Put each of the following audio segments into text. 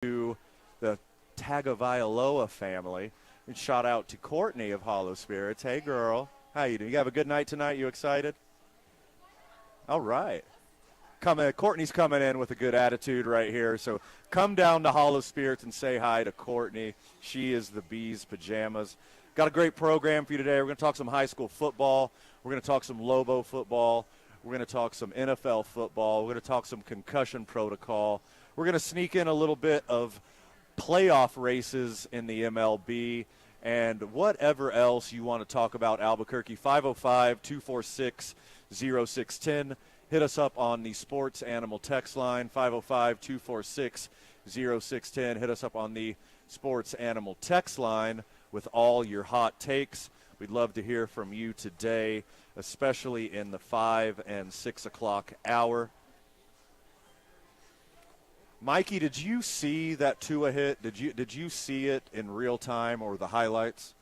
to the Tagovailoa family. And shout out to Courtney of Hollow Spirits. Hey, girl. How you doing? You have a good night tonight? You excited? All right. Courtney's coming in with a good attitude right here. So come down to Hollow Spirits and say hi to Courtney. She is the Bees Pajamas. Got a great program for you today. We're going to talk some high school football. We're going to talk some Lobo football. We're going to talk some NFL football. We're going to talk some concussion protocol. We're going to sneak in a little bit of playoff races in the MLB and whatever else you want to talk about Albuquerque. 505-246-0610. Hit us up on the Sports Animal text line, 505-246-0610. Hit us up on the Sports Animal text line with all your hot takes. We'd love to hear from you today, especially in the 5 and 6 o'clock hour. Mikey, did you see that Tua hit? Did you see it in real time or the highlights?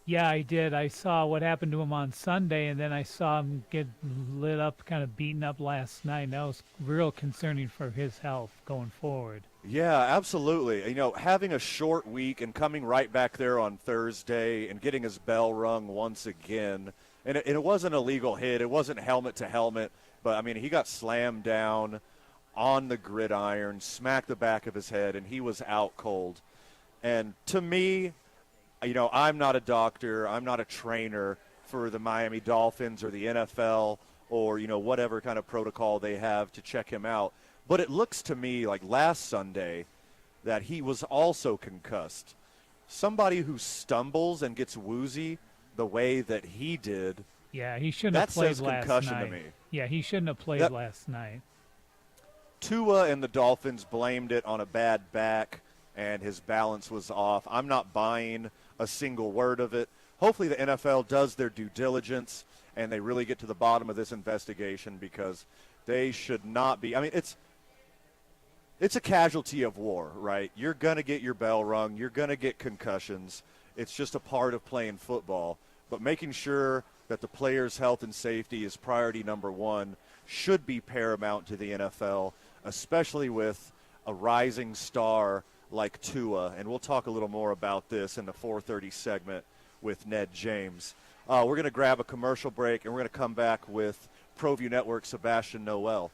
Yeah, I did. I saw what happened to him on Sunday, and then I saw him get lit up, kind of beaten up last night. That was real concerning for his health going forward. Yeah, absolutely. You know, having a short week and coming right back there on Thursday and getting his bell rung once again. And it wasn't a legal hit. It wasn't helmet to helmet. But, I mean, he got slammed down on the gridiron, smacked the back of his head, and he was out cold. And to me, you know, I'm not a doctor. I'm not a trainer for the Miami Dolphins or the NFL or, you know, whatever kind of protocol they have to check him out. But it looks to me like last Sunday that he was also concussed. Somebody who stumbles and gets woozy the way that he did. Yeah, he shouldn't have played last night. That says concussion to me. Yeah, he shouldn't have played last night. Tua and the Dolphins blamed it on a bad back, and his balance was off. I'm not buying a single word of it. Hopefully the NFL does their due diligence, and they really get to the bottom of this investigation because they should not be. I mean, it's a casualty of war, right? You're going to get your bell rung. You're going to get concussions. It's just a part of playing football. But making sure that the player's health and safety is priority number one should be paramount to the NFL, especially with a rising star like Tua. And we'll talk a little more about this in the 4:30 segment with Ned James. We're going to grab a commercial break, and we're going to come back with ProView Network Sebastian Noel.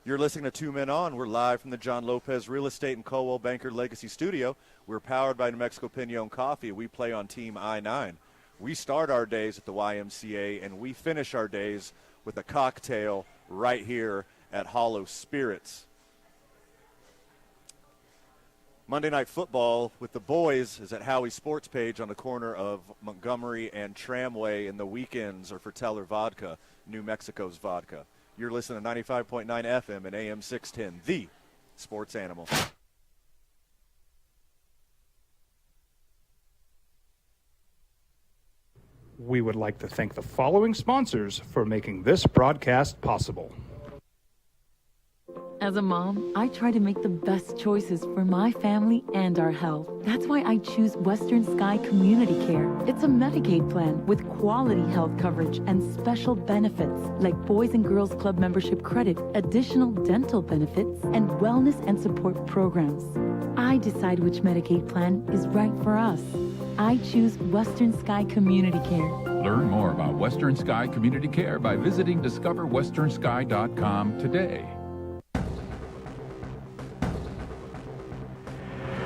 You're listening to Two Men On. We're live from the John Lopez Real Estate and Coldwell Banker Legacy Studio. We're powered by New Mexico Pinon Coffee. We play on Team I-9. We start our days at the YMCA, and we finish our days with a cocktail right here at Hollow Spirits. Monday Night Football with the boys is at Howie's Sports Page on the corner of Montgomery and Tramway, and the weekends are for Teller Vodka, New Mexico's vodka. You're listening to 95.9 FM and AM 610, the Sports Animal. We would like to thank the following sponsors for making this broadcast possible. As a mom, I try to make the best choices for my family and our health. That's why I choose Western Sky Community Care. It's a Medicaid plan with quality health coverage and special benefits like Boys and Girls Club membership credit, additional dental benefits, and wellness and support programs. I decide which Medicaid plan is right for us. I choose Western Sky Community Care. Learn more about Western Sky Community Care by visiting discoverwesternsky.com today.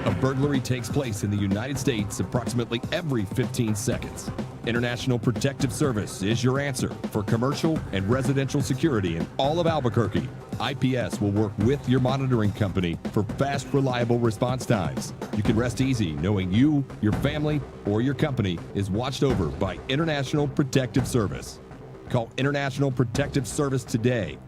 A burglary takes place in the United States approximately every 15 seconds. International Protective Service is your answer for commercial and residential security in all of Albuquerque. IPS will work with your monitoring company for fast, reliable response times. You can rest easy knowing you, your family, or your company is watched over by International Protective Service. Call International Protective Service today.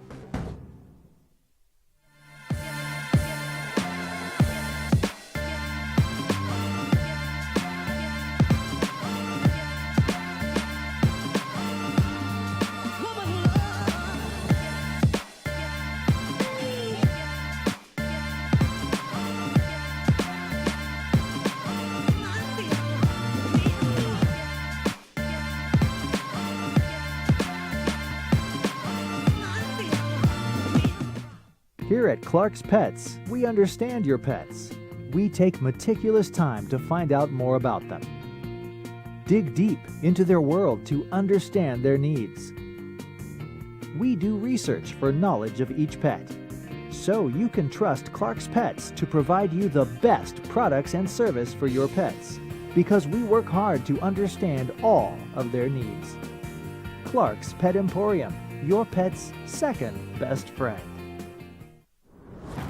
Here at Clark's Pets, we understand your pets. We take meticulous time to find out more about them. Dig deep into their world to understand their needs. We do research for knowledge of each pet, so you can trust Clark's Pets to provide you the best products and service for your pets, because we work hard to understand all of their needs. Clark's Pet Emporium, your pet's second best friend.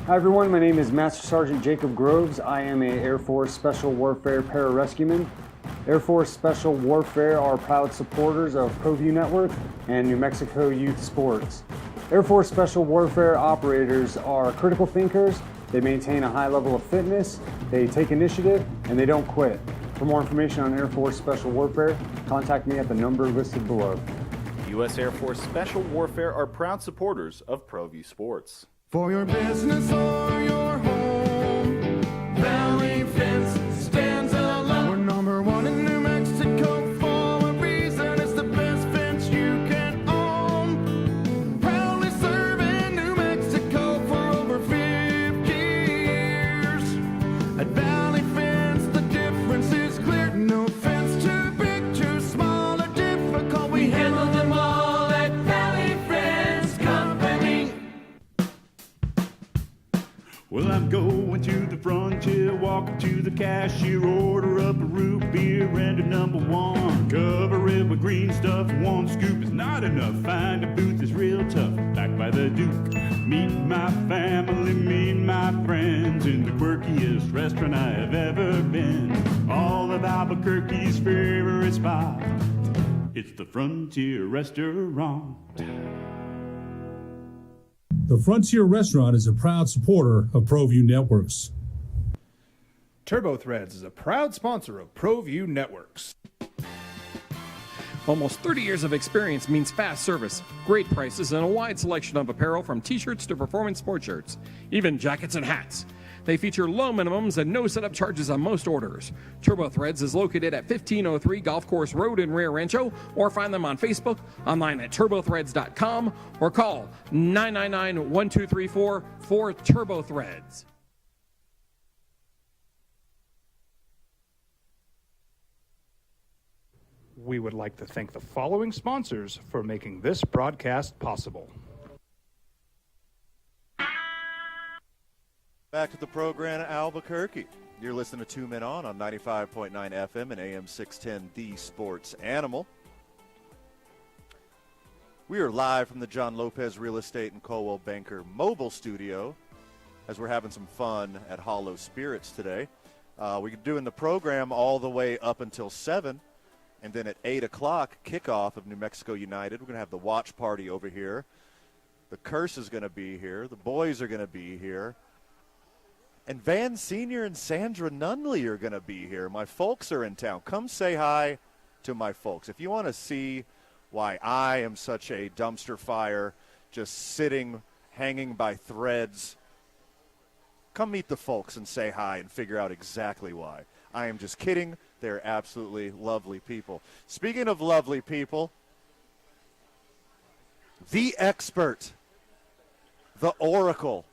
Hi everyone, my name is Master Sergeant Jacob Groves. I am a Air Force Special Warfare Pararescueman. Air Force Special Warfare are proud supporters of ProView Network and New Mexico Youth Sports. Air Force Special Warfare operators are critical thinkers. They maintain a high level of fitness, they take initiative, and they don't quit. For more information on Air Force Special Warfare, contact me at the number listed below. U.S. Air Force Special Warfare are proud supporters of ProView Sports. For your business or your home, Valley Fence stands alone. We're number one in New Mexico for a reason. It's the best fence you can own. Proudly serving New Mexico for over 50 years. At Valley Fence, the difference is clear. No fence too big, too small, or difficult. We handle them all at Valley Fence Company. Well, I'm going to the frontier, walking to the cashier, order up a root beer and a number one. Cover it with green stuff, one scoop is not enough. Find a booth is real tough, back by the Duke. Meet my family, meet my friends in the quirkiest restaurant I have ever been. All of Albuquerque's favorite spot, it's the Frontier Restaurant. The Frontier Restaurant is a proud supporter of ProView Networks. TurboThreads is a proud sponsor of ProView Networks. Almost 30 years of experience means fast service, great prices, and a wide selection of apparel from t-shirts to performance sports shirts, even jackets and hats. They feature low minimums and no setup charges on most orders. TurboThreads is located at 1503 Golf Course Road in Rio Rancho, or find them on Facebook, online at turbothreads.com, or call 999-1234 for TurboThreads. We would like to thank the following sponsors for making this broadcast possible. Back to the program at Albuquerque. You're listening to 2 Men On 95.9 FM and AM 610, The Sports Animal. We are live from the John Lopez Real Estate and Coldwell Banker mobile studio as we're having some fun at Hollow Spirits today. We're doing the program all the way up until 7, and then at 8 o'clock, kickoff of New Mexico United. We're going to have the watch party over here. The Curse is going to be here. The boys are going to be here. And Van Senior and Sandra Nunley are going to be here. My folks are in town. Come say hi to my folks. If you want to see why I am such a dumpster fire, just sitting, hanging by threads, come meet the folks and say hi and figure out exactly why. I am just kidding. They're absolutely lovely people. Speaking of lovely people, the expert, the oracle,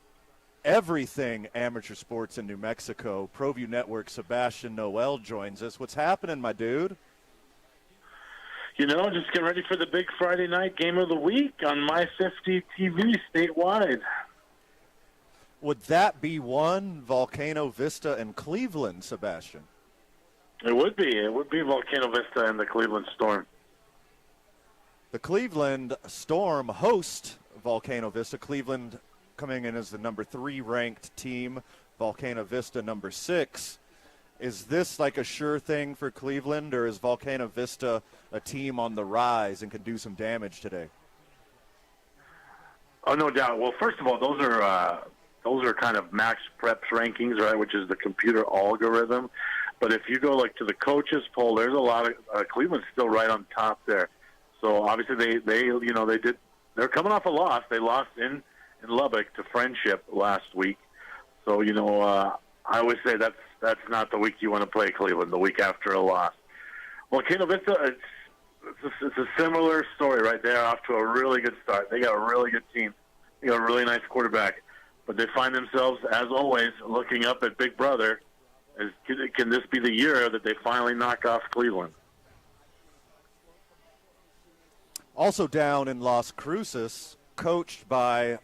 everything amateur sports in New Mexico, ProView Network, Sebastian Noel joins us. What's happening, my dude? You know, just get ready for the big Friday night game of the week on My 50 TV statewide. Would that be one Volcano Vista and Cleveland, Sebastian? It would be. It would be Volcano Vista and the Cleveland Storm. The Cleveland Storm host Volcano Vista. Cleveland coming in as the number 3 ranked team, Volcano Vista number 6. Is this like a sure thing for Cleveland, or is Volcano Vista a team on the rise and can do some damage today? Oh, no doubt. Well, first of all, those are kind of Max Preps rankings, right, which is the computer algorithm. But if you go like to the coaches poll, there's a lot of Cleveland's still right on top there. So obviously they're coming off a loss. They lost in Lubbock to Friendship last week. So, I always say that's not the week you want to play Cleveland, the week after a loss. Volcano Vista, it's a similar story right there, off to a really good start. They got a really good team. They got a really nice quarterback. but they find themselves, as always, looking up at Big Brother. Can this be the year that they finally knock off Cleveland? Also down in Las Cruces, coached by a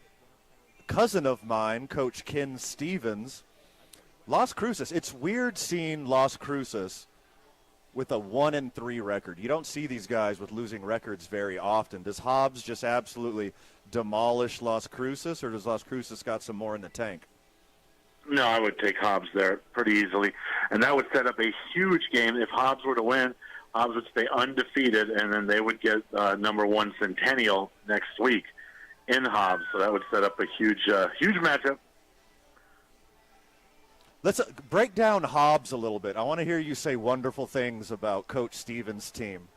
cousin of mine, Coach Ken Stevens. Las Cruces, it's weird seeing Las Cruces with a 1-3 record. You don't see these guys with losing records very often. Does Hobbs just absolutely demolish Las Cruces, or does Las Cruces got some more in the tank? No, I would take Hobbs there pretty easily. And that would set up a huge game. If Hobbs were to win, Hobbs would stay undefeated, and then they would get number 1 Centennial next week in Hobbs. So that would set up a huge matchup. Let's break down Hobbs a little bit. I want to hear you say wonderful things about Coach Stevens' team.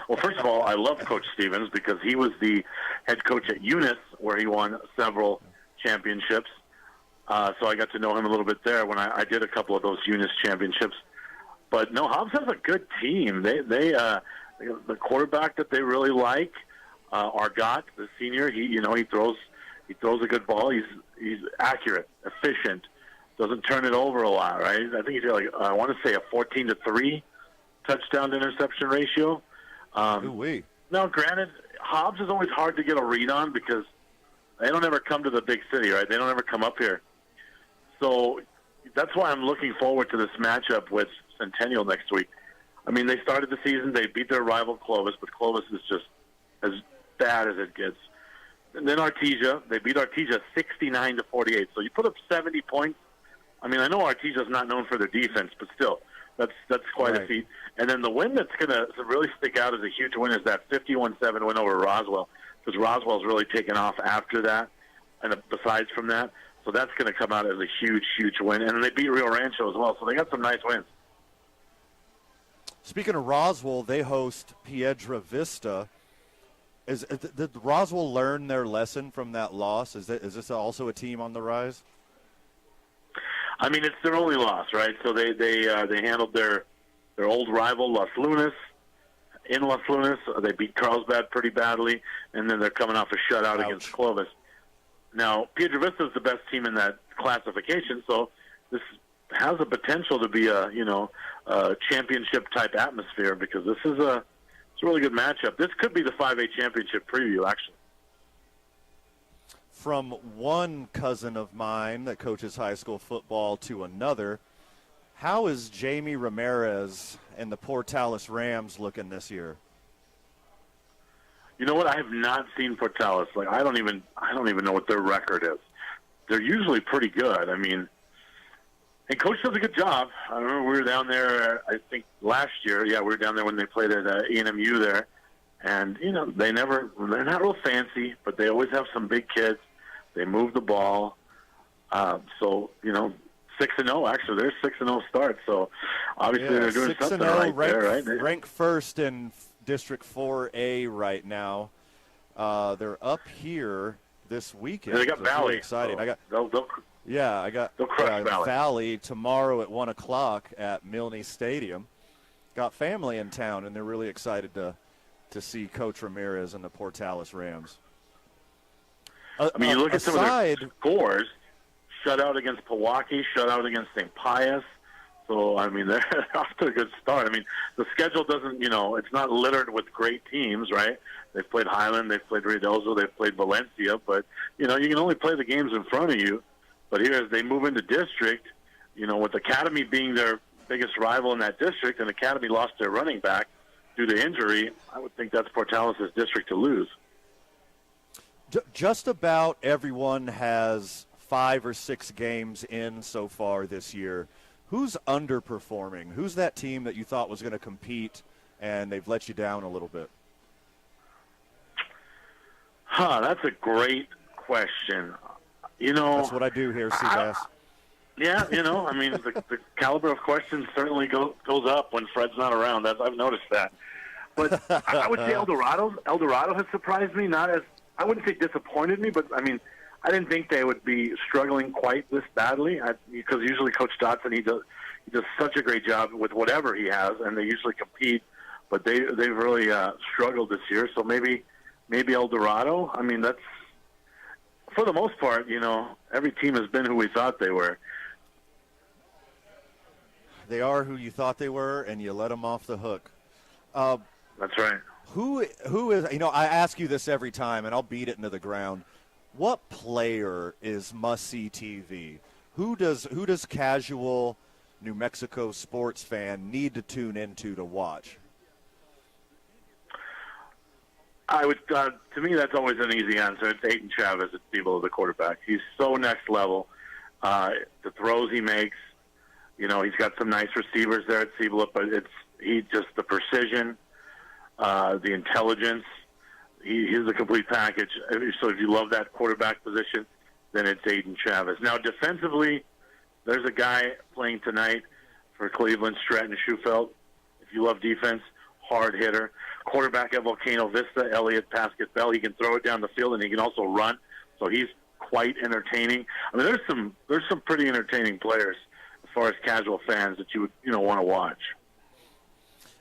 Well, first of all, I love Coach Stevens because he was the head coach at Eunice, where he won several championships. So I got to know him a little bit there when I did a couple of those Eunice championships. But no, Hobbs has a good team. They the quarterback that they really like, Argot, the senior. He throws a good ball. He's accurate, efficient, doesn't turn it over a lot. Right? I think he's got I want to say a 14-3 touchdown to interception ratio. Now, granted, Hobbs is always hard to get a read on because they don't ever come to the big city, right? They don't ever come up here. So that's why I'm looking forward to this matchup with Centennial next week. I mean, they started the season, they beat their rival Clovis, but Clovis is just as bad as it gets. And then Artesia, they beat Artesia 69-48. So you put up 70 points. I mean, I know Artesia's not known for their defense, but still, that's quite a feat. And then the win that's going to really stick out as a huge win is that 51-7 win over Roswell, because Roswell's really taken off after that, and besides from that. So that's going to come out as a huge, huge win. And then they beat Rio Rancho as well, so they got some nice wins. Speaking of Roswell, they host Piedra Vista. Did Roswell learn their lesson from that loss? Is this also a team on the rise? I mean, it's their only loss, right? So they handled their old rival Las Lunas in Las Lunas. They beat Carlsbad pretty badly, and then they're coming off a shutout against Clovis. Now, Piedra Vista is the best team in that classification, so this has a potential to be a championship type atmosphere because it's a really good matchup. This could be the 5A championship preview, actually. From one cousin of mine that coaches high school football to another, how is Jamie Ramirez and the Portales Rams looking this year? You know what? I have not seen Portales. I don't even know what their record is. They're usually pretty good. I mean, and coach does a good job. I remember we were down there, I think last year. Yeah, we were down there when they played at A&MU there. And, they're not real fancy, but they always have some big kids. They move the ball. So, 6-0, actually. They're 6-0 start. So, obviously they're doing something right there, right? Ranked first in District 4A right now. They're up here this weekend. Yeah, they got Valley. Really exciting. So they'll crush Valley tomorrow at 1 o'clock at Milne Stadium. Got family in town, and they're really excited to see Coach Ramirez and the Portales Rams. I mean, you look at some of their scores, shutout against Pewaukee, shutout against St. Pius. So, I mean, they're off to a good start. I mean, the schedule doesn't, it's not littered with great teams, right? They've played Highland, they've played Ruidoso, they've played Valencia, but, you can only play the games in front of you. But here, as they move into district, with Academy being their biggest rival in that district, and Academy lost their running back due to injury, I would think that's Portales' district to lose. Just about everyone has 5 or 6 games in so far this year. Who's underperforming? Who's that team that you thought was going to compete and they've let you down a little bit? That's a great question. That's what I do here, Seabass. Yeah, I mean, the caliber of questions certainly goes up when Fred's not around. I've noticed that. But I would say El Dorado has surprised me, not as, I wouldn't say disappointed me, but, I mean, I didn't think they would be struggling quite this badly because usually Coach Dotson, he does such a great job with whatever he has, and they usually compete. But they've really struggled this year. So maybe El Dorado. I mean, that's for the most part, every team has been who we thought they were. They are who you thought they were, and you let them off the hook. That's right. Who is, I ask you this every time, and I'll beat it into the ground. What player is must-see TV? Who does casual New Mexico sports fan need to tune into to watch? I would, to me, that's always an easy answer. It's Aiden Chavez at Cibola, the quarterback. He's so next level. The throws he makes, he's got some nice receivers there at Cibola, but he's just the precision, the intelligence. He's a complete package. So if you love that quarterback position, then it's Aiden Chavez. Now, defensively, there's a guy playing tonight for Cleveland, Stratton Schufelt. If you love defense, hard hitter. Quarterback at Volcano Vista, Elliot Pasquet-Bell. He can throw it down the field, and he can also run. So he's quite entertaining. I mean, there's some pretty entertaining players as far as casual fans that you would want to watch.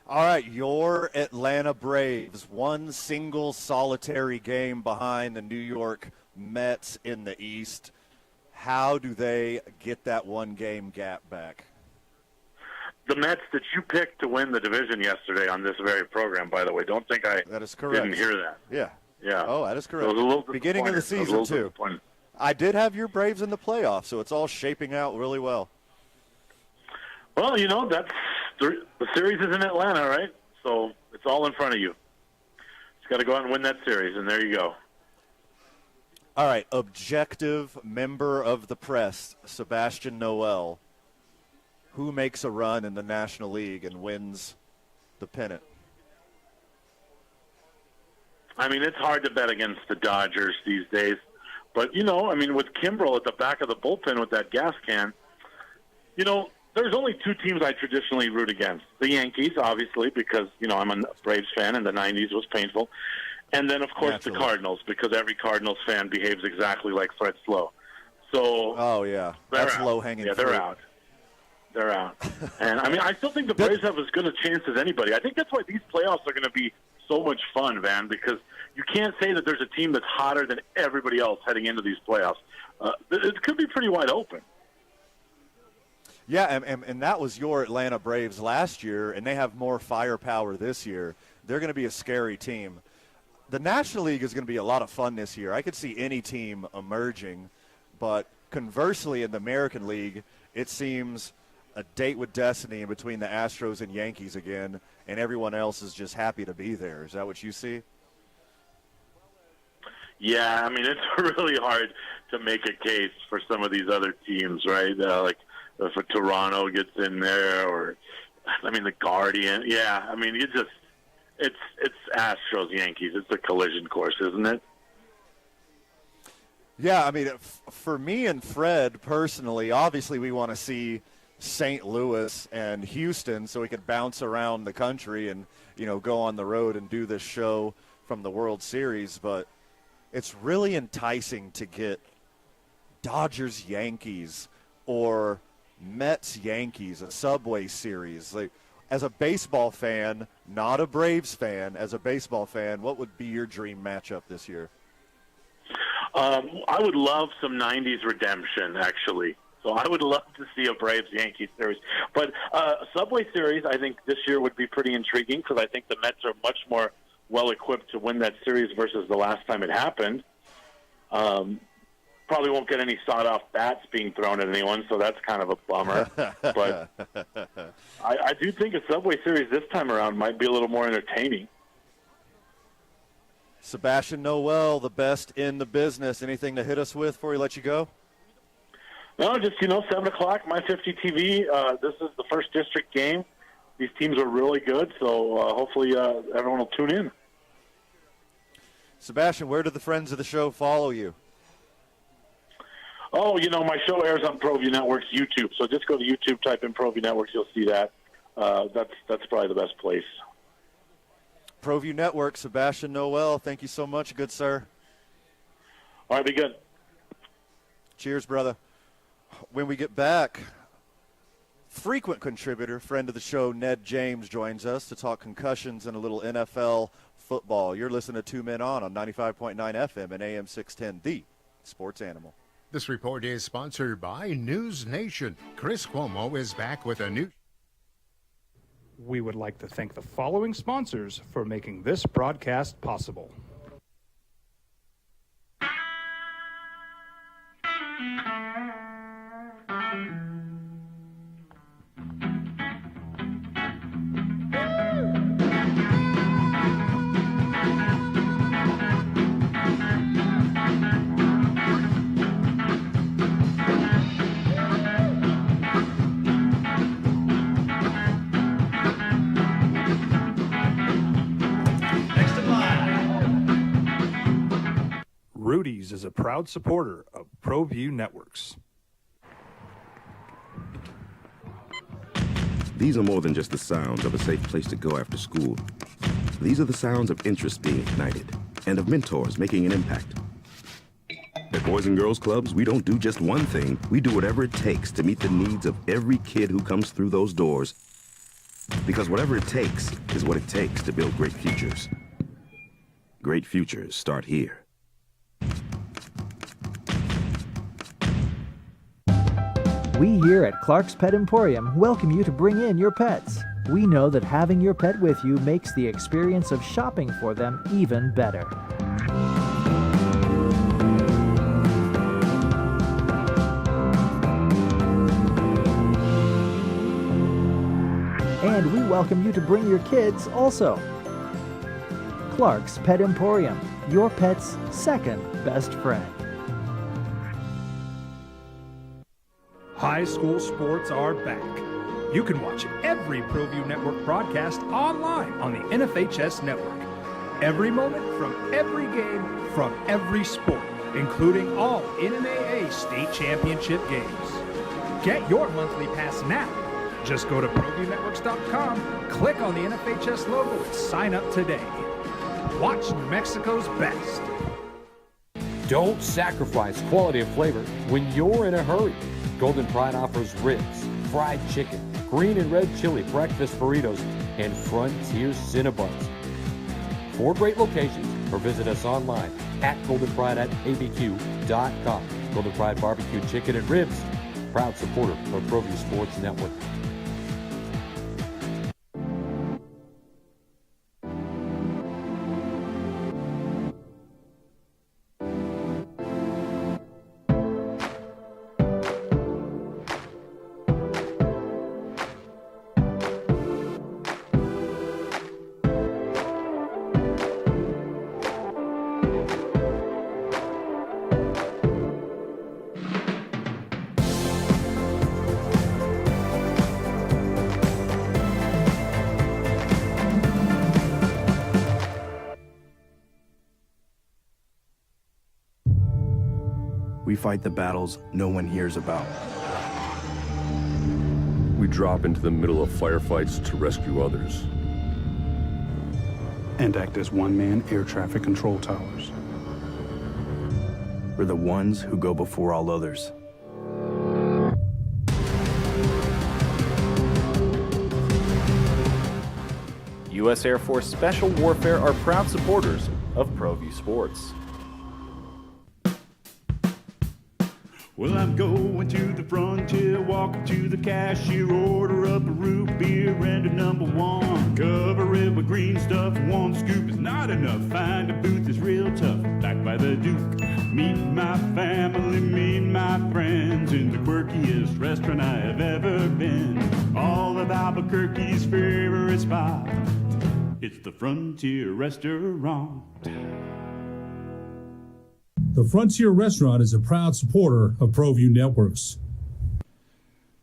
All right, your Atlanta Braves, one single solitary game behind the New York Mets in the East. How do they get that one-game gap back? The Mets that you picked to win the division yesterday on this very program, by the way. Don't think that is correct. Didn't hear that. Yeah. Yeah. Oh, that is correct. It was a little beginning of the season, too. I did have your Braves in the playoffs, so it's all shaping out really well. Well, that's the series is in Atlanta, right? So it's all in front of you. Just got to go out and win that series, and there you go. All right, objective member of the press, Sebastian Noel. Who makes a run in the National League and wins the pennant? I mean, it's hard to bet against the Dodgers these days. But, with Kimbrel at the back of the bullpen with that gas can, there's only two teams I traditionally root against. The Yankees, obviously, because, I'm a Braves fan and the 90s was painful. And then, of course, Naturally. the Cardinals, because every Cardinals fan behaves exactly like Fred Slow. So, oh, yeah. That's low-hanging fruit. They're out. They're out. And, I still think the Braves have as good a chance as anybody. I think that's why these playoffs are going to be so much fun, Van, because you can't say that there's a team that's hotter than everybody else heading into these playoffs. It could be pretty wide open. Yeah, and that was your Atlanta Braves last year, and they have more firepower this year. They're going to be a scary team. The National League is going to be a lot of fun this year. I could see any team emerging, but conversely in the American League, it seems a date with destiny in between the Astros and Yankees again, and everyone else is just happy to be there. Is that what you see? Yeah, it's really hard to make a case for some of these other teams, right? Like if a Toronto gets in there, or the Guardian. Yeah, it's Astros Yankees. It's a collision course, isn't it? Yeah, for me and Fred personally, obviously we want to see St. Louis and Houston so we could bounce around the country and, go on the road and do this show from the World Series. But it's really enticing to get Dodgers-Yankees or Mets-Yankees, a Subway Series. Like, as a baseball fan, not a Braves fan, as a baseball fan, what would be your dream matchup this year? I would love some 90s redemption, actually. So I would love to see a Braves-Yankees series. But Subway Series, I think this year would be pretty intriguing because I think the Mets are much more well-equipped to win that series versus the last time it happened. Probably won't get any sawed-off bats being thrown at anyone, so that's kind of a bummer. But I do think a Subway Series this time around might be a little more entertaining. Sebastian Noel, the best in the business. Anything to hit us with before we let you go? No, just, 7 o'clock, My 50 TV. This is the first district game. These teams are really good, so hopefully everyone will tune in. Sebastian, where do the friends of the show follow you? Oh, my show airs on ProView Network's YouTube, so just go to YouTube, type in ProView Networks, you'll see that. That's probably the best place. ProView Network, Sebastian Noel, thank you so much, good sir. All right, be good. Cheers, brother. When we get back, frequent contributor, friend of the show, Ned James, joins us to talk concussions and a little NFL football. You're listening to Two Men On 95.9 FM and AM 610, The Sports Animal. This report is sponsored by News Nation. Chris Cuomo is back with a new... We would like to thank the following sponsors for making this broadcast possible. Rudy's is a proud supporter of ProView Networks. These are more than just the sounds of a safe place to go after school. These are the sounds of interest being ignited and of mentors making an impact. At Boys and Girls Clubs, we don't do just one thing. We do whatever it takes to meet the needs of every kid who comes through those doors. Because whatever it takes is what it takes to build great futures. Great futures start here. We here at Clark's Pet Emporium welcome you to bring in your pets. We know that having your pet with you makes the experience of shopping for them even better. And we welcome you to bring your kids also. Clark's Pet Emporium, your pet's second best friend. High school sports are back. You can watch every ProView Network broadcast online on the NFHS network. Every moment from every game from every sport, including all NMAA state championship games. Get your monthly pass now. Just go to ProViewNetworks.com, click on the NFHS logo, and sign up today. Watch New Mexico's best. Don't sacrifice quality of flavor when you're in a hurry. Golden Pride offers ribs, fried chicken, green and red chili breakfast burritos, and Frontier Cinnabons. 4 great locations, or visit us online at goldenpride@abq.com. Golden Pride Barbecue Chicken and Ribs, proud supporter of ProView Sports Network. We fight the battles no one hears about. We drop into the middle of firefights to rescue others. And act as one-man air traffic control towers. We're the ones who go before all others. U.S. Air Force Special Warfare are proud supporters of ProView Sports. Well, I'm going to the frontier, walking to the cashier, order up a root beer and a number one. Cover it with green stuff, 1 scoop is not enough. Find a booth is real tough, back by the Duke. Meet my family, meet my friends in the quirkiest restaurant I have ever been. All of Albuquerque's favorite spot, it's the Frontier Restaurant. The Frontier Restaurant is a proud supporter of ProView Networks.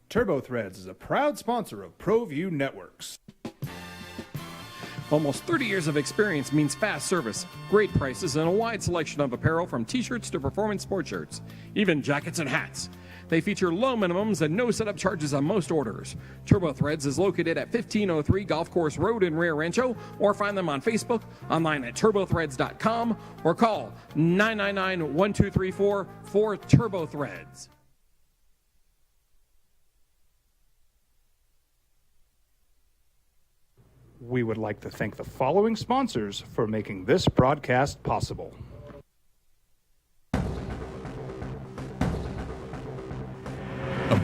TurboThreads is a proud sponsor of ProView Networks. Almost 30 years of experience means fast service, great prices, and a wide selection of apparel from t-shirts to performance sport shirts, even jackets and hats. They feature low minimums and no setup charges on most orders. TurboThreads is located at 1503 Golf Course Road in Rio Rancho, or find them on Facebook, online at turbothreads.com, or call 999-1234 for TurboThreads. We would like to thank the following sponsors for making this broadcast possible.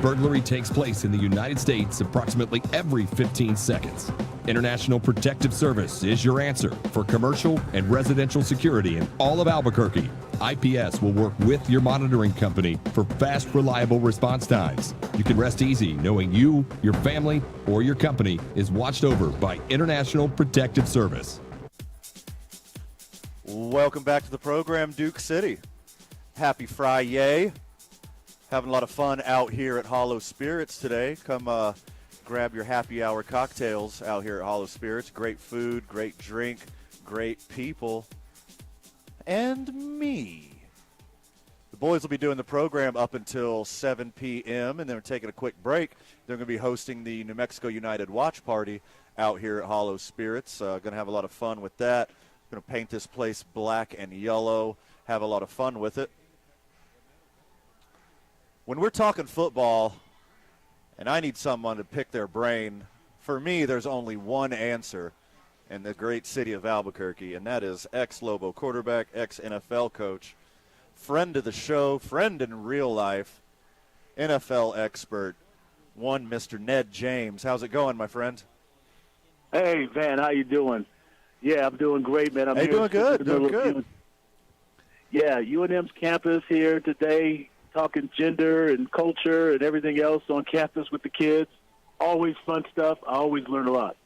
Burglary takes place in the United States approximately every 15 seconds. International Protective Service is your answer for commercial and residential security in all of Albuquerque. IPS will work with your monitoring company for fast, reliable response times. You can rest easy knowing you, your family, or your company is watched over by International Protective Service. Welcome back to the program, Duke City. Happy Friday. Having a lot of fun out here at Hollow Spirits today. Come grab your happy hour cocktails out here at Hollow Spirits. Great food, great drink, great people, and me. The boys will be doing the program up until 7 p.m., and then we're taking a quick break. They're going to be hosting the New Mexico United Watch Party out here at Hollow Spirits. Going to have a lot of fun with that. Going to paint this place black and yellow, have a lot of fun with it. When we're talking football, and I need someone to pick their brain, for me there's only one answer in the great city of Albuquerque, and that is ex-Lobo quarterback, ex-NFL coach, friend of the show, friend in real life, NFL expert, one Mr. Ned James. How's it going, my friend? Hey, Van, how you doing? Yeah, I'm doing great, man. I'm hey, doing good, doing good. Yeah, UNM's campus here today, talking gender and culture and everything else on campus with the kids. Always fun stuff. I always learn a lot.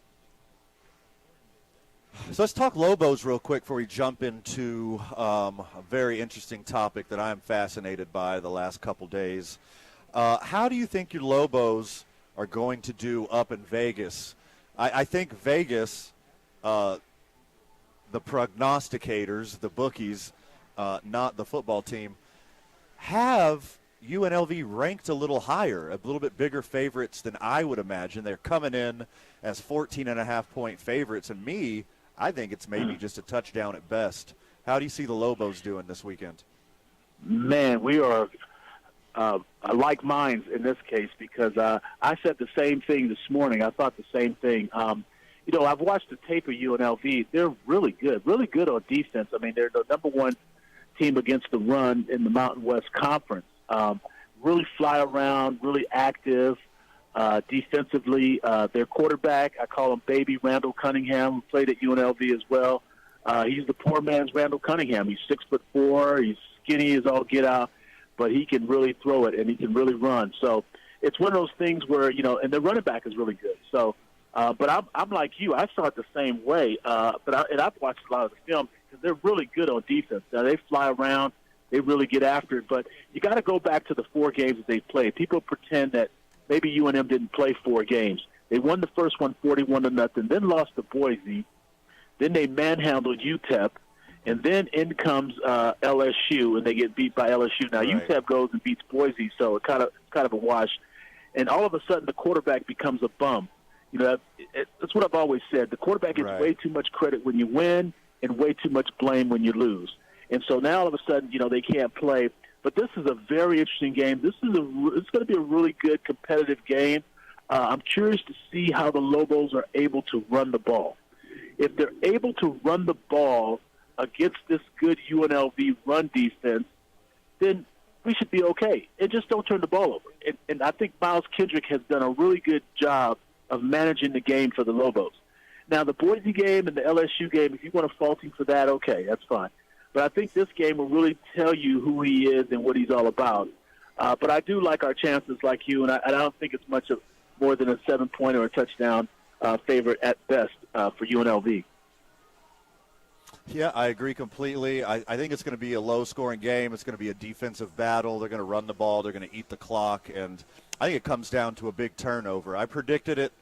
So let's talk Lobos real quick before we jump into a very interesting topic that I'm fascinated by the last couple days. How do you think your Lobos are going to do up in Vegas? I think Vegas, the prognosticators, the bookies, not the football team, have UNLV ranked a little higher, a little bit bigger favorites than I would imagine. They're coming in as 14.5-point favorites, and I think it's maybe just a touchdown at best. How do you see the Lobos doing this weekend? Man, we are like minds in this case because I said the same thing this morning. I thought the same thing. I've watched the tape of UNLV. They're really good on defense. I mean, they're the number one team against the run in the Mountain West Conference. Really fly around, really active defensively. Their quarterback, I call him Baby Randall Cunningham, who played at UNLV as well. He's the poor man's Randall Cunningham. He's 6'4". He's skinny as all get out, but he can really throw it and he can really run. So it's one of those things where, and the running back is really good. So, but I'm like you. I saw it the same way. But I've watched a lot of the film because they're really good on defense. Now, they fly around. They really get after it. But you got to go back to the 4 games that they played. People pretend that maybe UNM didn't play 4 games. They won the first one 41-0, then lost to Boise. Then they manhandled UTEP. And then in comes LSU, and they get beat by LSU. Now, right. UTEP goes and beats Boise, so it's kind of a wash. And all of a sudden, the quarterback becomes a bum. That's what I've always said. The quarterback gets way too much credit when you win and way too much blame when you lose. And so now all of a sudden, they can't play. But this is a very interesting game. It's going to be a really good competitive game. I'm curious to see how the Lobos are able to run the ball. If they're able to run the ball against this good UNLV run defense, then we should be okay. And just don't turn the ball over. And I think Miles Kendrick has done a really good job of managing the game for the Lobos. Now, the Boise game and the LSU game, if you want to fault him for that, okay, that's fine. But I think this game will really tell you who he is and what he's all about. But I do like our chances like you, and I don't think it's much of more than a 7-point or a touchdown favorite at best for UNLV. Yeah, I agree completely. I think it's going to be a low-scoring game. It's going to be a defensive battle. They're going to run the ball. They're going to eat the clock. And I think it comes down to a big turnover. I predicted it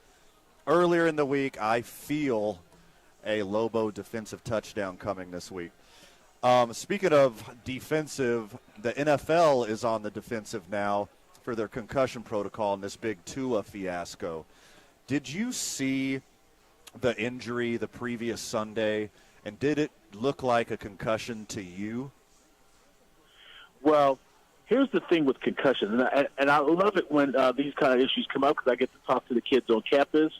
earlier in the week. I feel a Lobo defensive touchdown coming this week. Speaking of defensive, the NFL is on the defensive now for their concussion protocol in this big Tua fiasco. Did you see the injury the previous Sunday, and did it look like a concussion to you? Well, here's the thing with concussion, and I love it when these kind of issues come up because I get to talk to the kids on campus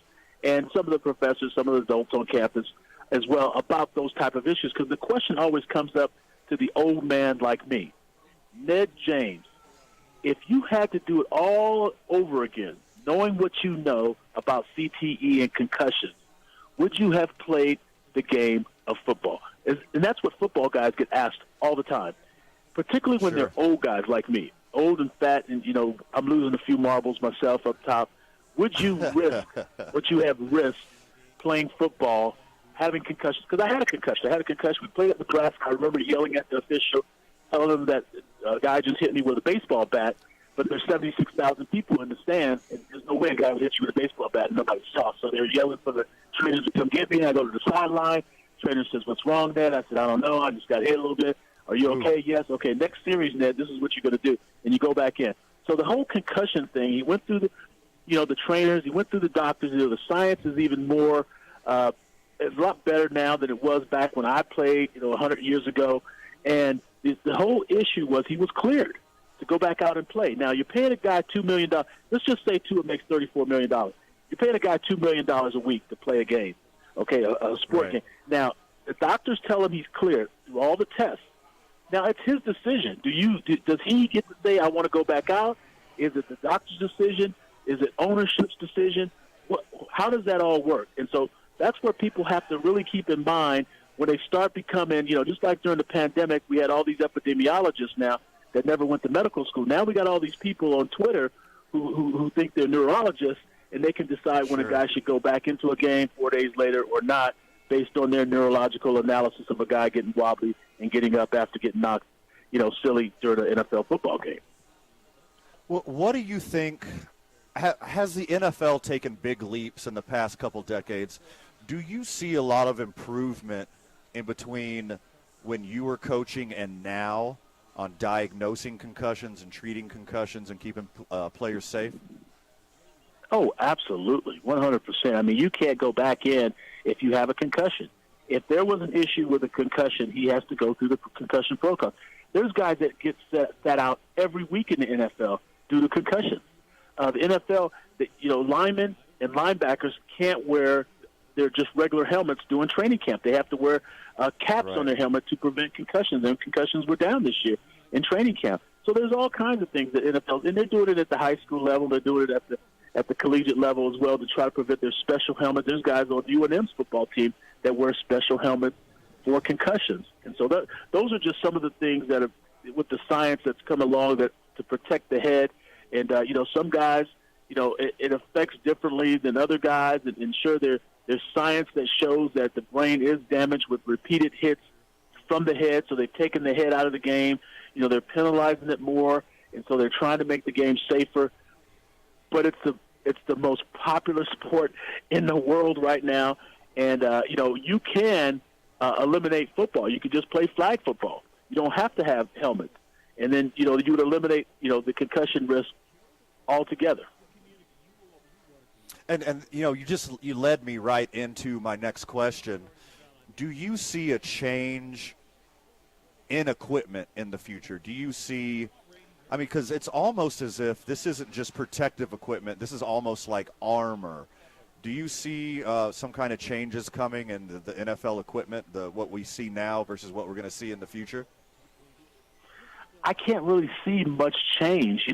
and some of the professors, some of the adults on campus as well about those type of issues because the question always comes up to the old man like me. Ned James, if you had to do it all over again, knowing what you know about CTE and concussions, would you have played the game of football? And that's what football guys get asked all the time, particularly when they're old guys like me, old and fat, and, I'm losing a few marbles myself up top. Would you risk what you have risked playing football, having concussions? Because I had a concussion. We played at Nebraska. I remember yelling at the official, telling him that a guy just hit me with a baseball bat, but there's 76,000 people in the stands, and there's no way a guy would hit you with a baseball bat and nobody saw. So they were yelling for the trainers to come get me. I go to the sideline. Trainer says, "What's wrong, Ned?" I said, "I don't know. I just got hit a little bit." "Are you okay?" "Yes." "Okay, next series, Ned, this is what you're going to do." And you go back in. So the whole concussion thing, he went through the trainers, he went through the doctors. The science is even more, it's a lot better now than it was back when I played, 100 years ago. And the whole issue was he was cleared to go back out and play. Now, you're paying a guy $2 million. Let's just say Tua makes $34 million. You're paying a guy $2 million a week to play a game, okay, a sport game. Now, the doctors tell him he's cleared through all the tests. Now, it's his decision. Does he get to say, "I want to go back out"? Is it the doctor's decision? Is it ownership's decision? How does that all work? And so that's where people have to really keep in mind when they start becoming, just like during the pandemic, we had all these epidemiologists now that never went to medical school. Now we got all these people on Twitter who think they're neurologists, and they can decide when a guy should go back into a game 4 days later or not based on their neurological analysis of a guy getting wobbly and getting up after getting knocked, silly during an NFL football game. Well, what do you think? Has the NFL taken big leaps in the past couple decades? Do you see a lot of improvement in between when you were coaching and now on diagnosing concussions and treating concussions and keeping players safe? Oh, absolutely, 100%. I mean, you can't go back in if you have a concussion. If there was an issue with a concussion, he has to go through the concussion protocol. There's guys that get sat out every week in the NFL due to concussions. The NFL, linemen and linebackers can't wear their just regular helmets during training camp. They have to wear caps on their helmet to prevent concussions, and concussions were down this year in training camp. So there's all kinds of things that NFL, and they're doing it at the high school level. They're doing it at the collegiate level as well to try to prevent their special helmets. There's guys on UNM's football team that wear special helmets for concussions. And so those are just some of the things that are with the science that's come along that to protect the head. And, some guys, it affects differently than other guys. And sure, there's science that shows that the brain is damaged with repeated hits from the head. So they've taken the head out of the game. They're penalizing it more. And so they're trying to make the game safer. But it's the most popular sport in the world right now. And, you can eliminate football. You can just play flag football. You don't have to have helmets. And then, you would eliminate, the concussion risk altogether. And you led me right into my next question. Do you see a change in equipment in the future? Do you see – because it's almost as if this isn't just protective equipment. This is almost like armor. Do you see some kind of changes coming in the NFL equipment, what we see now versus what we're going to see in the future? I can't really see much change.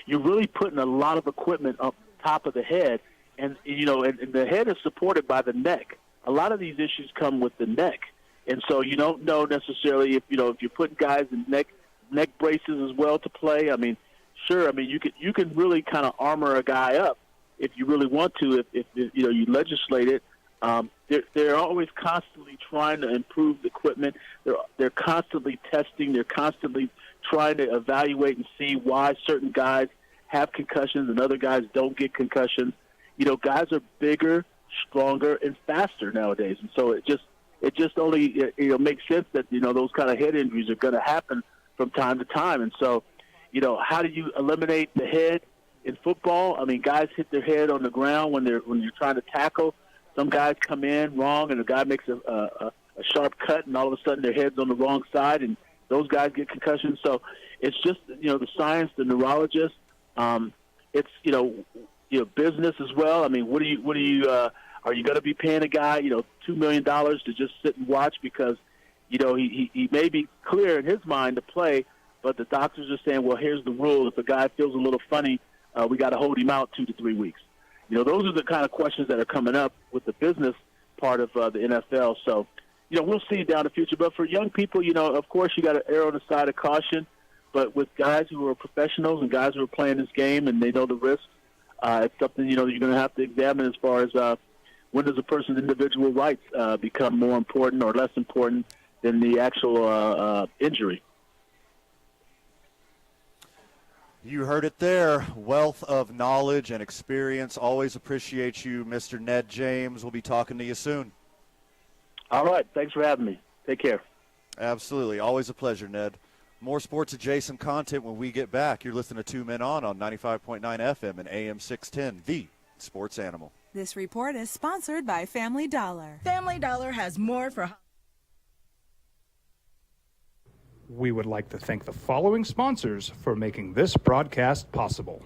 You're really putting a lot of equipment up top of the head, and and the head is supported by the neck. A lot of these issues come with the neck, and so you don't know necessarily if you're putting guys in neck braces as well to play. Sure. You can really kind of armor a guy up if you really want to. If you legislate it. They're always constantly trying to improve the equipment. They're constantly testing. They're constantly trying to evaluate and see why certain guys have concussions and other guys don't get concussions. Guys are bigger, stronger, and faster nowadays, and so it just only makes sense that those kind of head injuries are going to happen from time to time. And so, how do you eliminate the head in football? Guys hit their head on the ground when you're trying to tackle. Some guys come in wrong, and a guy makes a sharp cut, and all of a sudden their head's on the wrong side, and those guys get concussions. So it's just the science, the neurologist. It's business as well. What are you are you going to be paying a guy $2 million to just sit and watch because he may be clear in his mind to play, but the doctors are saying, well, here's the rule. If a guy feels a little funny, we got to hold him out 2 to 3 weeks. Those are the kind of questions that are coming up with the business part of the NFL. So, we'll see down the future. But for young people, of course, you got to err on the side of caution. But with guys who are professionals and guys who are playing this game and they know the risks, it's something, you're going to have to examine as far as when does a person's individual rights become more important or less important than the actual injury. You heard it there. Wealth of knowledge and experience. Always appreciate you, Mr. Ned James. We'll be talking to you soon. All right. Thanks for having me. Take care. Absolutely. Always a pleasure, Ned. More sports-adjacent content when we get back. You're listening to 2 Men On 95.9 FM and AM 610, the Sports Animal. This report is sponsored by Family Dollar. Family Dollar has more for... We would like to thank the following sponsors for making this broadcast possible.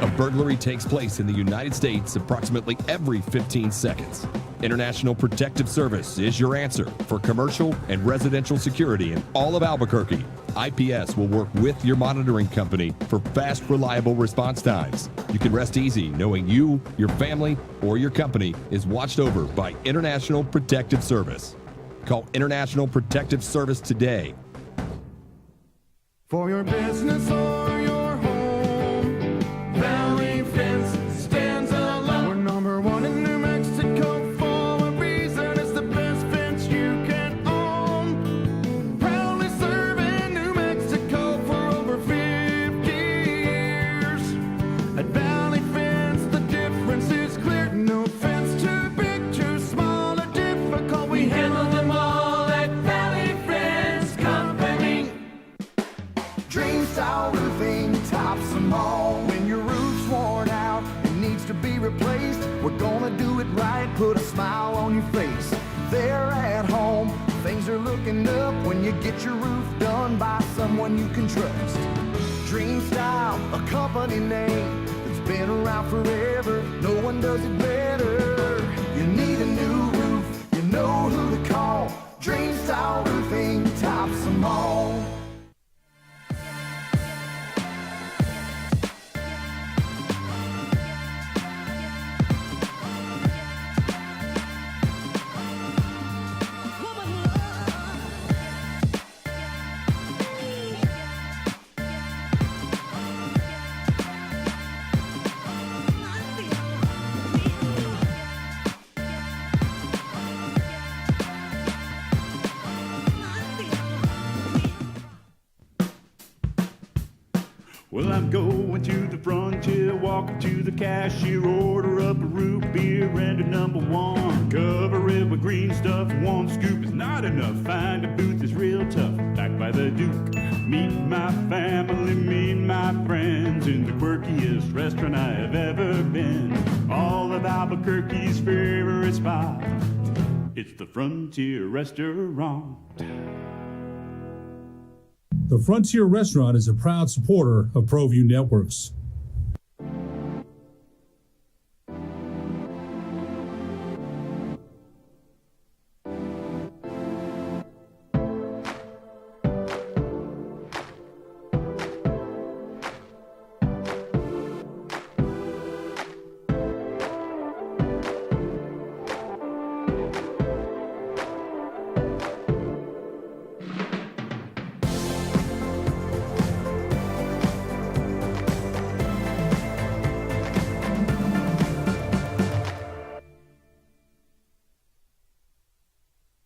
A burglary takes place in the United States approximately every 15 seconds. International Protective Service is your answer for commercial and residential security in all of Albuquerque. IPS will work with your monitoring company for fast, reliable response times. You can rest easy knowing you, your family, or your company is watched over by International Protective Service. Call International Protective Service today. For your business or your home, Valley Fence stands alone. We're number 1 in New Mexico for a reason. It's the best fence you can own. Proudly serving New Mexico for over 50 years. At Valley Fence, the difference is clear. No fence too big, too small, or difficult. We handle them all at Valley Fence Company. Dream style roofing tops them all. When your roof's worn out and needs to be replaced, we're gonna do it right, put a smile on your face. There at home, things are looking up when you get your roof done by someone you can trust. Dream Style, a company name that's been around forever. No one does it better. You need a new roof, you know who to call. Dream Style roofing tops them all. Well, I'm going to the frontier, walking to the cashier, order up a root beer and a number 1. Cover it with green stuff, 1 scoop is not enough. Find a booth is real tough, back by the Duke. Meet my family, meet my friends in the quirkiest restaurant I have ever been. All of Albuquerque's favorite spot, it's the Frontier Restaurant. The Frontier Restaurant is a proud supporter of ProView Networks.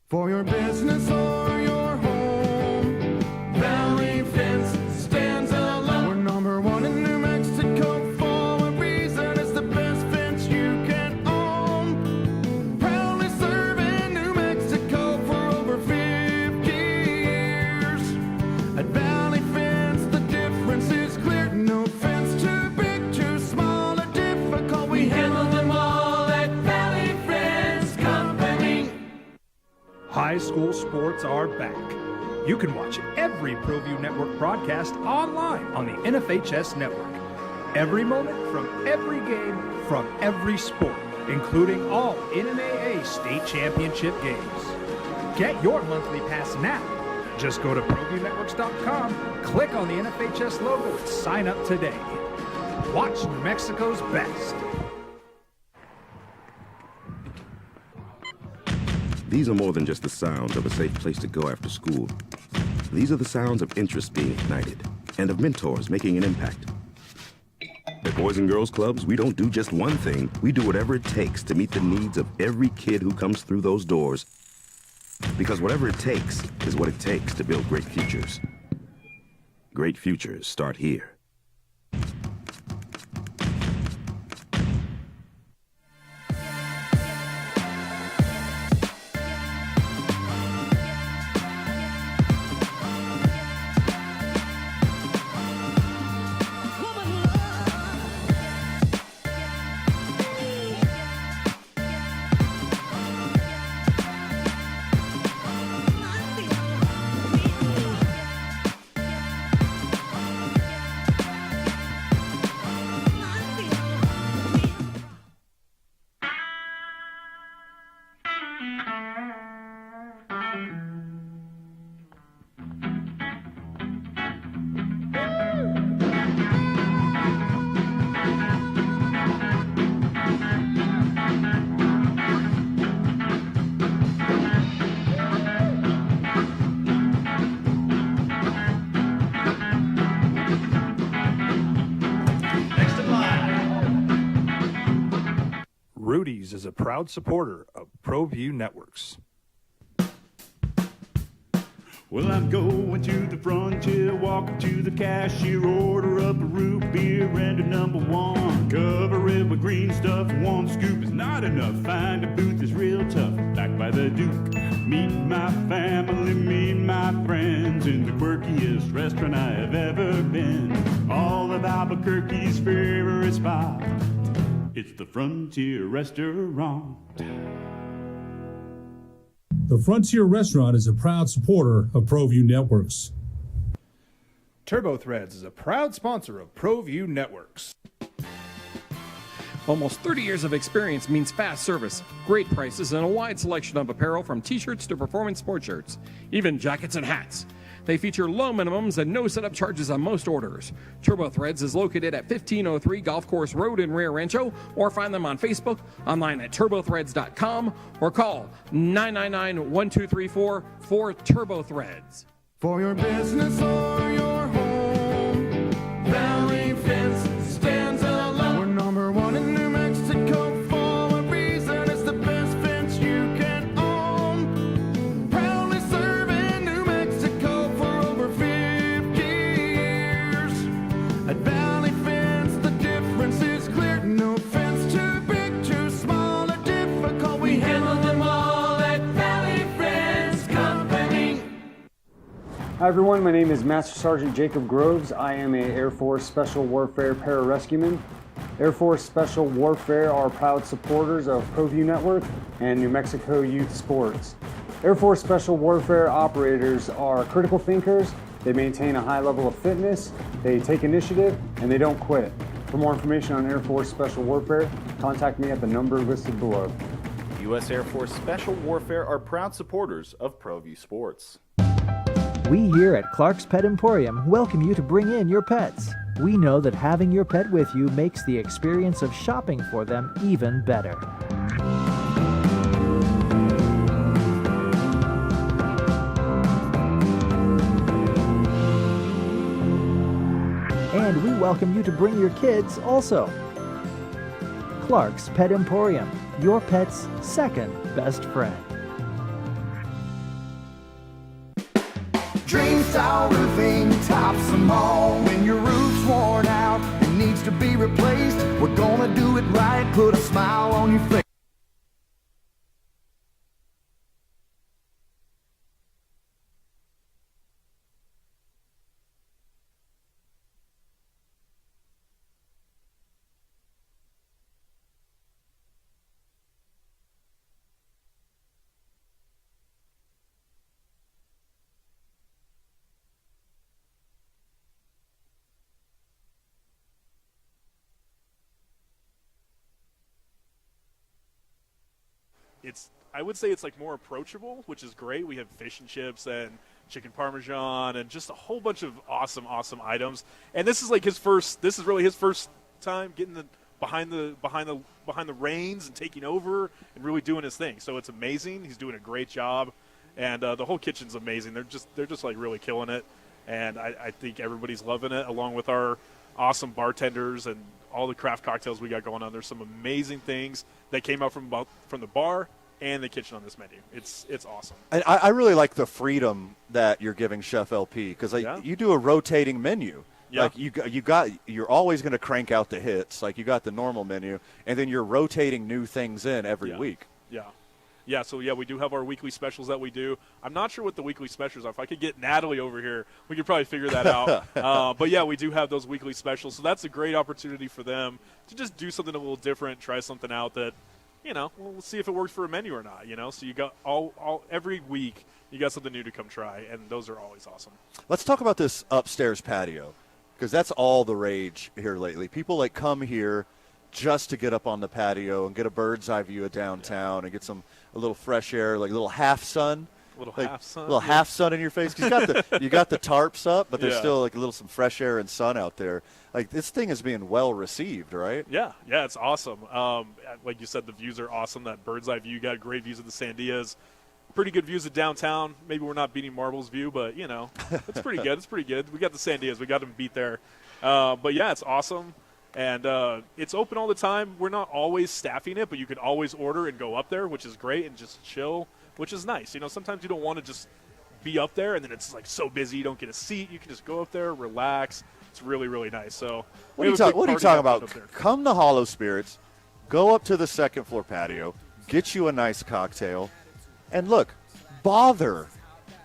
For your business or your home, Valley Fence stands alone. We're number 1 in New Mexico for a reason. It's the best fence you can own. Proudly serving New Mexico for over 50 years. At Valley Fence, the difference is clear. No fence too big, too small, or difficult. We handle them all at Valley Fence Company. High school sports are back. You can watch every ProView Network broadcast online on the NFHS network. Every moment from every game from every sport, including all NMAA state championship games. Get your monthly pass now. Just go to ProViewNetworks.com, click on the NFHS logo, and sign up today. Watch New Mexico's best. These are more than just the sounds of a safe place to go after school. These are the sounds of interest being ignited and of mentors making an impact. At Boys and Girls Clubs, we don't do just one thing. We do whatever it takes to meet the needs of every kid who comes through those doors. Because whatever it takes is what it takes to build great futures. Great futures start here. Rudy's is a proud supporter of ProView Networks. Well, I'm going to the frontier, walking to the cashier, order up a root beer and a number one. Cover it with green stuff, one scoop is not enough. Find a booth is real tough, back by the Duke. Meet my family, meet my friends in the quirkiest restaurant I have ever been. All of Albuquerque's favorite spot, it's the Frontier Restaurant. The Frontier Restaurant is a proud supporter of ProView Networks. TurboThreads is a proud sponsor of ProView Networks. Almost 30 years of experience means fast service, great prices, and a wide selection of apparel from t-shirts to performance sports shirts, even jackets and hats. They feature low minimums and no setup charges on most orders. TurboThreads is located at 1503 Golf Course Road in Rio Rancho, or find them on Facebook, online at turbothreads.com, or call 999-1234 for TurboThreads. For your business or your home, Valley Fence stands alone. We're number one in New Mexico for a reason. It's the best fence you can own. Proudly serving New Mexico for over 50 years. At Valley Fence, the difference is clear. No fence too big, too small, or difficult. We handle them all at Valley Fence Company. Hi everyone, my name is Master Sergeant Jacob Groves. I am a Air Force Special Warfare Pararescueman. Air Force Special Warfare are proud supporters of ProView Network and New Mexico Youth Sports. Air Force Special Warfare operators are critical thinkers. They maintain a high level of fitness, they take initiative, and they don't quit. For more information on Air Force Special Warfare, contact me at the number listed below. U.S. Air Force Special Warfare are proud supporters of ProView Sports. We here at Clark's Pet Emporium welcome you to bring in your pets. We know that having your pet with you makes the experience of shopping for them even better. And we welcome you to bring your kids also. Clark's Pet Emporium, your pet's second best friend. Dream Style Roofing tops them all. When your roof's worn out and needs to be replaced, we're gonna do it right, put a smile on your face. I would say it's like more approachable, which is great. We have fish and chips and chicken parmesan and just a whole bunch of awesome items. And this is like really his first time getting behind the reins and taking over and really doing his thing. So it's amazing. He's doing a great job, and the whole kitchen's amazing. They're just like really killing it, and I think everybody's loving it, along with our awesome bartenders and all the craft cocktails we got going on. There's some amazing things that came out from the bar and the kitchen on this menu. It's awesome. And I really like the freedom that you're giving Chef LP, because you do a rotating menu. Yeah. Like you're always going to crank out the hits. Like you got the normal menu, and then you're rotating new things in every week. Yeah. So we do have our weekly specials that we do. I'm not sure what the weekly specials are. If I could get Natalie over here, we could probably figure that out. But yeah, we do have those weekly specials. So that's a great opportunity for them to just do something a little different, try something out that, we'll see if it works for a menu or not. So you got all every week you got something new to come try, and those are always awesome. Let's talk about this upstairs patio, because that's all the rage here lately. People come here just to get up on the patio and get a bird's eye view of downtown and get a little fresh air, like a little half sun. Half sun in your face. You got the tarps up, but there's still some fresh air and sun out there. Like, this thing is being well received, right? Yeah, it's awesome. Like you said, the views are awesome. That bird's eye view, you got great views of the Sandias. Pretty good views of downtown. Maybe we're not beating Marble's view, but it's pretty good. It's pretty good. We got the Sandias. We got them beat there. But yeah, it's awesome. And it's open all the time. We're not always staffing it, but you can always order and go up there, which is great, and just chill, which is nice. Sometimes you don't want to just be up there, and then it's so busy you don't get a seat. You can just go up there, relax. It's really, really nice. So what are you talking about? Come to Hollow Spirits, go up to the second floor patio, get you a nice cocktail, and look, bother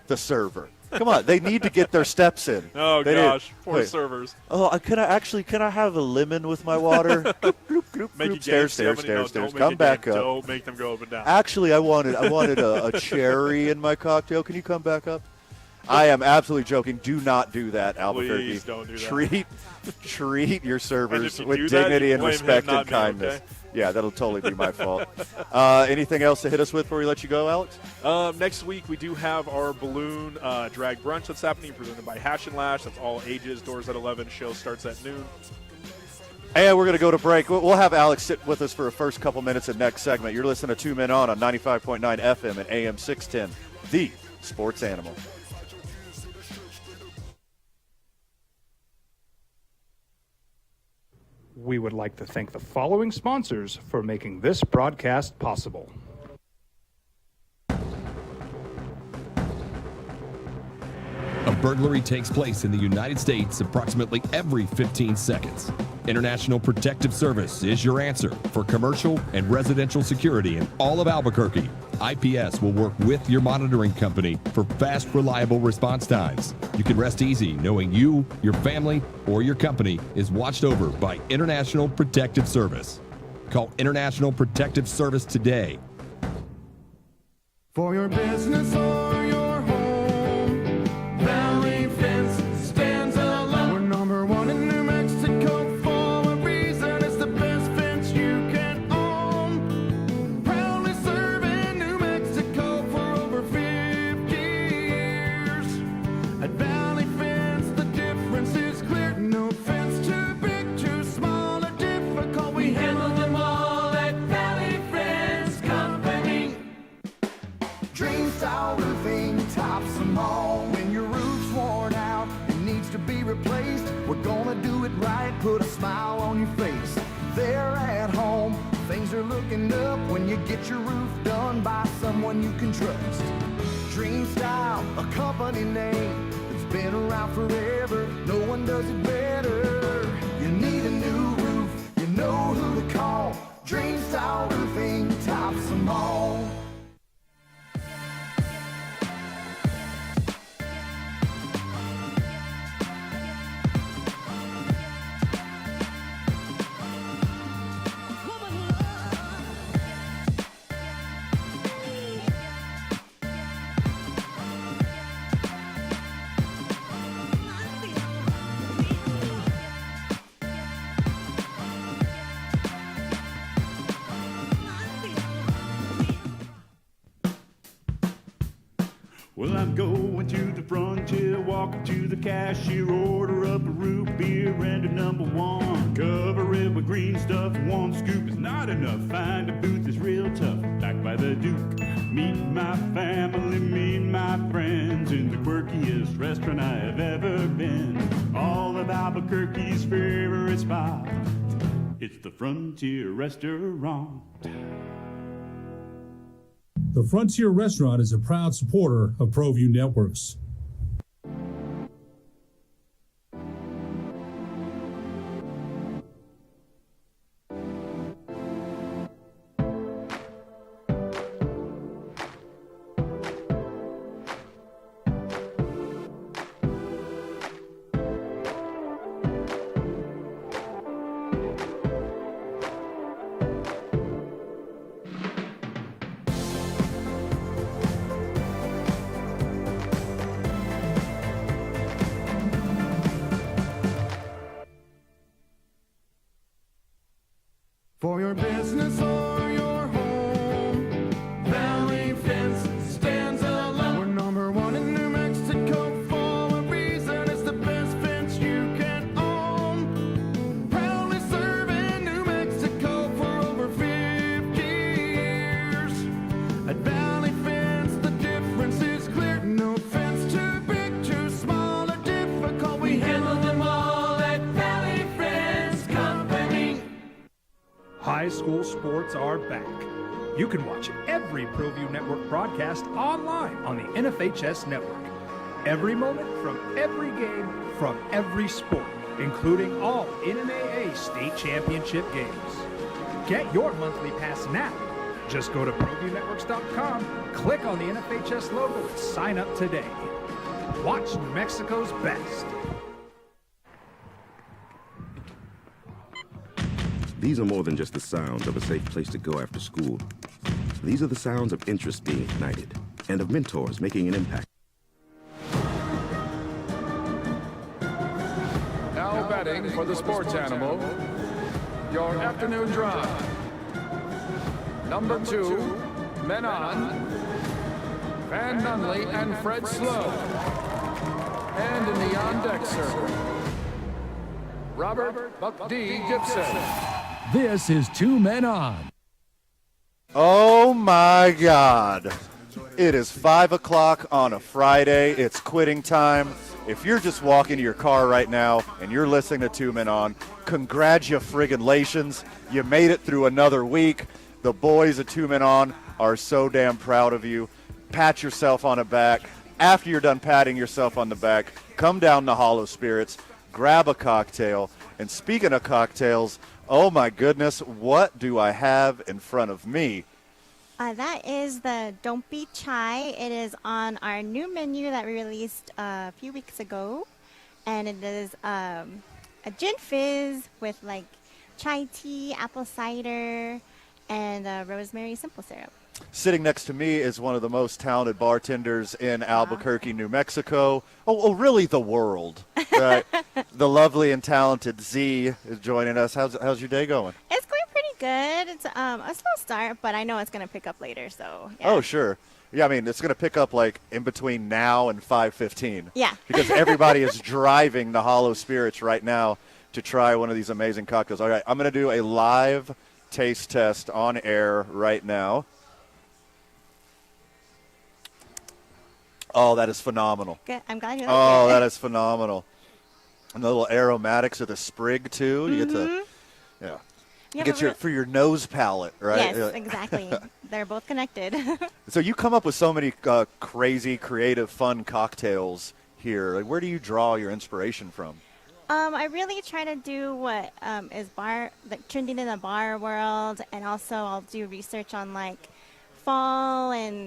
the server. Come on, they need to get their steps in. Oh, gosh, poor servers. Oh, can I have a lemon with my water? Gloop, gloop, gloop, make gloop. Stairs. Come back up. Don't make them go up and down. Actually, I wanted a cherry in my cocktail. Can you come back up? I am absolutely joking. Do not do that, Albuquerque. Please don't do that. Treat your servers with that, dignity and respect and me, kindness. okay? Yeah, that'll totally be my fault. Anything else to hit us with before we let you go, Alex? Next week, we do have our balloon drag brunch that's happening, presented by Hash and Lash. That's all ages. Doors at 11. Show starts at noon. And we're going to go to break. We'll have Alex sit with us for the first couple minutes of next segment. You're listening to 2 Men On 95.9 FM and AM 610, the Sports Animal. We would like to thank the following sponsors for making this broadcast possible. A burglary takes place in the United States approximately every 15 seconds. International Protective Service is your answer for commercial and residential security in all of Albuquerque. IPS will work with your monitoring company for fast, reliable response times. You can rest easy knowing you, your family, or your company is watched over by International Protective Service. Call International Protective Service today. For your business or your home, Valley Fence stands alone. We're number one in New Mexico for a reason. It's the best fence you can own. Proudly serving New Mexico for over 50 years. At Valley Fence, the difference is clear. No fence too big, too small, or difficult. We handle them all at Valley Fence Company. Dream style roofing tops them all. When your roof's worn out and needs to be replaced, we're gonna do it right, put a smile on your face. There at home, things are looking up when you get your roof done by someone you can trust. Dream Style, a company name that's been around forever. No one does it better. You need a new roof, you know who to call. Dream Style roofing tops them all. Well, I'm going to the frontier, walking to the cashier, order up a root beer and a number one. Cover it with green stuff, one scoop is not enough. Find a booth that's real tough, back by the Duke. Meet my family, meet my friends in the quirkiest restaurant I have ever been. All of Albuquerque's favorite spot, it's the Frontier Restaurant. The Frontier Restaurant is a proud supporter of ProView Networks. For your business or your home, Valley Fence stands alone. We're number one in New Mexico for a reason. It's the best fence you can own. Proudly serving New Mexico for over 50 years. At Valley Fence, the difference is clear. No fence too big, too small, or difficult. We handle them all at Valley Fence Company. High school sports are back. You can watch every ProView Network broadcast online on the NFHS network. Every moment from every game from every sport, including all NMAA state championship games. Get your monthly pass now. Just go to ProViewNetworks.com, click on the NFHS logo, and sign up today. Watch New Mexico's best. These are more than just the sounds of a safe place to go after school. These are the sounds of interest being ignited and of mentors making an impact. Now betting for the sports animal, your afternoon drive. Number 2, Men On, Van Nunley and Fred Slow. And in the on-deck circle, Robert Buck D. Gibson. This is 2 Men On. Oh my God. It is 5 o'clock on a Friday. It's quitting time. If you're just walking to your car right now and you're listening to 2 Men On, congratulations. You made it through another week. The boys at 2 Men On are so damn proud of you. Pat yourself on the back. After you're done patting yourself on the back, come down to Hollow Spirits, grab a cocktail. And speaking of cocktails, oh my goodness, what do I have in front of me? That is the Don't Be Chai. It is on our new menu that we released a few weeks ago. And it is a gin fizz with like chai tea, apple cider, and rosemary simple syrup. Sitting next to me is one of the most talented bartenders in Albuquerque, New Mexico. Oh, really the world. Right? The lovely and talented Z is joining us. How's your day going? It's going pretty good. It's a slow start, but I know it's going to pick up later. So yeah. Oh, sure. Yeah, I mean, it's going to pick up like in between now and 5:15. Yeah. Because everybody is driving to Hollow Spirits right now to try one of these amazing cocktails. All right, I'm going to do a live taste test on air right now. Oh, that is phenomenal. Good. I'm glad you like Oh, it. that is phenomenal. And the little aromatics of the sprig, too. You get to, yeah. You get for your nose palate, right? Yes, exactly. They're both connected. So you come up with so many crazy, creative, fun cocktails here. Like, where do you draw your inspiration from? I really try to do what is trending in the bar world, and also I'll do research on like fall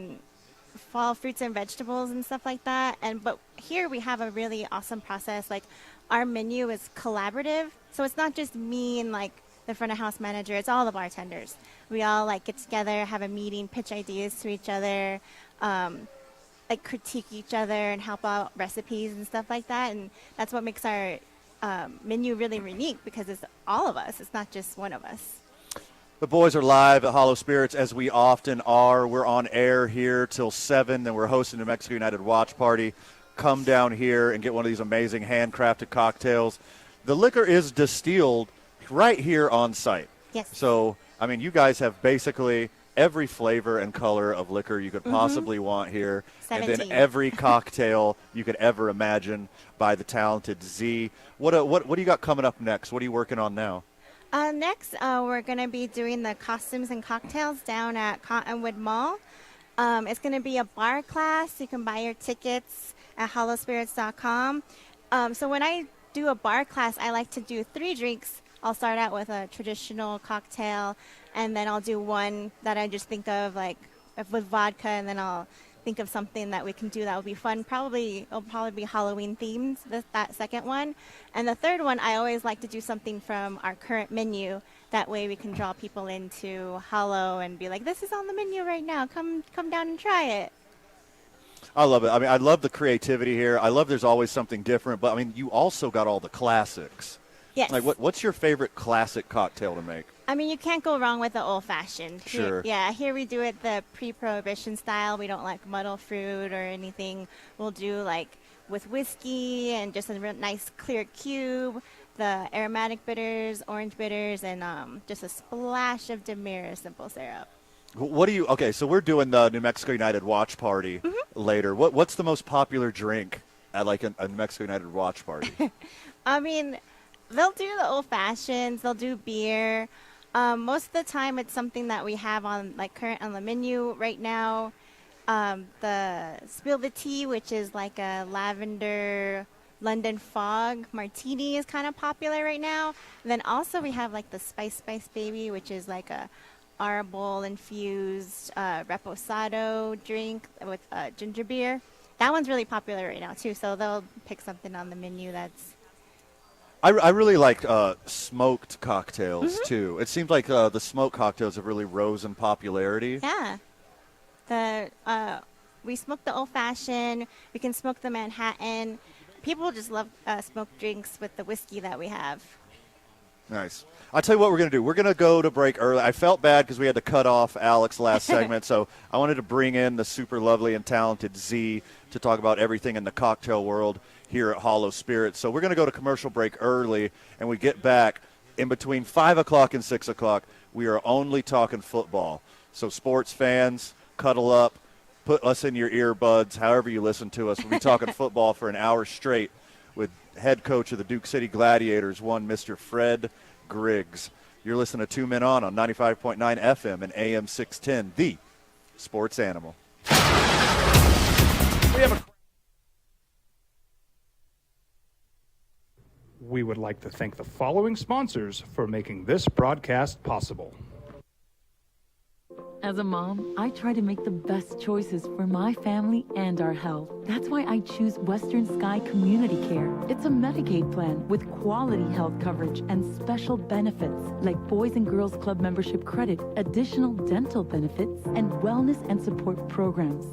fruits and vegetables and stuff like that. But here we have a really awesome process. Like our menu is collaborative, so it's not just me and like the front of house manager. It's all the bartenders. We all like get together, have a meeting, pitch ideas to each other, like critique each other and help out recipes and stuff like that. And that's what makes our menu really unique, because it's all of us. It's not just one of us. The boys are live at Hollow Spirits, as we often are. We're on air here till 7, then we're hosting New Mexico United Watch Party. Come down here and get one of these amazing handcrafted cocktails. The liquor is distilled right here on site. Yes. So, I mean, you guys have basically every flavor and color of liquor you could possibly want here. 17. And then every cocktail you could ever imagine by the talented Z. What do you got coming up next? What are you working on now? Next, we're going to be doing the costumes and cocktails down at Cottonwood Mall. It's going to be a bar class. You can buy your tickets at hollowspirits.com. So when I do a bar class, I like to do 3 drinks. I'll start out with a traditional cocktail, and then I'll do one that I just think of, like with vodka, and then I'll think of something that we can do that would be fun. It'll probably be Halloween themed, that second one. And the third one, I always like to do something from our current menu. That way we can draw people into Hollow and be like, this is on the menu right now. Come down and try it. I love it. I mean, I love the creativity here. I love there's always something different. But, I mean, you also got all the classics. Yes. Like, what's your favorite classic cocktail to make? I mean, you can't go wrong with the old-fashioned. Sure. Here we do it the pre-prohibition style. We don't like muddle fruit or anything. We'll do, like, with whiskey and just a real nice clear cube, the aromatic bitters, orange bitters, and just a splash of Demerara simple syrup. Okay, so we're doing the New Mexico United Watch Party later. What's the most popular drink at, like, a New Mexico United Watch Party? I mean, they'll do the old-fashions. They'll do beer. Most of the time, it's something that we have on current on the menu right now. The Spill the Tea, which is like a lavender London Fog martini, is kind of popular right now. And then also we have like the Spice Baby, which is like a arbol infused reposado drink with ginger beer. That one's really popular right now too. So they'll pick something on the menu that's. I really like smoked cocktails, too. It seems like the smoked cocktails have really rose in popularity. Yeah. We smoke the old-fashioned. We can smoke the Manhattan. People just love smoked drinks with the whiskey that we have. Nice. I'll tell you what we're going to do. We're going to go to break early. I felt bad because we had to cut off Alex last segment, so I wanted to bring in the super lovely and talented Z to talk about everything in the cocktail world here at Hollow Spirits. So we're going to go to commercial break early, and we get back in between 5 o'clock and 6 o'clock. We are only talking football. So sports fans, cuddle up, put us in your earbuds, however you listen to us. We'll be talking football for an hour straight with head coach of the Duke City Gladiators, one Mr. Fred Griggs. You're listening to 2 Men On 95.9 FM and AM 610, the sports animal. We would like to thank the following sponsors for making this broadcast possible. As a mom, I try to make the best choices for my family and our health. That's why I choose Western Sky Community Care. It's a Medicaid plan with quality health coverage and special benefits like Boys and Girls Club membership credit, additional dental benefits, and wellness and support programs.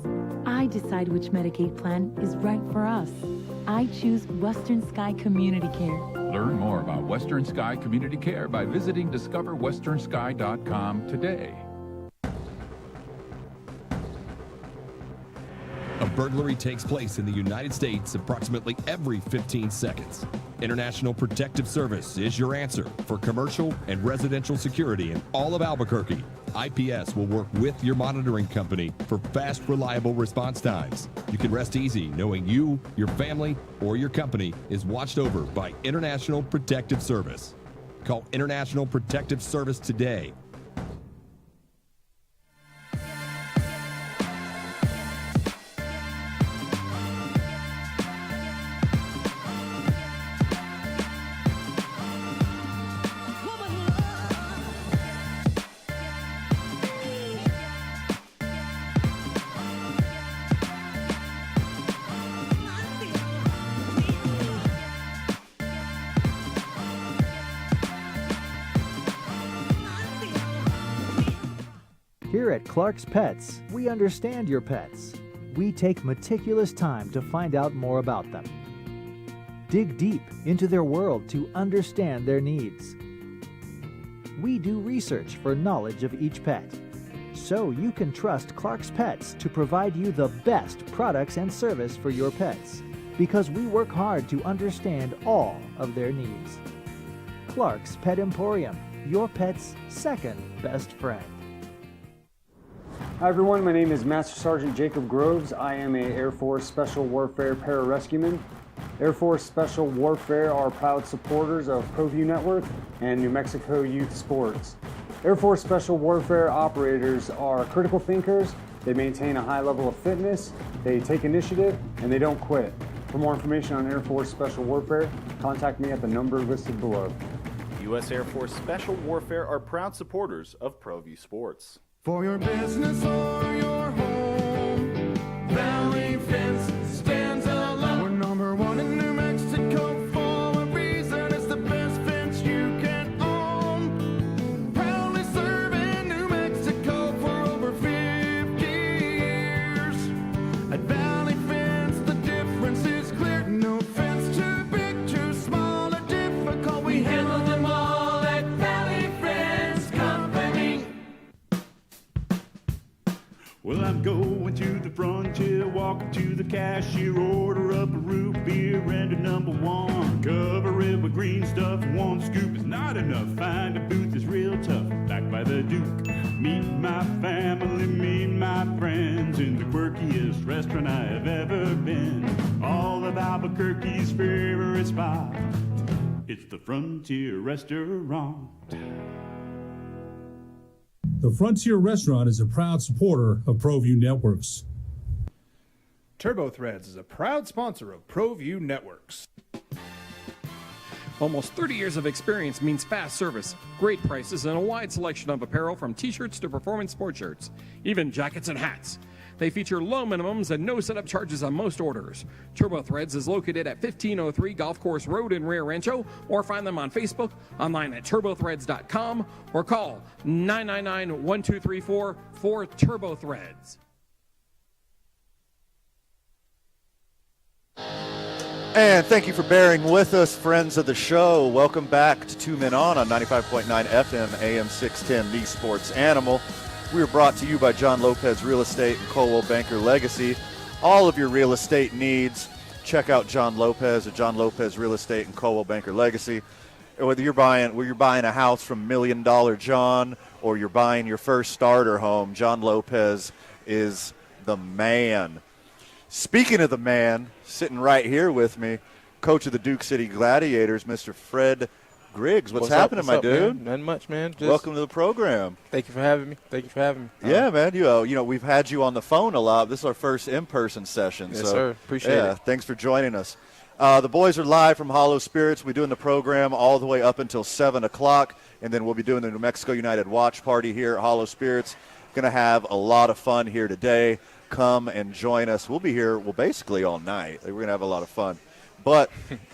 I decide which Medicaid plan is right for us. I choose Western Sky Community Care. Learn more about Western Sky Community Care by visiting discoverwesternsky.com today. A burglary takes place in the United States approximately every 15 seconds. International Protective Service is your answer for commercial and residential security in all of Albuquerque. IPS will work with your monitoring company for fast, reliable response times. You can rest easy knowing you, your family, or your company is watched over by International Protective Service. Call International Protective Service today. Here at Clark's Pets, we understand your pets. We take meticulous time to find out more about them. Dig deep into their world to understand their needs. we do research for knowledge of each pet. So you can trust Clark's Pets to provide you the best products and service for your pets, because we work hard to understand all of their needs. Clark's Pet Emporium, your pet's second best friend. Hi everyone, my name is Master Sergeant Jacob Groves. I am a Air Force Special Warfare Pararescueman. Air Force Special Warfare are proud supporters of ProView Network and New Mexico Youth Sports. Air Force Special Warfare operators are critical thinkers. They maintain a high level of fitness, they take initiative, and they don't quit. For more information on Air Force Special Warfare, contact me at the number listed below. U.S. Air Force Special Warfare are proud supporters of ProView Sports. For your business or your home, Valley Fence stands alone. We're number one in New Mexico for a reason. It's the best fence you can own. Proudly serving New Mexico for over 50 years. At Valley Fence, the difference is clear. No fence too big, too small, or difficult. We handle them all at Valley Fence Company. Well, I'm going to the frontier, walking to the cashier, order up a root beer and a number one. Cover it with green stuff, one scoop is not enough. Find a booth is real tough, back by the Duke. Meet my family, meet my friends in the quirkiest restaurant I have ever been. All of Albuquerque's favorite spot, it's the Frontier Restaurant. The Frontier Restaurant is a proud supporter of ProView Networks. TurboThreads is a proud sponsor of ProView Networks. Almost 30 years of experience means fast service, great prices, and a wide selection of apparel from t-shirts to performance sport shirts, even jackets and hats. They feature low minimums and no setup charges on most orders. TurboThreads is located at 1503 Golf Course Road in Rio Rancho, or find them on Facebook, online at turbothreads.com, or call 999-1234 for TurboThreads. And thank you for bearing with us, friends of the show. Welcome back to Two Men On 95.9 FM, AM 610, the Sports Animal. We are brought to you by John Lopez Real Estate and Coldwell Banker Legacy. All of your real estate needs, check out John Lopez at John Lopez Real Estate and Coldwell Banker Legacy. Whether you're buying a house from $1 Million John or you're buying your first starter home, John Lopez is the man. Speaking of the man, sitting right here with me, coach of the Duke City Gladiators, Mr. Fred Griggs. What's happening, my dude? Man? Nothing much, man. Just welcome to the program. Thank you for having me. Yeah, man. You know, we've had you on the phone a lot. This is our first in-person session. Yes, so, sir. Appreciate it. Thanks for joining us. The boys are live from Hollow Spirits. We're doing the program all the way up until 7 o'clock, and then we'll be doing the New Mexico United watch party here at Hollow Spirits. Going to have a lot of fun here today. Come and join us. We'll be here, basically all night. We're going to have a lot of fun. But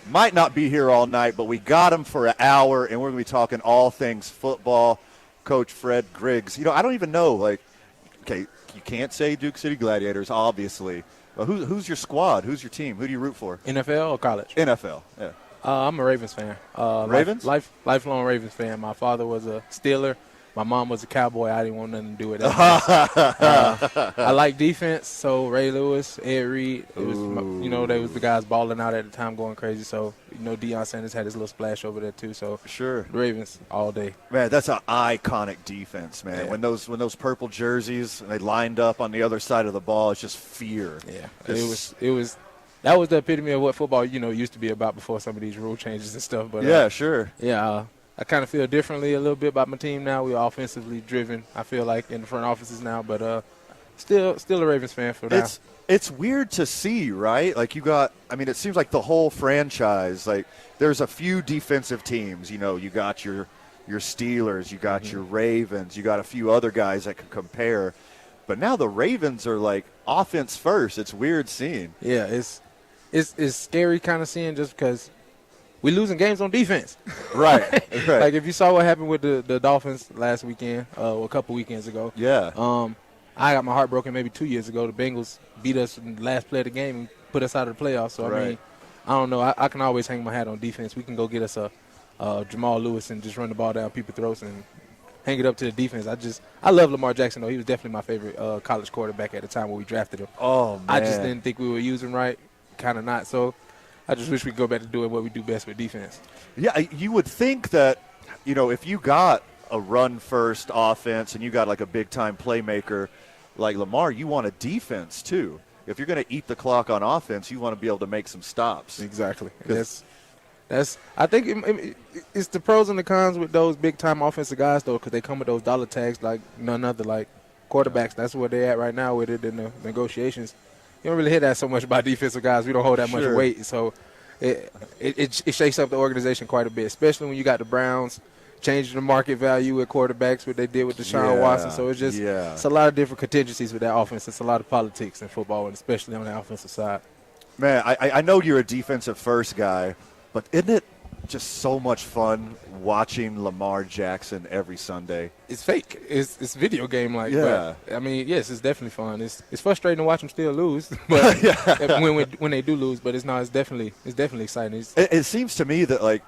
might not be here all night, but we got him for an hour, and we're going to be talking all things football. Coach Fred Griggs. You know, I don't even know, okay, you can't say Duke City Gladiators, obviously. But who's your squad? Who's your team? Who do you root for? NFL or college? NFL, yeah. I'm a Ravens fan. Ravens? Lifelong Ravens fan. My father was a Steeler. My mom was a Cowboy. I didn't want nothing to do with that. I like defense, so Ray Lewis, Ed Reed, it was, they was the guys balling out at the time, going crazy. So, Deion Sanders had his little splash over there too. So sure, Ravens all day. Man, that's an iconic defense, man. Yeah. When those purple jerseys they lined up on the other side of the ball, it's just fear. Yeah, it was. That was the epitome of what football, used to be about before some of these rule changes and stuff. But yeah, sure. Yeah. I kind of feel differently a little bit about my team now. We're offensively driven, I feel like, in the front offices now. But still a Ravens fan for now. It's weird to see, right? Like it seems like the whole franchise, like there's a few defensive teams. You got your Steelers, you got your Ravens, you got a few other guys that can compare. But now the Ravens are like offense first. It's weird seeing. Yeah, it's scary kind of seeing just because we're losing games on defense. Right. Like if you saw what happened with the Dolphins last weekend, a couple weekends ago. Yeah. I got my heart broken maybe 2 years ago. The Bengals beat us in the last play of the game and put us out of the playoffs. So, I mean, I don't know. I can always hang my hat on defense. We can go get us a Jamal Lewis and just run the ball down people's throats and hang it up to the defense. I love Lamar Jackson, though. He was definitely my favorite college quarterback at the time when we drafted him. Oh, man. I just didn't think we were using him right, kind of not. So I just wish we could go back to doing what we do best with defense. Yeah, you would think that, if you got a run-first offense and you got like a big-time playmaker like Lamar, you want a defense too. If you're going to eat the clock on offense, you want to be able to make some stops. Exactly. I think it's the pros and the cons with those big-time offensive guys, though, because they come with those dollar tags like none other, like quarterbacks. That's where they're at right now with it in the negotiations. You don't really hear that so much about defensive guys. We don't hold that much weight. So it shakes up the organization quite a bit, especially when you got the Browns changing the market value with quarterbacks, what they did with Deshaun Watson. So it's a lot of different contingencies with that offense. It's a lot of politics in football, and especially on the offensive side. Man, I know you're a defensive-first guy, but isn't it just so much fun watching Lamar Jackson every Sunday? It's fake. It's video game like. Yeah. But, I mean, yes, it's definitely fun. It's frustrating to watch them still lose, but when they do lose. But it's definitely exciting. It seems to me that like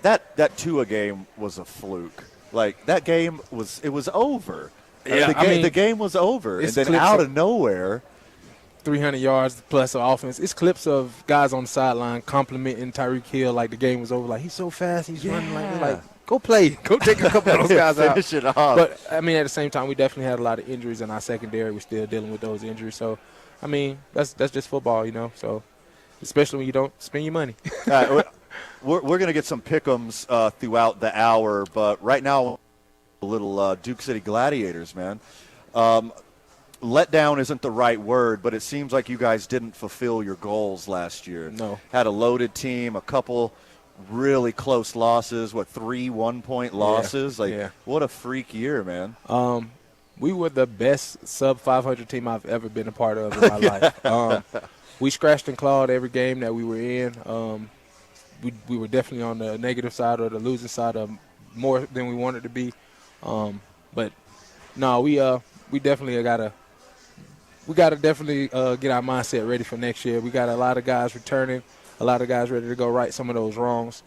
that Tua game was a fluke. Like that game was over. Yeah, the game was over, and then out of nowhere. 300 yards plus of offense. It's clips of guys on the sideline complimenting Tyreek Hill like the game was over. Like, he's so fast, he's running like go play. Go take a couple of those guys out. Finish it off. But, I mean, at the same time, we definitely had a lot of injuries in our secondary. We're still dealing with those injuries. So, I mean, that's just football, So, especially when you don't spend your money. All right, we're going to get some pick'ems throughout the hour, but right now, a little Duke City Gladiators, man. Letdown isn't the right word, but it seems like you guys didn't fulfill your goals last year. No. Had a loaded team, a couple really close losses, 3 1-point losses? What a freak year, man. We were the best sub-500 team I've ever been a part of in my life. We scratched and clawed every game that we were in. We were definitely on the negative side or the losing side of more than we wanted to be. But, no, we definitely got to – we got to definitely get our mindset ready for next year. We got a lot of guys returning, a lot of guys ready to go right some of those wrongs.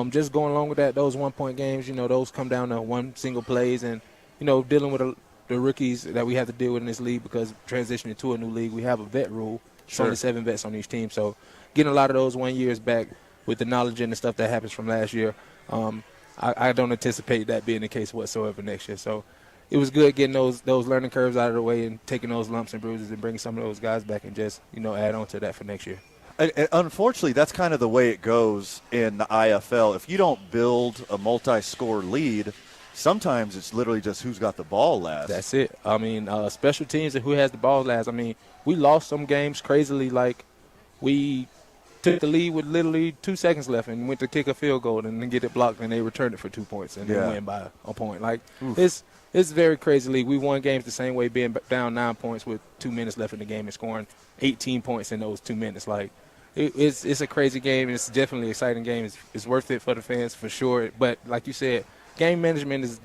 Just going along with that, those one-point games, those come down to one single plays and, dealing with the rookies that we have to deal with in this league because transitioning to a new league, we have a vet rule. There's only 7 vets on each team. So getting a lot of those 1 years back with the knowledge and the stuff that happens from last year, I don't anticipate that being the case whatsoever next year. So it was good getting those learning curves out of the way and taking those lumps and bruises and bringing some of those guys back and just, add on to that for next year. And unfortunately, that's kind of the way it goes in the IFL. If you don't build a multi-score lead, sometimes it's literally just who's got the ball last. That's it. I mean, special teams and who has the ball last. I mean, we lost some games crazily. Like, we took the lead with literally 2 seconds left and went to kick a field goal and then get it blocked and they returned it for 2 points and then win by a point. Like, it's very crazy league. We won games the same way, being down 9 points with 2 minutes left in the game and scoring 18 points in those 2 minutes. Like, it's a crazy game, and it's definitely an exciting game. It's worth it for the fans for sure. But like you said, game management is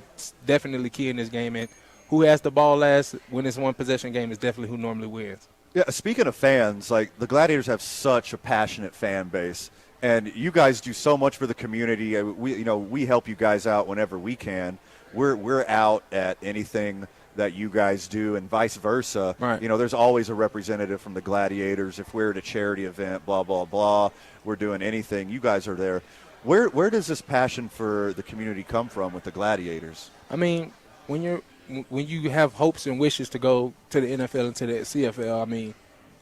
definitely key in this game, and who has the ball last when it's one possession game is definitely who normally wins. Yeah, speaking of fans, like the Gladiators have such a passionate fan base, and you guys do so much for the community. We help you guys out whenever we can. We're out at anything that you guys do and vice versa. Right. There's always a representative from the Gladiators. If we're at a charity event, blah, blah, blah, we're doing anything, you guys are there. Where does this passion for the community come from with the Gladiators? I mean, when you have hopes and wishes to go to the NFL and to the CFL, I mean,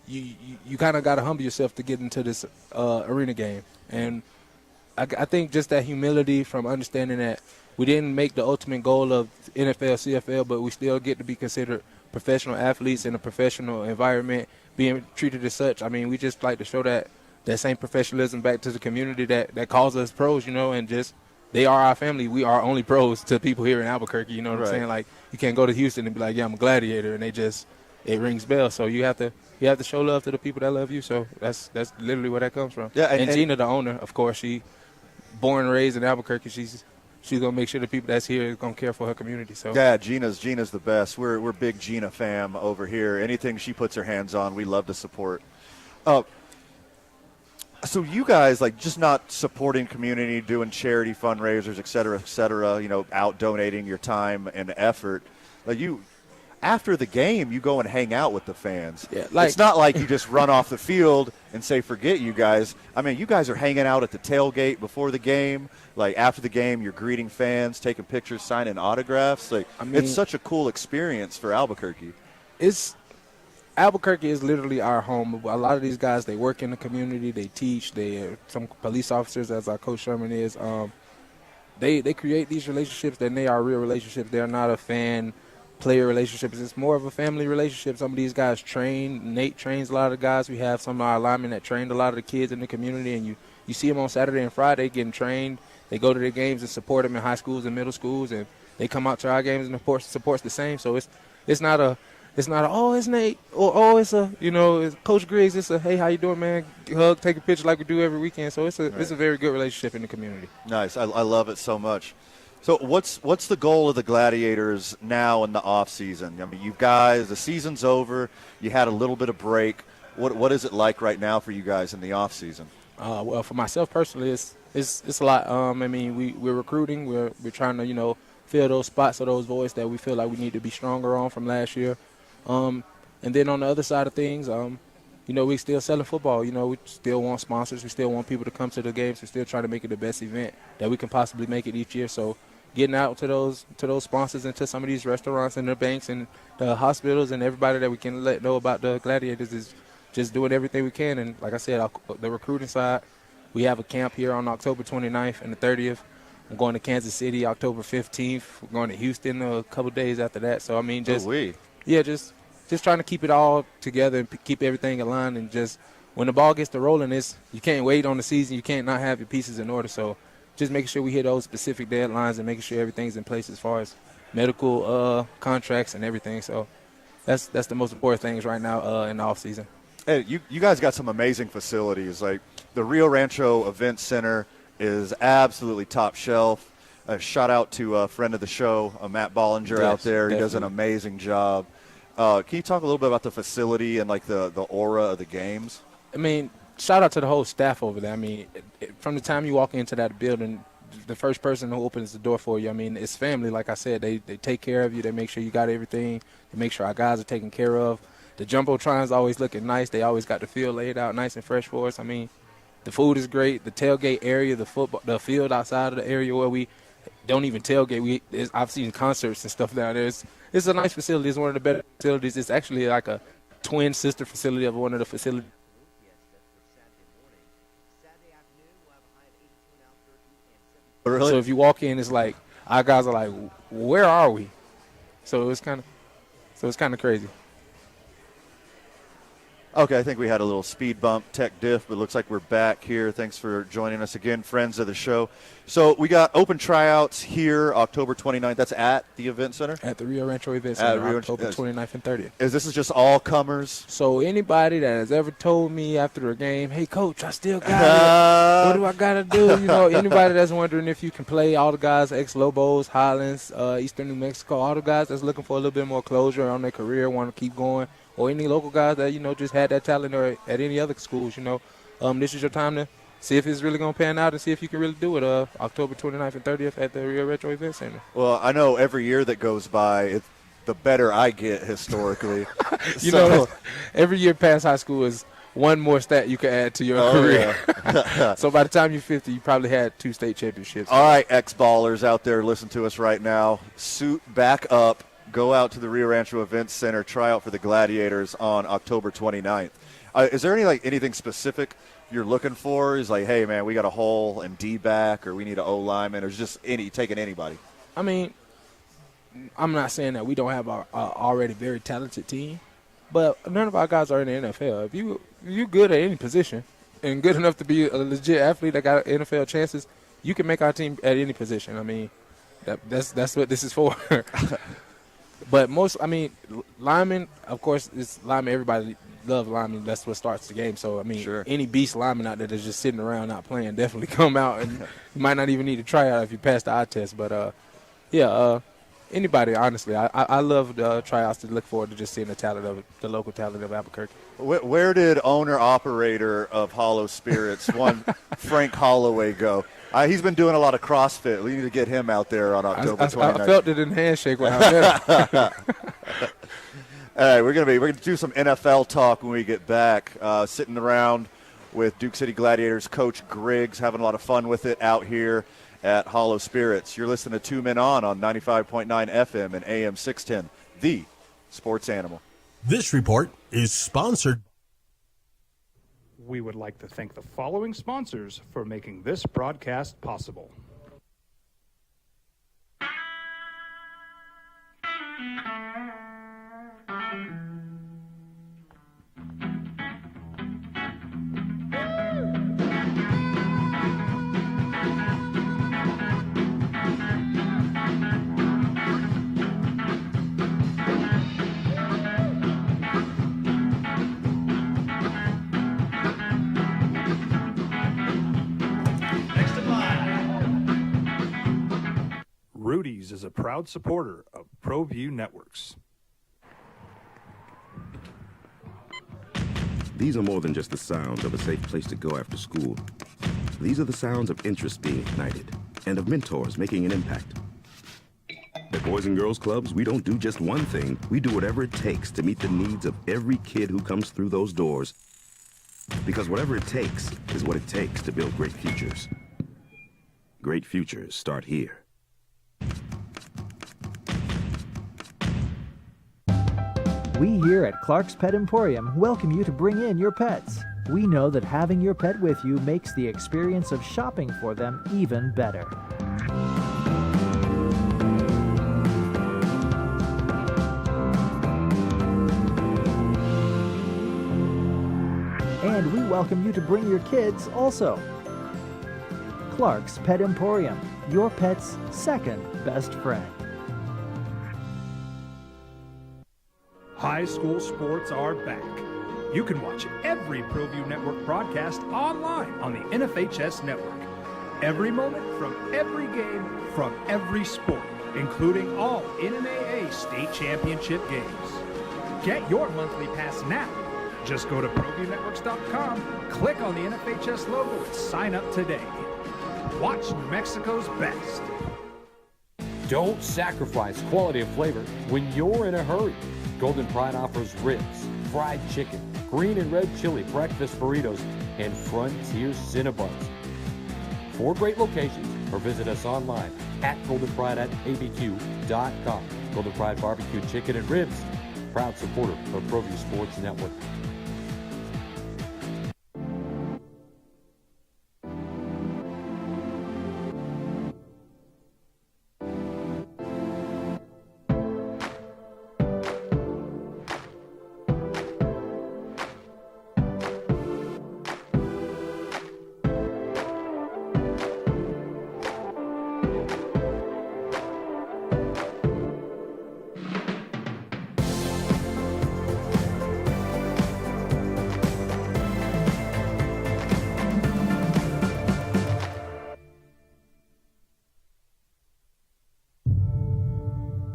you kind of got to humble yourself to get into this arena game. And I think just that humility from understanding that we didn't make the ultimate goal of NFL, CFL, but we still get to be considered professional athletes in a professional environment, being treated as such. I mean, we just like to show that same professionalism back to the community that calls us pros, and just they are our family. We are only pros to people here in Albuquerque, you know what I'm saying? Like, you can't go to Houston and be like, yeah, I'm a Gladiator, and it rings bells. So you have to show love to the people that love you. So that's literally where that comes from. Yeah, and Gina, the owner, of course, she born and raised in Albuquerque. She's gonna make sure the people that's here is gonna care for her community. So yeah, Gina's the best. We're big Gina fam over here. Anything she puts her hands on, we love to support. So you guys, like, just not supporting community, doing charity fundraisers, et cetera, out donating your time and effort. Like, after the game, you go and hang out with the fans. Yeah, it's not like you just run off the field and say, forget you guys. I mean, you guys are hanging out at the tailgate before the game. Like, after the game, you're greeting fans, taking pictures, signing autographs. Like, it's such a cool experience for Albuquerque. Albuquerque is literally our home. A lot of these guys, they work in the community, they teach, some police officers, as our Coach Sherman is. They create these relationships, and they are real relationships. They're not a fan-player relationships. It's more of a family relationship. Some of these guys train. Nate trains a lot of the guys. We have some of our linemen that trained a lot of the kids in the community, and you see them on Saturday and Friday getting trained. They go to their games and support them in high schools and middle schools, and they come out to our games and supports the same. So it's not a oh, it's Nate, or oh, it's Coach Griggs. It's a hey, how you doing, man? Hug, take a picture like we do every weekend. So it's a very good relationship in the community. Nice, I love it so much. So what's the goal of the Gladiators now in the off season? I mean, you guys, the season's over. You had a little bit of break. What is it like right now for you guys in the off season? Well, for myself personally, it's a lot. I mean, we're recruiting. We're trying to fill those spots or those voids that we feel like we need to be stronger on from last year. And then on the other side of things, we still selling football. We still want sponsors. We still want people to come to the games. We're still trying to make it the best event that we can possibly make it each year. So getting out to those sponsors and to some of these restaurants and the banks and the hospitals and everybody that we can let know about the Gladiators is just doing everything we can. And like I said, the recruiting side, we have a camp here on October 29th and the 30th. I'm going to Kansas City October 15th. We're going to Houston a couple days after that. So, I mean, just trying to keep it all together and keep everything aligned, and just when the ball gets to rolling, you can't wait on the season. You can't not have your pieces in order. So just making sure we hit those specific deadlines and making sure everything's in place as far as medical contracts and everything. So that's the most important things right now in the off season. Hey, you guys got some amazing facilities. Like the Rio Rancho Event Center is absolutely top shelf. Shout out to a friend of the show, Matt Bollinger, out there. He does an amazing job. Can you talk a little bit about the facility and like the aura of the games? I mean, shout out to the whole staff over there. I mean, from the time you walk into that building, the first person who opens the door for you, I mean, it's family. Like I said, they take care of you. They make sure you got everything. They make sure our guys are taken care of. The Jumbotrons always looking nice. They always got the field laid out nice and fresh for us. I mean, the food is great. The tailgate area, the field outside of the area where we don't even tailgate. I've seen concerts and stuff down there. It's a nice facility. It's one of the better facilities. It's actually like a twin sister facility of one of the facilities. Really? So if you walk in, it's like our guys are like, "Where are we?" So it's kind of crazy. Okay, I think we had a little speed bump, tech diff, but it looks like we're back here. Thanks for joining us again, friends of the show. So we got open tryouts here October 29th. That's at the event center? At the Rio Rancho Event Center, October 29th and 30th. This is just all comers? So anybody that has ever told me after a game, hey, Coach, I still got it. What do I got to do? Anybody that's wondering if you can play, all the guys, ex-Lobos, Highlands, Eastern New Mexico, all the guys that's looking for a little bit more closure on their career, want to keep going, or any local guys that, just had that talent or at any other schools, this is your time to see if it's really going to pan out and see if you can really do it October 29th and 30th at the Rio Rancho Event Center. Well, I know every year that goes by, the better I get historically. Every year past high school is one more stat you can add to your career. Yeah. So by the time you're 50, you probably had 2 state championships. All right, ex-ballers out there, listen to us right now. Suit back up. Go out to the Rio Rancho Event Center, try out for the Gladiators on October 29th. Is there anything specific you're looking for? Is like, hey, man, we got a hole in D-back, or we need an O-lineman, or just taking anybody? I mean, I'm not saying that we don't have our already very talented team, but none of our guys are in the NFL. If you good at any position and good enough to be a legit athlete that got NFL chances, you can make our team at any position. I mean, that's what this is for. But linemen, of course, it's linemen. Everybody loves linemen. That's what starts the game. So, any beast lineman out there that's just sitting around not playing, definitely come out. And you might not even need to try out if you pass the eye test. But, Anybody, honestly. I love the tryouts to look forward to just seeing the local talent of Albuquerque. Where did owner-operator of Hollow Spirits, one Frank Holloway, go? He's been doing a lot of CrossFit. We need to get him out there on October 29th. I felt it in handshake when I met him. All right, we're gonna do some NFL talk when we get back. Sitting around with Duke City Gladiators coach Griggs, having a lot of fun with it out here at Hollow Spirits. You're listening to Two Men On 95.9 FM and AM 610, the Sports Animal. This report is sponsored. We would like to thank the following sponsors for making this broadcast possible. Rudy's is a proud supporter of ProView Networks. These are more than just the sounds of a safe place to go after school. These are the sounds of interest being ignited and of mentors making an impact. At Boys and Girls Clubs, we don't do just one thing. We do whatever it takes to meet the needs of every kid who comes through those doors. Because whatever it takes is what it takes to build great futures. Great futures start here. We here at Clark's Pet Emporium welcome you to bring in your pets. We know that having your pet with you makes the experience of shopping for them even better. And we welcome you to bring your kids also. Clark's Pet Emporium, your pet's second best friend. High school sports are back. You can watch every ProView Network broadcast online on the NFHS network. Every moment from every game from every sport, including all NMAA state championship games. Get your monthly pass now. Just go to ProViewNetworks.com, click on the NFHS logo, and sign up today. Watch New Mexico's best. Don't sacrifice quality of flavor when you're in a hurry. Golden Pride offers ribs, fried chicken, green and red chili breakfast burritos, and Frontier Cinnabons. 4 great locations, or visit us online at goldenpride@abq.com. Golden Pride Barbecue Chicken and Ribs, proud supporter of ProView Sports Network.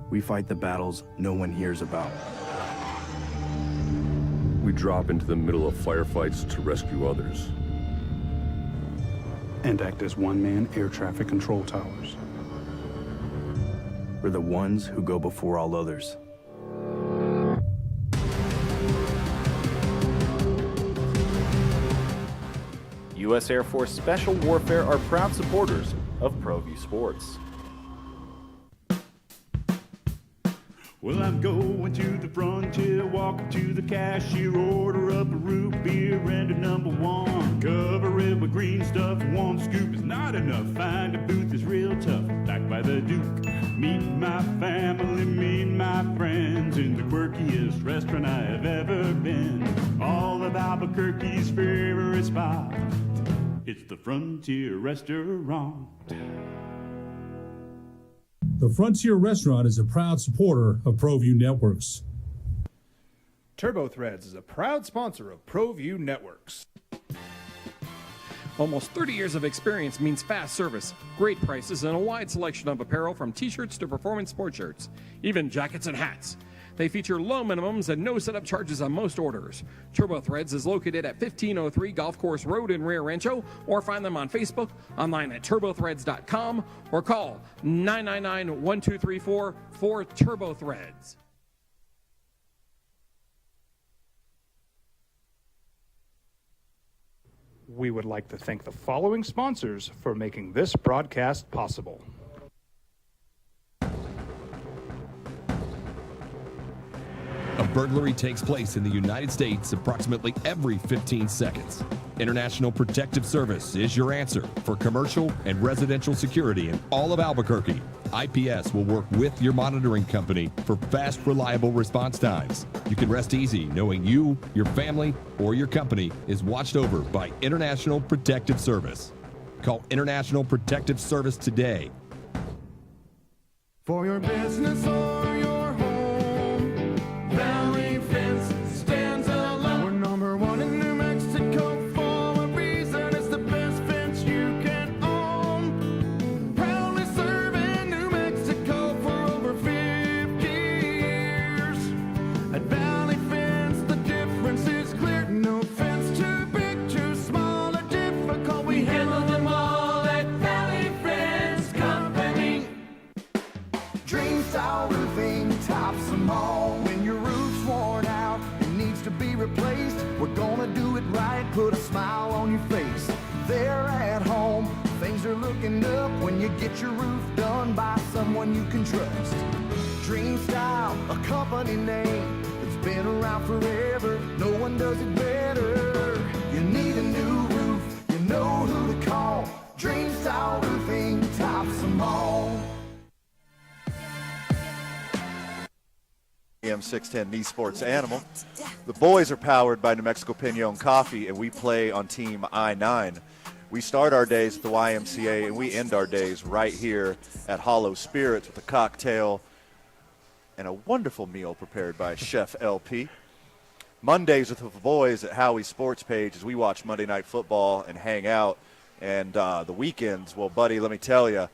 We fight the battles no one hears about. We drop into the middle of firefights to rescue others. And act as one-man air traffic control towers. We're the ones who go before all others. U.S. Air Force Special Warfare are proud supporters of ProView Sports. Well, I'm going to the frontier, walking to the cashier, order up a root beer and a number 1. Cover it with green stuff, 1 scoop is not enough. Find a booth that's real tough, backed by the Duke. Meet my family, meet my friends in the quirkiest restaurant I have ever been. All of Albuquerque's favorite spot, it's the Frontier Restaurant. The Frontier Restaurant is a proud supporter of ProView Networks. TurboThreads is a proud sponsor of ProView Networks. Almost 30 years of experience means fast service, great prices, and a wide selection of apparel from t-shirts to performance sport shirts, even jackets and hats. They feature low minimums and no setup charges on most orders. Turbo Threads is located at 1503 Golf Course Road in Rio Rancho, or find them on Facebook, online at turbothreads.com, or call 999-1234 for Turbo Threads. We would like to thank the following sponsors for making this broadcast possible. A burglary takes place in the United States approximately every 15 seconds. International Protective Service is your answer for commercial and residential security in all of Albuquerque. IPS will work with your monitoring company for fast, reliable response times. You can rest easy knowing you, your family, or your company is watched over by International Protective Service. Call International Protective Service today. For your business or your home, Valley Fence stands alone. We're number one in New Mexico for a reason. It's the best fence you can own. Proudly serving New Mexico for over 50 years. At Valley Fence, the difference is clear. No fence too big, too small, or difficult. We handle them all at Valley Fence Company. Dream style roofing tops them all. When your roof's worn out and needs to be replaced, we're gonna do it right, put a smile on your face. There at home, things are looking up when you get your roof done by someone you can trust. Dream Style, a company name that's been around forever. No one does it better. You need a new roof, you know who to call. Dream Style roofing tops them all. AM 610 Nee Sports Animal. The boys are powered by New Mexico Pinon Coffee, and we play on Team I-9. We start our days at the YMCA, and we end our days right here at Hollow Spirits with a cocktail and a wonderful meal prepared by Chef LP. Mondays with the boys at Howie's Sports Page as we watch Monday Night Football and hang out. And the weekends, well, buddy, let me tell you,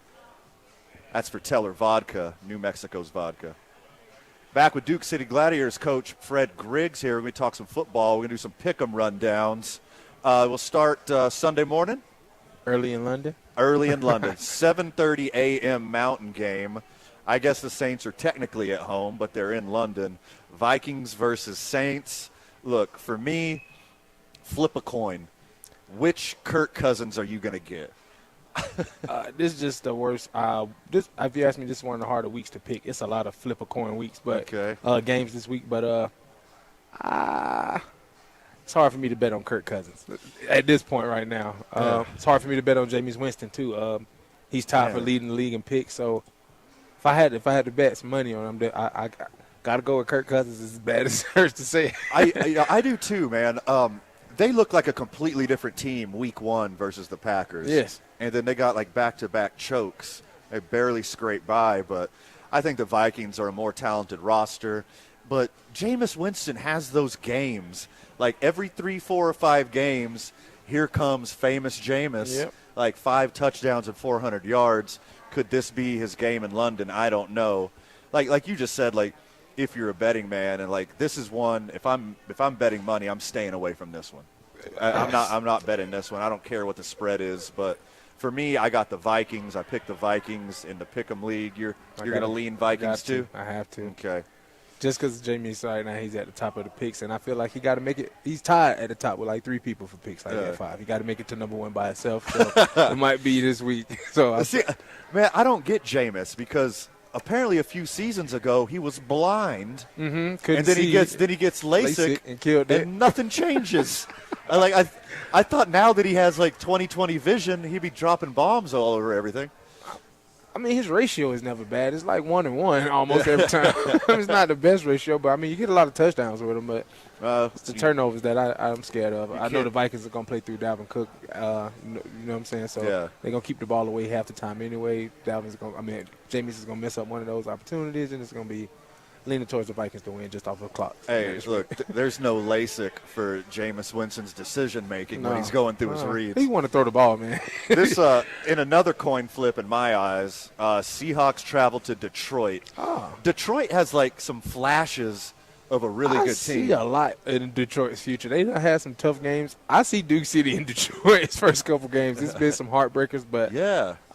that's for Teller Vodka, New Mexico's vodka. Back with Duke City Gladiators coach Fred Griggs here. We're going to talk some football. We're going to do some pick-em rundowns. We'll start Sunday morning. Early in London. Early in London. 7:30 a.m. Mountain game. I guess the Saints are technically at home, but they're in London. Vikings versus Saints. Look, for me, flip a coin. Which Kirk Cousins are you going to get? This is just the worst. If you ask me, this is one of the harder weeks to pick. It's a lot of flip a coin weeks, but games this week. But it's hard for me to bet on Kirk Cousins at this point right now. It's hard for me to bet on Jameis Winston too. He's tied for leading the league in picks. So if I had to bet some money on him, I got to go with Kirk Cousins. As bad as it hurts to say. I do too, man. They look like a completely different team week one versus the Packers. Yes. And then they got like back-to-back chokes. They barely scraped by, but I think the Vikings are a more talented roster. But Jameis Winston has those games. Like every 3, 4, or 5 games, here comes famous Jameis. Yep. Like 5 touchdowns and 400 yards. Could this be his game in London? I don't know. Like you just said, like if you're a betting man, and like this is one. If I'm betting money, I'm staying away from this one. I'm not betting this one. I don't care what the spread is, but for me, I got the Vikings. I picked the Vikings in the Pick'em League. You're going to lean Vikings too? I have to. Okay. Just because Jamie's right now, he's at the top of the picks, and I feel like he got to make it. He's tied at the top with like 3 people for picks, like that 5. He got to make it to number 1 by himself. So it might be this week. So see, man, I don't get Jameis because apparently a few seasons ago he was blind, and then he gets LASIK and killed it, and nothing changes. I thought now that he has like 20/20 vision, he'd be dropping bombs all over everything. I mean, his ratio is never bad. It's like 1-1 almost every time. It's not the best ratio, but I mean, you get a lot of touchdowns with him. But it's the turnovers that I'm scared of. I know the Vikings are gonna play through Dalvin Cook. You know what I'm saying? So they're gonna keep the ball away half the time anyway. Jameis is gonna mess up one of those opportunities, and it's gonna be leaning towards the Vikings to win just off of clock. Hey, look, there's no LASIK for Jameis Winston's decision-making when he's going through his reads. He want to throw the ball, man. This, in another coin flip in my eyes, Seahawks travel to Detroit. Detroit has, like, some flashes of a really good team. I see a lot in Detroit's future. They done had some tough games. I see Duke City in Detroit's first couple games. It's been some heartbreakers, but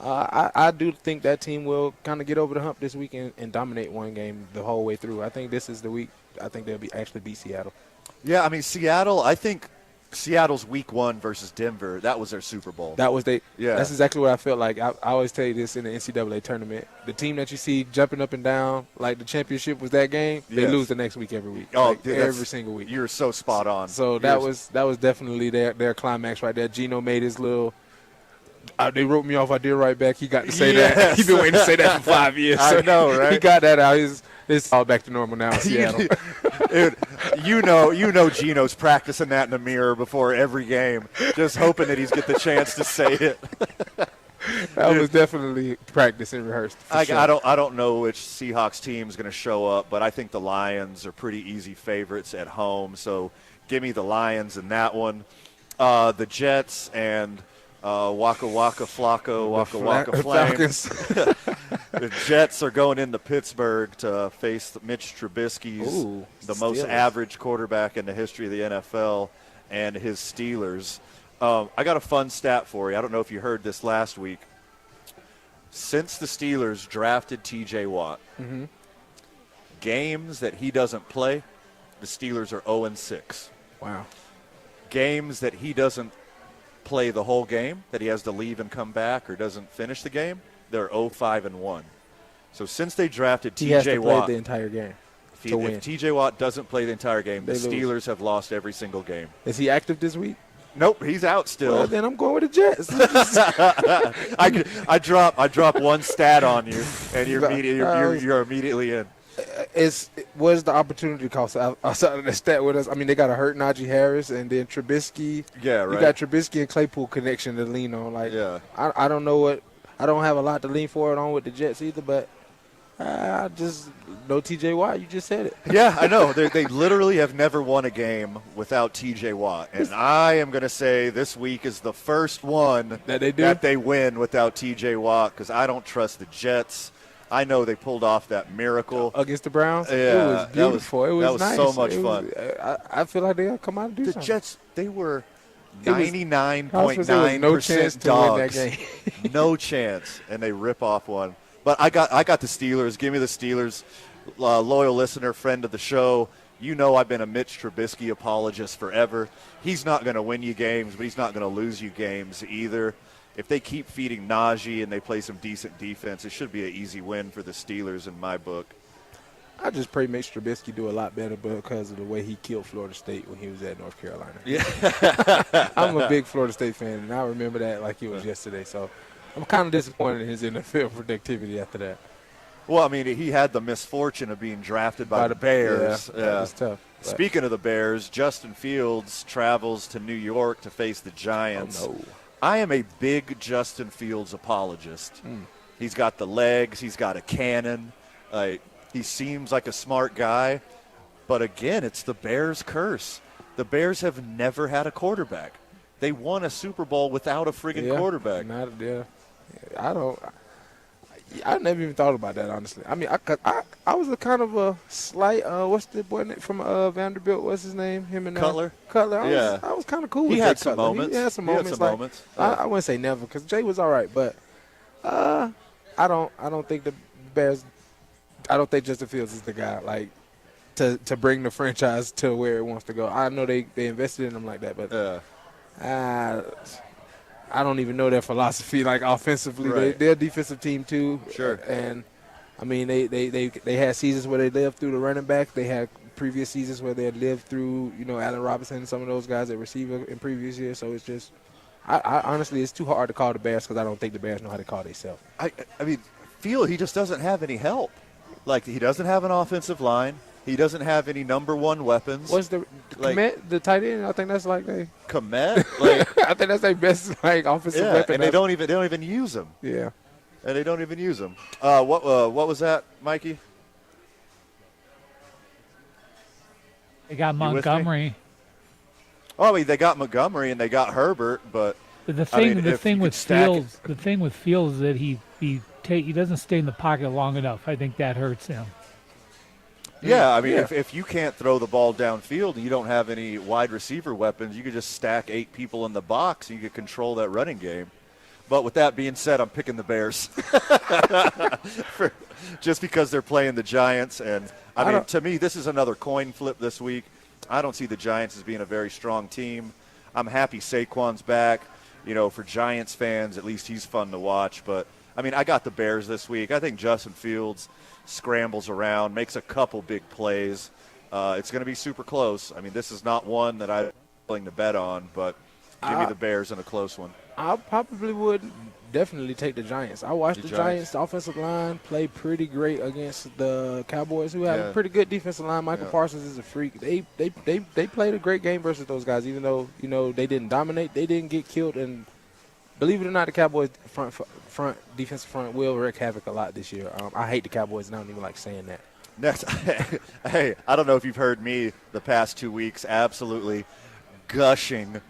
I do think that team will kind of get over the hump this week and dominate one game the whole way through. I think this is the week. I think they'll actually beat Seattle. Yeah, I mean, I think Seattle's week 1 versus Denver, that was their Super Bowl. That's exactly what I felt like. I always tell you this in the NCAA tournament. The team that you see jumping up and down, like the championship was that game, they lose the next week every week. Every single week. You're so spot on. So that was definitely their climax right there. Geno made his little they wrote me off. I did right back. He got to say that. He's been waiting to say that for 5 years. I know, right? He got that out. It's all back to normal now in Seattle. Dude, you know Geno's practicing that in the mirror before every game, just hoping that he's get the chance to say it. That was definitely practice and rehearsed. Sure. I don't know which Seahawks team is going to show up, but I think the Lions are pretty easy favorites at home. So give me the Lions in that one. The Jets and Waka Waka Flacco, Waka Waka Flames. The Jets are going into Pittsburgh to face Mitch Trubisky's the most average quarterback in the history of the NFL, and his Steelers. I got a fun stat for you. I don't know if you heard this last week. Since the Steelers drafted T.J. Watt, games that he doesn't play, the Steelers are 0-6. Wow. Games that he doesn't play the whole game, that he has to leave and come back or doesn't finish the game, they're 0-5-1. So since they drafted T.J. Watt, he has to play the entire game to win. If T.J. Watt doesn't play the entire game, the Steelers have lost every single game. Is he active this week? Nope, he's out still. Well, then I'm going with the Jets. I drop one stat on you, and you're immediately in. What is the opportunity cost outside of the stat with us? I mean, they got to hurt Najee Harris and then Trubisky. Yeah, right. You got Trubisky and Claypool connection to lean on. I don't know what. I don't have a lot to lean forward on with the Jets either, but I just know T.J. Watt. You just said it. Yeah, I know. They literally have never won a game without T.J. Watt, and I am going to say this week is the first one that they win without T.J. Watt, because I don't trust the Jets. I know they pulled off that miracle against the Browns. Yeah, it was beautiful. It was nice. So much fun. I feel like they'll come out and do something. The Jets, they were 99.9% dogs. No chance, and they rip off one. But I got the Steelers. Give me the Steelers. Loyal listener, friend of the show. You know I've been a Mitch Trubisky apologist forever. He's not going to win you games, but he's not going to lose you games either. If they keep feeding Najee and they play some decent defense, it should be an easy win for the Steelers in my book. I just pray Mitch Trubisky do a lot better because of the way he killed Florida State when he was at North Carolina. Yeah. I'm a big Florida State fan, and I remember that like it was yesterday. So I'm kind of disappointed in his NFL productivity after that. Well, I mean, he had the misfortune of being drafted by the Bears. Yeah, that was tough. Speaking of the Bears, Justin Fields travels to New York to face the Giants. Oh, no. I am a big Justin Fields apologist. He's got the legs. He's got a cannon. He seems like a smart guy. But, again, it's the Bears' curse. The Bears have never had a quarterback. They won a Super Bowl without a friggin' quarterback. I never even thought about that, honestly. I mean, I was a kind of a slight, what's the boy from Vanderbilt? What's his name? Him and Cutler. I was kind of cool with He had some moments. He had some moments. I wouldn't say never, because Jay was all right, but I don't think the Bears. I don't think Justin Fields is the guy to bring the franchise to where it wants to go. I know they invested in him like that, but I don't even know their philosophy, offensively. Right. They're a defensive team, too. Sure. And, I mean, they had seasons where they lived through the running back. They had previous seasons where they had lived through, Allen Robinson and some of those guys at receiver in previous years. So it's just I honestly, it's too hard to call the Bears because I don't think the Bears know how to call themselves. I mean, he just doesn't have any help. He doesn't have an offensive line. He doesn't have any number one weapons. What's the Komet, the tight end? I think that's Komet. I think that's their best offensive weapon. And they don't even use him. Yeah, and they don't even use him. What was that, Mikey? They got You with me? Montgomery. Oh, I mean, they got Montgomery and they got Herbert, but The I mean, thing, if you with could stack it- Fields, the thing with Fields is that he doesn't stay in the pocket long enough. I think that hurts him. Yeah, I mean, if you can't throw the ball downfield and you don't have any wide receiver weapons, you could just stack 8 people in the box. You could control that running game. But with that being said, I'm picking the Bears just because they're playing the Giants. And, I mean, to me, this is another coin flip this week. I don't see the Giants as being a very strong team. I'm happy Saquon's back. You know, for Giants fans, at least he's fun to watch. But, I mean, I got the Bears this week. I think Justin Fields scrambles around, makes a couple big plays. It's going to be super close. I mean, this is not one that I'm willing to bet on, but give me the Bears in a close one. I probably would definitely take the Giants. I watched the Giants' offensive line play pretty great against the Cowboys, who have a pretty good defensive line. Michael Parsons is a freak. They played a great game versus those guys, even though they didn't dominate. They didn't get killed, and believe it or not, the Cowboys front defensive front will wreak havoc a lot this year. I hate the Cowboys, and I don't even like saying that. Next, hey, I don't know if you've heard me the past 2 weeks absolutely gushing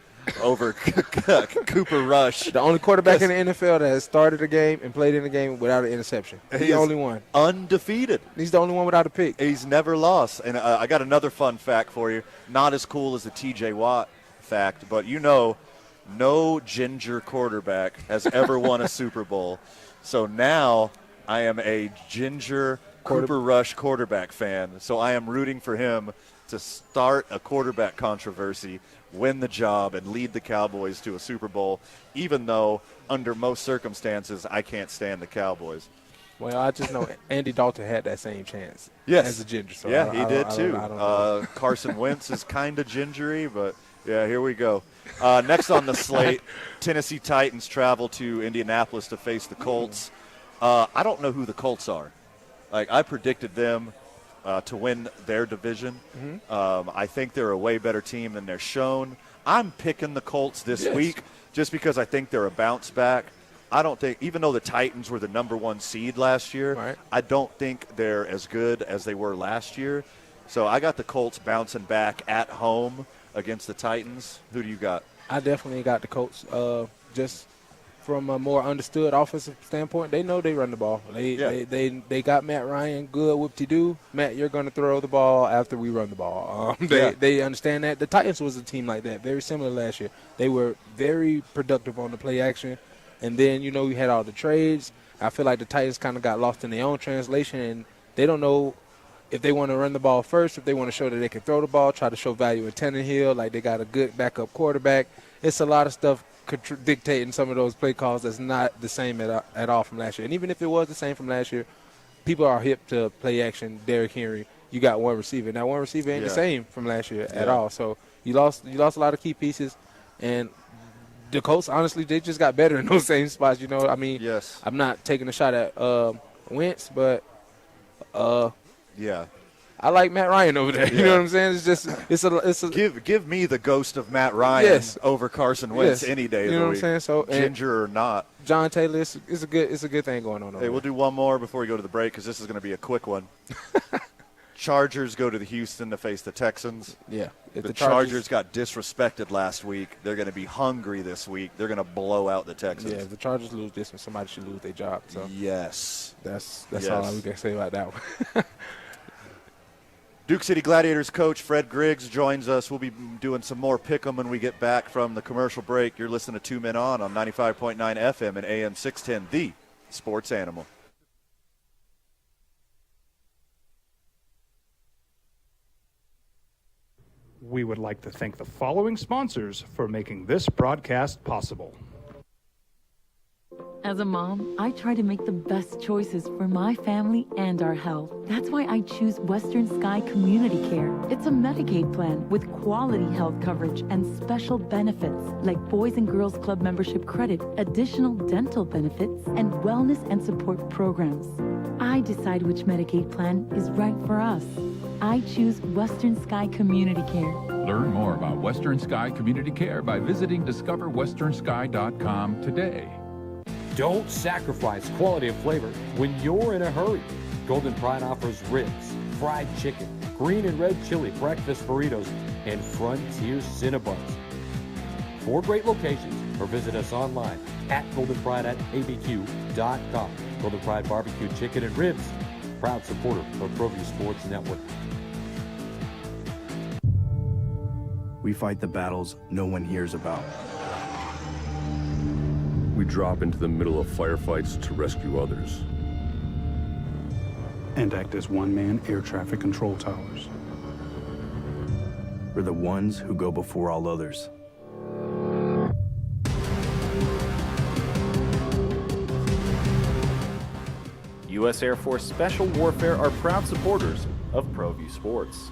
over Cooper Rush. The only quarterback in the NFL that has started a game and played in a game without an interception. He's the only one. Undefeated. He's the only one without a pick. He's never lost. And I got another fun fact for you. Not as cool as the T.J. Watt fact, but no ginger quarterback has ever won a Super Bowl. So now I am a ginger Cooper Rush quarterback fan. So I am rooting for him to start a quarterback controversy, win the job, and lead the Cowboys to a Super Bowl, even though under most circumstances I can't stand the Cowboys. Well, I just know Andy Dalton had that same chance as a ginger. So yeah, he did too. Carson Wentz is kind of gingery, but yeah, here we go. Next on the slate, Tennessee Titans travel to Indianapolis to face the Colts. I don't know who the Colts are. I predicted them to win their division. I think they're a way better team than they're shown. I'm picking the Colts this week just because I think they're a bounce back. I don't think, even though the Titans were the number 1 seed last year, I don't think they're as good as they were last year. So I got the Colts bouncing back at home against the Titans. Who do you got? I definitely got the Colts. Just from a more understood offensive standpoint, they know they run the ball. They got Matt Ryan good, whoop-de-doo. Matt, you're going to throw the ball after we run the ball. They understand that. The Titans was a team like that, very similar last year. They were very productive on the play action. And then, you had all the trades. I feel like the Titans kind of got lost in their own translation, and they don't know if they want to run the ball first, if they want to show that they can throw the ball, try to show value in Tannehill, like they got a good backup quarterback. It's a lot of stuff dictating some of those play calls that's not the same at all from last year. And even if it was the same from last year, people are hip to play action. Derrick Henry, you got one receiver. Now, one receiver ain't the same from last year at all. So you lost a lot of key pieces. And the Colts, honestly, they just got better in those same spots. I mean, I'm not taking a shot at Wentz, but I like Matt Ryan over there. You know what I'm saying? It's just it's a give me the ghost of Matt Ryan over Carson Wentz any day of the week. You know what I'm saying? So ginger or not, John Taylor, it's a good thing going on. Hey, we'll do one more before we go to the break because this is going to be a quick one. Chargers go to the Houston to face the Texans. Yeah, the Chargers got disrespected last week. They're going to be hungry this week. They're going to blow out the Texans. Yeah, if the Chargers lose this one, somebody should lose their job. So yes, that's all we can say about that one. Duke City Gladiators coach Fred Griggs joins us. We'll be doing some more pick'em when we get back from the commercial break. You're listening to 2 Men On 95.9 FM and AM 610, the Sports Animal. We would like to thank the following sponsors for making this broadcast possible. As a mom, I try to make the best choices for my family and our health. That's why I choose Western Sky Community Care. It's a Medicaid plan with quality health coverage and special benefits like Boys and Girls Club membership credit, additional dental benefits, and wellness and support programs. I decide which Medicaid plan is right for us. I choose Western Sky Community Care. Learn more about Western Sky Community Care by visiting discoverwesternsky.com today. Don't sacrifice quality of flavor when you're in a hurry. Golden Pride offers ribs, fried chicken, green and red chili breakfast burritos, and Frontier Cinnabons. 4 great locations, or visit us online at goldenprideabq.com. Golden Pride Barbecue Chicken and Ribs, proud supporter of ProView Sports Network. We fight the battles no one hears about. We drop into the middle of firefights to rescue others. And act as one-man air traffic control towers. We're the ones who go before all others. U.S. Air Force Special Warfare are proud supporters of ProView Sports.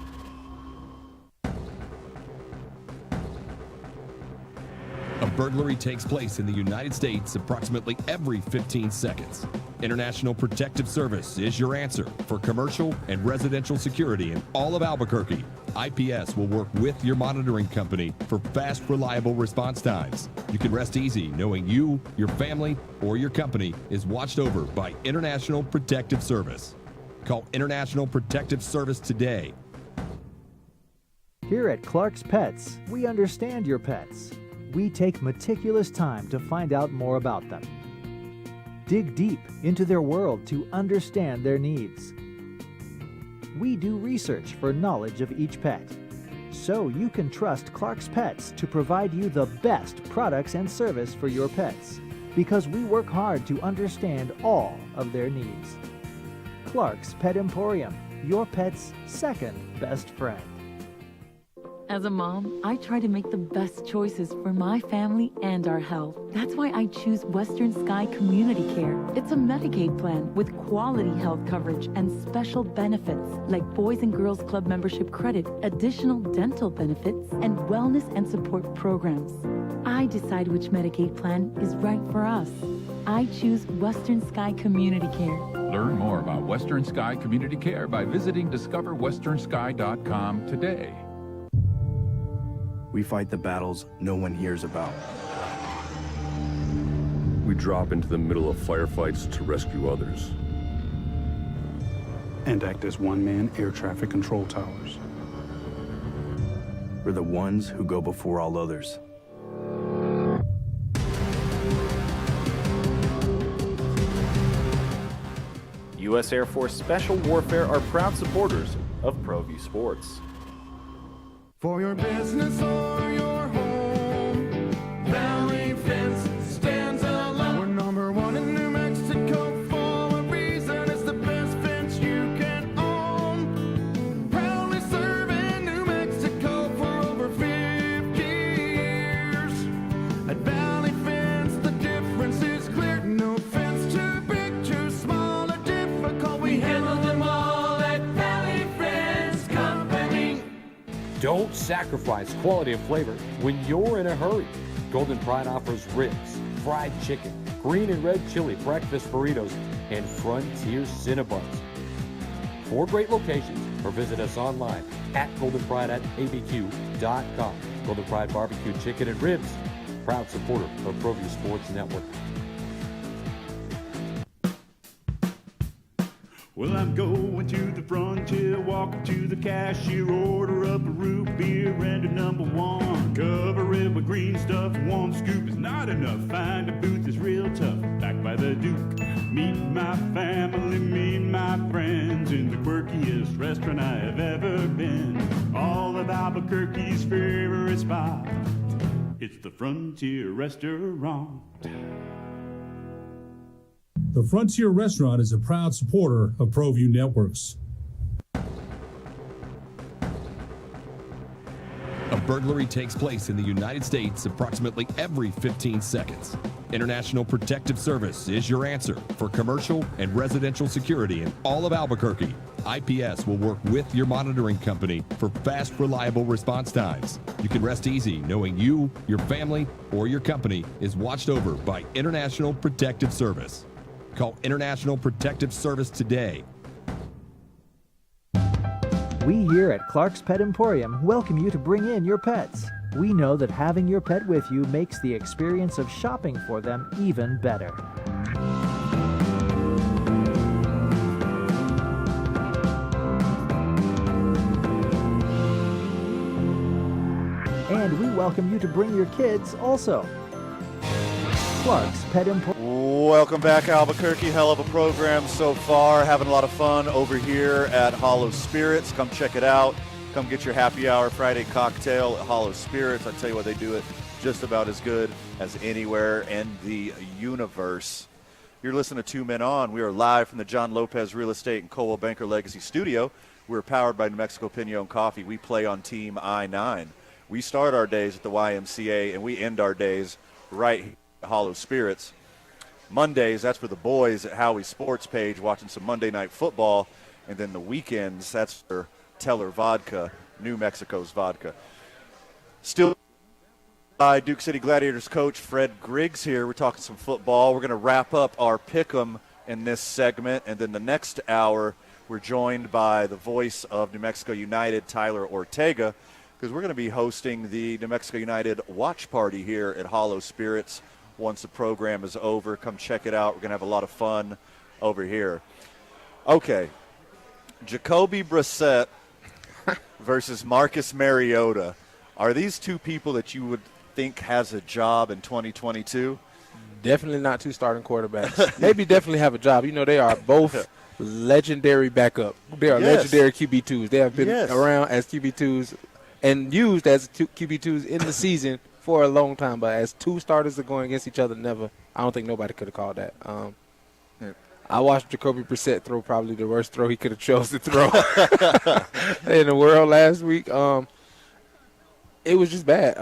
A burglary takes place in the United States approximately every 15 seconds. International Protective Service is your answer for commercial and residential security in all of Albuquerque. IPS will work with your monitoring company for fast, reliable response times. You can rest easy knowing you, your family, or your company is watched over by International Protective Service. Call International Protective Service today. Here at Clark's Pets, we understand your pets. We take meticulous time to find out more about them. Dig deep into their world to understand their needs. We do research for knowledge of each pet, so you can trust Clark's Pets to provide you the best products and service for your pets, because we work hard to understand all of their needs. Clark's Pet Emporium, your pet's second best friend. As a mom, I try to make the best choices for my family and our health. That's why I choose Western Sky Community Care. It's a Medicaid plan with quality health coverage and special benefits like Boys and Girls Club membership credit, additional dental benefits, and wellness and support programs. I decide which Medicaid plan is right for us. I choose Western Sky Community Care. Learn more about Western Sky Community Care by visiting discoverwesternsky.com today. We fight the battles no one hears about. We drop into the middle of firefights to rescue others. And act as one-man air traffic control towers. We're the ones who go before all others. U.S. Air Force Special Warfare are proud supporters of ProView Sports. For your business or your home, Valley Fence stands alone. We're number 1 in New Mexico for a reason. It's the best fence you can own. Proudly serving New Mexico for over 50 years. At Valley Fence, the difference is clear. No fence too big, too small, or difficult. We handle them all at Valley Fence Company. Don't sacrifice quality and flavor when you're in a hurry. Golden Pride offers ribs, fried chicken, green and red chili breakfast burritos, and Frontier Cinnabons. 4 great locations, or visit us online at goldenprideabq.com. Golden Pride Barbecue Chicken and Ribs, proud supporter of ProView Sports Network. Well, I'm going to the frontier, walking to the cashier, order up a root beer and a number 1. Cover it with green stuff, 1 scoop is not enough. Find a booth is real tough, back by the Duke. Meet my family, meet my friends in the quirkiest restaurant I have ever been. All of Albuquerque's favorite spot, it's the Frontier Restaurant. The Frontier Restaurant is a proud supporter of ProView Networks. A burglary takes place in the United States approximately every 15 seconds. International Protective Service is your answer for commercial and residential security in all of Albuquerque. IPS will work with your monitoring company for fast, reliable response times. You can rest easy knowing you, your family, or your company is watched over by International Protective Service. Call International Protective Service today. We here at Clark's Pet Emporium welcome you to bring in your pets. We know that having your pet with you makes the experience of shopping for them even better. welcome you to bring your kids also. Clark's Pet Emporium. Welcome back, Albuquerque. Hell of a program so far. Having a lot of fun over here at Hollow Spirits. Come check it out. Come get your happy hour Friday cocktail at Hollow Spirits. I tell you what, they do it just about as good as anywhere in the universe. You're listening to Two Men On. We are live from the John Lopez Real Estate and Coldwell Banker Legacy Studio. We're powered by New Mexico Pinon Coffee. We play on Team I-9. We start our days at the YMCA, and we end our days right here at Hollow Spirits. Mondays, that's for the boys at Howie Sports Page, watching some Monday Night Football. And then the weekends, that's for Teller Vodka, New Mexico's vodka. Still by Duke City Gladiators coach Fred Griggs here. We're talking some football. We're going to wrap up our pick'em in this segment. And then the next hour, we're joined by the voice of New Mexico United, Tyler Ortega, because we're going to be hosting the New Mexico United watch party here at Hollow Spirits. Once the program is over, come check it out. We're going to have a lot of fun over here. Okay, Jacoby Brissett versus Marcus Mariota. Are these two people that you would think has a job in 2022? Definitely not two starting quarterbacks. Maybe definitely have a job. You know, they are both legendary backup. They are legendary QB2s. They have been around as QB2s and used as QB2s in the season for a long time. But as two starters are going against each other, never. I don't think nobody could have called that. I watched Jacoby Brissett throw probably the worst throw he could have chose to throw in the world last week. It was just bad.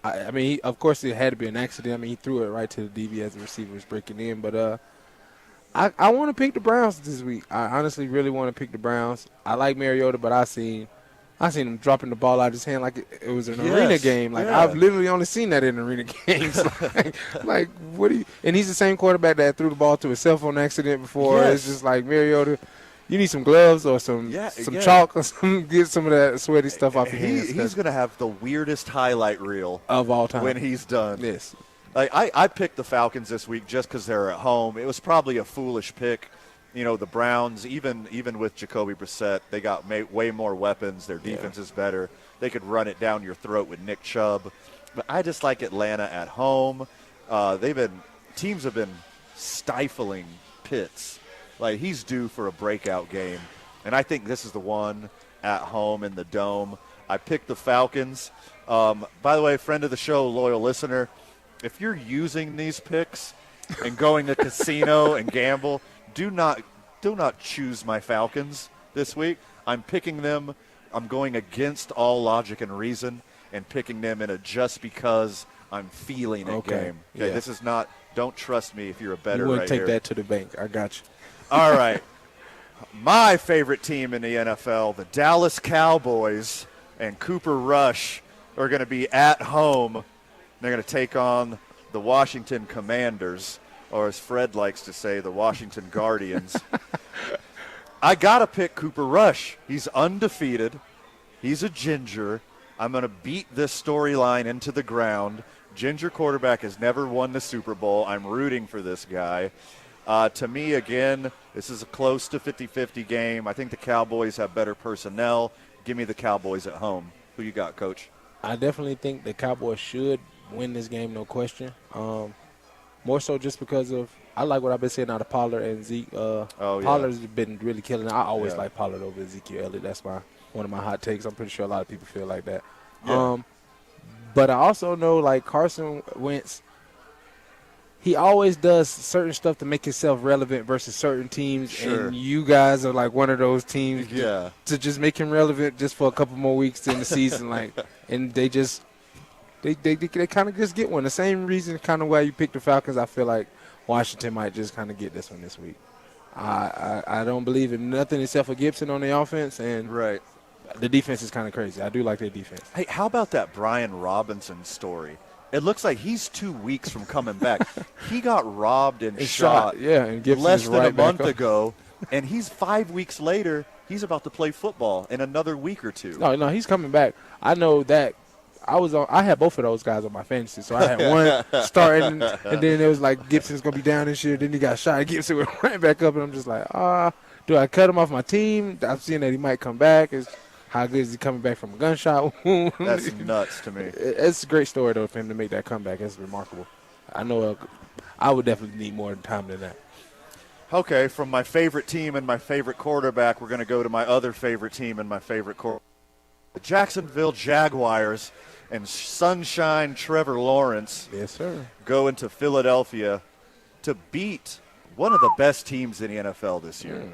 I mean, of course, it had to be an accident. I mean, he threw it right to the DB as the receiver was breaking in. But I want to pick the Browns this week. I honestly really want to pick the Browns. I like Mariota, but I seen him dropping the ball out of his hand like it was an arena game. Like, I've literally only seen that in arena games. like, what do you – and he's the same quarterback that threw the ball to a cell phone accident before. It's just like, Mariota, you need some gloves or some chalk or some – get some of that sweaty stuff off your hands. He's going to have the weirdest highlight reel of all time when he's done. Yes. Like, I picked the Falcons this week just because they're at home. It was probably a foolish pick. You know, the Browns, even with Jacoby Brissett, they got way more weapons. Their defense is better. They could run it down your throat with Nick Chubb. But I just like Atlanta at home. Teams have been stifling Pitts. Like, he's due for a breakout game. And I think this is the one at home in the Dome. I picked the Falcons. By the way, friend of the show, loyal listener, if you're using these picks and going to casino and gamble, do not choose my Falcons this week. I'm picking them. I'm going against all logic and reason and picking them in a just because I'm feeling it game. Okay, this is not – don't trust me if you're a bettor you right take here. That to the bank. I got you. All right. My favorite team in the NFL, the Dallas Cowboys and Cooper Rush, are going to be at home. They're going to take on the Washington Commanders, or as Fred likes to say, the Washington Guardians. I got to pick Cooper Rush. He's undefeated. He's a ginger. I'm going to beat this storyline into the ground. Ginger quarterback has never won the Super Bowl. I'm rooting for this guy. To me, again, this is a close to 50-50 game. I think the Cowboys have better personnel. Give me the Cowboys at home. Who you got, Coach? I definitely think the Cowboys should win this game, no question. More so just because of I like what I've been saying out of Pollard and Zeke. Pollard's been really killing it. I always like Pollard over Ezekiel Elliott. That's one of my hot takes. I'm pretty sure a lot of people feel like that. Yeah. But I also know, like, Carson Wentz, he always does certain stuff to make himself relevant versus certain teams. Sure. And you guys are like one of those teams to just make him relevant just for a couple more weeks in the season. And they just they kind of just get one. The same reason kind of why you picked the Falcons, I feel like Washington might just kind of get this one this week. I don't believe in nothing except for Gibson on the offense, and the defense is kind of crazy. I do like their defense. Hey, how about that Brian Robinson story? It looks like he's 2 weeks from coming back. He got robbed and shot and Gibson less than right a month back ago, and he's 5 weeks later. He's about to play football in another week or two. No, he's coming back. I know that. I had both of those guys on my fantasy, so I had one starting, and then it was like Gibson's gonna be down this year. Then he got shot. Gibson went right back up, and I'm just like, do I cut him off my team? I'm seeing that he might come back. How good is he coming back from a gunshot wound? That's nuts to me. It's a great story, though, for him to make that comeback. It's remarkable. I know I would definitely need more time than that. Okay, from my favorite team and my favorite quarterback, we're going to go to my other favorite team and my favorite quarterback. The Jacksonville Jaguars and Sunshine Trevor Lawrence go into Philadelphia to beat one of the best teams in the NFL this year.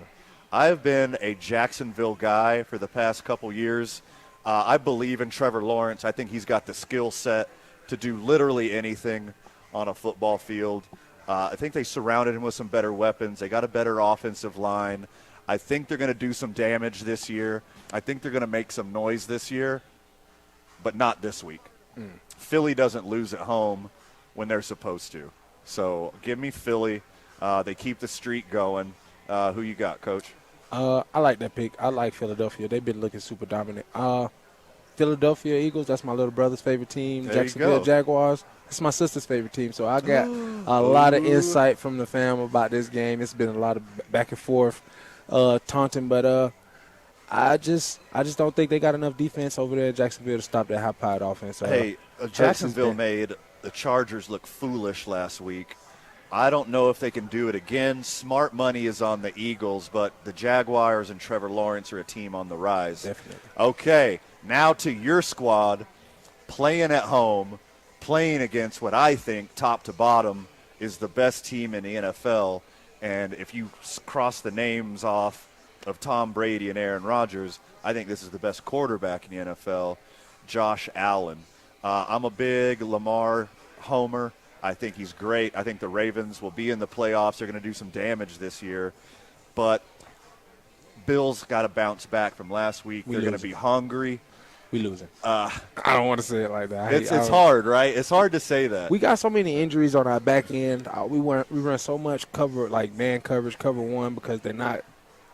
I've been a Jacksonville guy for the past couple years. I believe in Trevor Lawrence. I think he's got the skill set to do literally anything on a football field. I think they surrounded him with some better weapons. They got a better offensive line. I think they're going to do some damage this year. I think they're going to make some noise this year, but not this week. Philly doesn't lose at home when they're supposed to. So give me Philly. They keep the streak going. Who you got, Coach? I like that pick. I like Philadelphia. They've been looking super dominant. Philadelphia Eagles, that's my little brother's favorite team. There Jacksonville Jaguars, it's my sister's favorite team. So I got a lot of insight from the fam about this game. It's been a lot of back and forth taunting, but I just don't think they got enough defense over there at Jacksonville to stop that high-powered offense. Jacksonville made the Chargers look foolish last week. I don't know if they can do it again. Smart money is on the Eagles, but the Jaguars and Trevor Lawrence are a team on the rise. Definitely. Okay, now to your squad, playing at home, playing against what I think, top to bottom, is the best team in the NFL. And if you cross the names off of Tom Brady and Aaron Rodgers, I think this is the best quarterback in the NFL, Josh Allen. I'm a big Lamar homer. I think he's great. I think the Ravens will be in the playoffs. They're going to do some damage this year. But Bills got to bounce back from last week. They're going to be hungry. We losing. I don't want to say it like that. It's hard, right? It's hard to say that. We got so many injuries on our back end. We run so much cover, like man coverage, cover one, because they're not,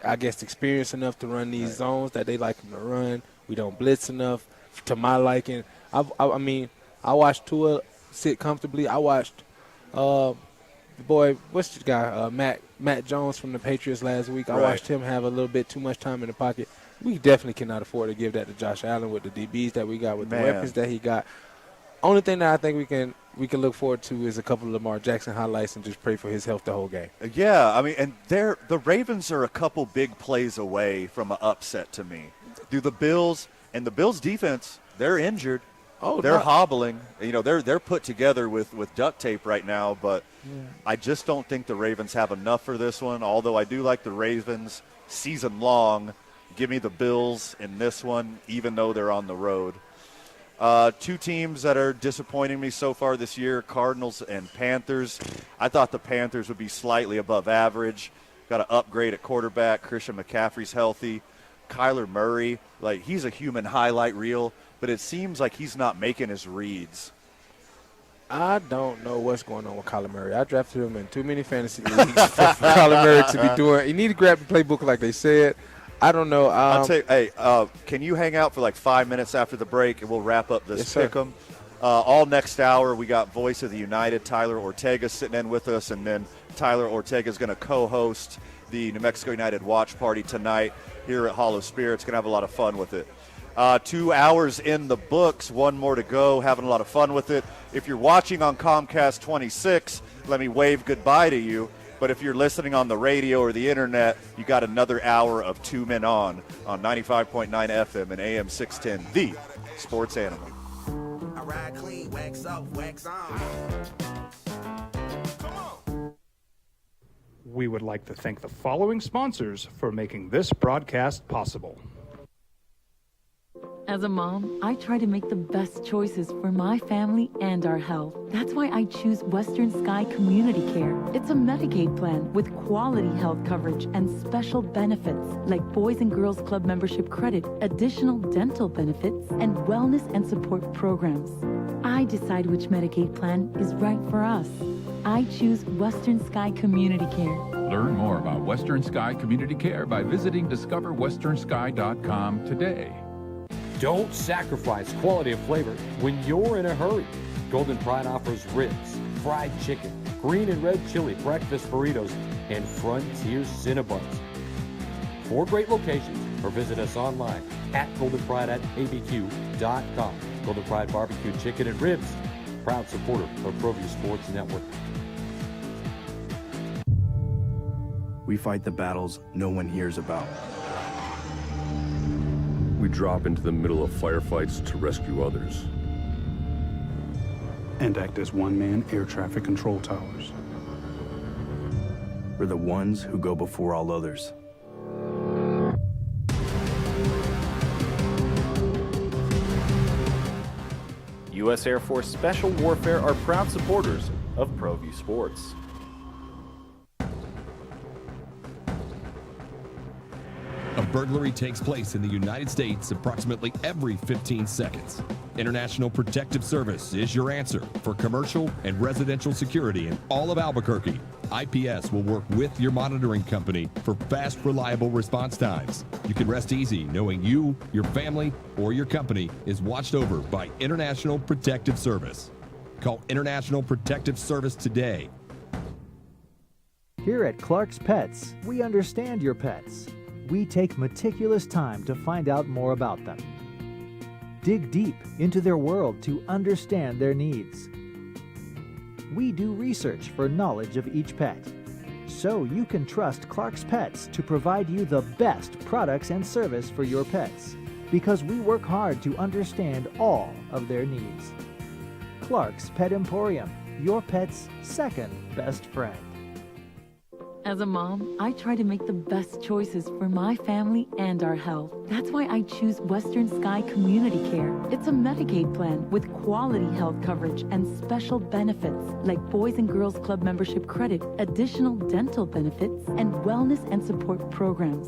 I guess, experienced enough to run these zones that they like them to run. We don't blitz enough to my liking. I mean, I watched Tua sit comfortably. I watched the boy, what's the guy, Matt Jones from the Patriots last week. I watched him have a little bit too much time in the pocket. We definitely cannot afford to give that to Josh Allen with the DBs that we got, with the weapons that he got. Only thing that I think we can look forward to is a couple of Lamar Jackson highlights and just pray for his health the whole game. Yeah, I mean, and the Ravens are a couple big plays away from an upset to me. Do the Bills and the Bills defense, they're injured. They're hobbling. You know, they're put together with duct tape right now, but I just don't think the Ravens have enough for this one, although I do like the Ravens season long. Give me the Bills in this one, even though they're on the road. Two teams that are disappointing me so far this year, Cardinals and Panthers. I thought the Panthers would be slightly above average. Got to upgrade at quarterback. Christian McCaffrey's healthy. Kyler Murray, like, he's a human highlight reel, but it seems like he's not making his reads. I don't know what's going on with Kyler Murray. I drafted him in too many fantasy leagues for Kyler Murray to be doing. You need to grab the playbook like they said. I don't know. I'll tell you, hey, can you hang out for like 5 minutes after the break, and we'll wrap up this pick'em. All next hour, we got Voice of the United, Tyler Ortega, sitting in with us, and then Tyler Ortega is going to co-host the New Mexico United Watch Party tonight here at Hollow Spirits. Going to have a lot of fun with it. 2 hours in the books, one more to go, having a lot of fun with it. If you're watching on Comcast 26, let me wave goodbye to you. But if you're listening on the radio or the internet, you got another hour of 2 Men On 95.9 FM and AM 610, the Sports Animal. I ride clean, wax off, wax on. We would like to thank the following sponsors for making this broadcast possible. As a mom, I try to make the best choices for my family and our health. That's why I choose Western Sky Community Care. It's a Medicaid plan with quality health coverage and special benefits like Boys and Girls Club membership credit, additional dental benefits, and wellness and support programs. I decide which Medicaid plan is right for us. I choose Western Sky Community Care. Learn more about Western Sky Community Care by visiting discoverwesternsky.com today. Don't sacrifice quality of flavor when you're in a hurry. Golden Pride offers ribs, fried chicken, green and red chili breakfast burritos, and Frontier Cinnabons. 4 great locations, or visit us online at Golden Pride at abq.com. Golden Pride Barbecue Chicken and Ribs, proud supporter of ProView Sports Network. We fight the battles no one hears about. We drop into the middle of firefights to rescue others. And act as one-man air traffic control towers. We're the ones who go before all others. U.S. Air Force Special Warfare are proud supporters of ProView Sports. A burglary takes place in the United States approximately every 15 seconds. International Protective Service is your answer for commercial and residential security in all of Albuquerque. IPS will work with your monitoring company for fast, reliable response times. You can rest easy knowing you, your family, or your company is watched over by International Protective Service. Call International Protective Service today. Here at Clark's Pets, we understand your pets. We take meticulous time to find out more about them. Dig deep into their world to understand their needs. We do research for knowledge of each pet, so you can trust Clark's Pets to provide you the best products and service for your pets, because we work hard to understand all of their needs. Clark's Pet Emporium, your pet's second best friend. As a mom, I try to make the best choices for my family and our health. That's why I choose Western Sky Community Care. It's a Medicaid plan with quality health coverage and special benefits like Boys and Girls Club membership credit, additional dental benefits, and wellness and support programs.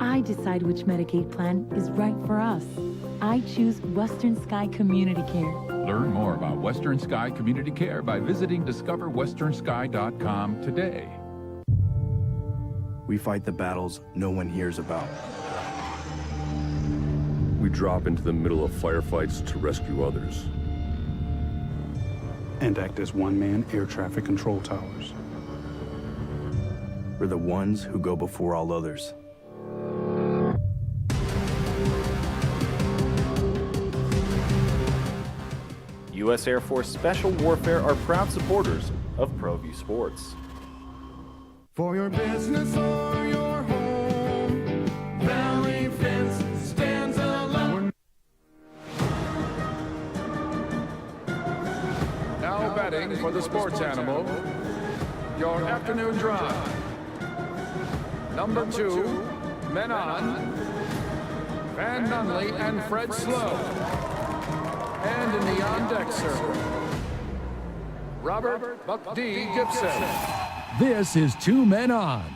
I decide which Medicaid plan is right for us. I choose Western Sky Community Care. Learn more about Western Sky Community Care by visiting discoverwesternsky.com today. We fight the battles no one hears about. We drop into the middle of firefights to rescue others. And act as one-man air traffic control towers. We're the ones who go before all others. U.S. Air Force Special Warfare are proud supporters of ProView Sports. For your business or your home, Valley Fence stands alone. Now betting for the sports animal, your afternoon drive. Number 2, Men On, Van Nunley and Fred Slow. And in the on-deck circle, Robert Buck D. Gibson. This is Two Men On.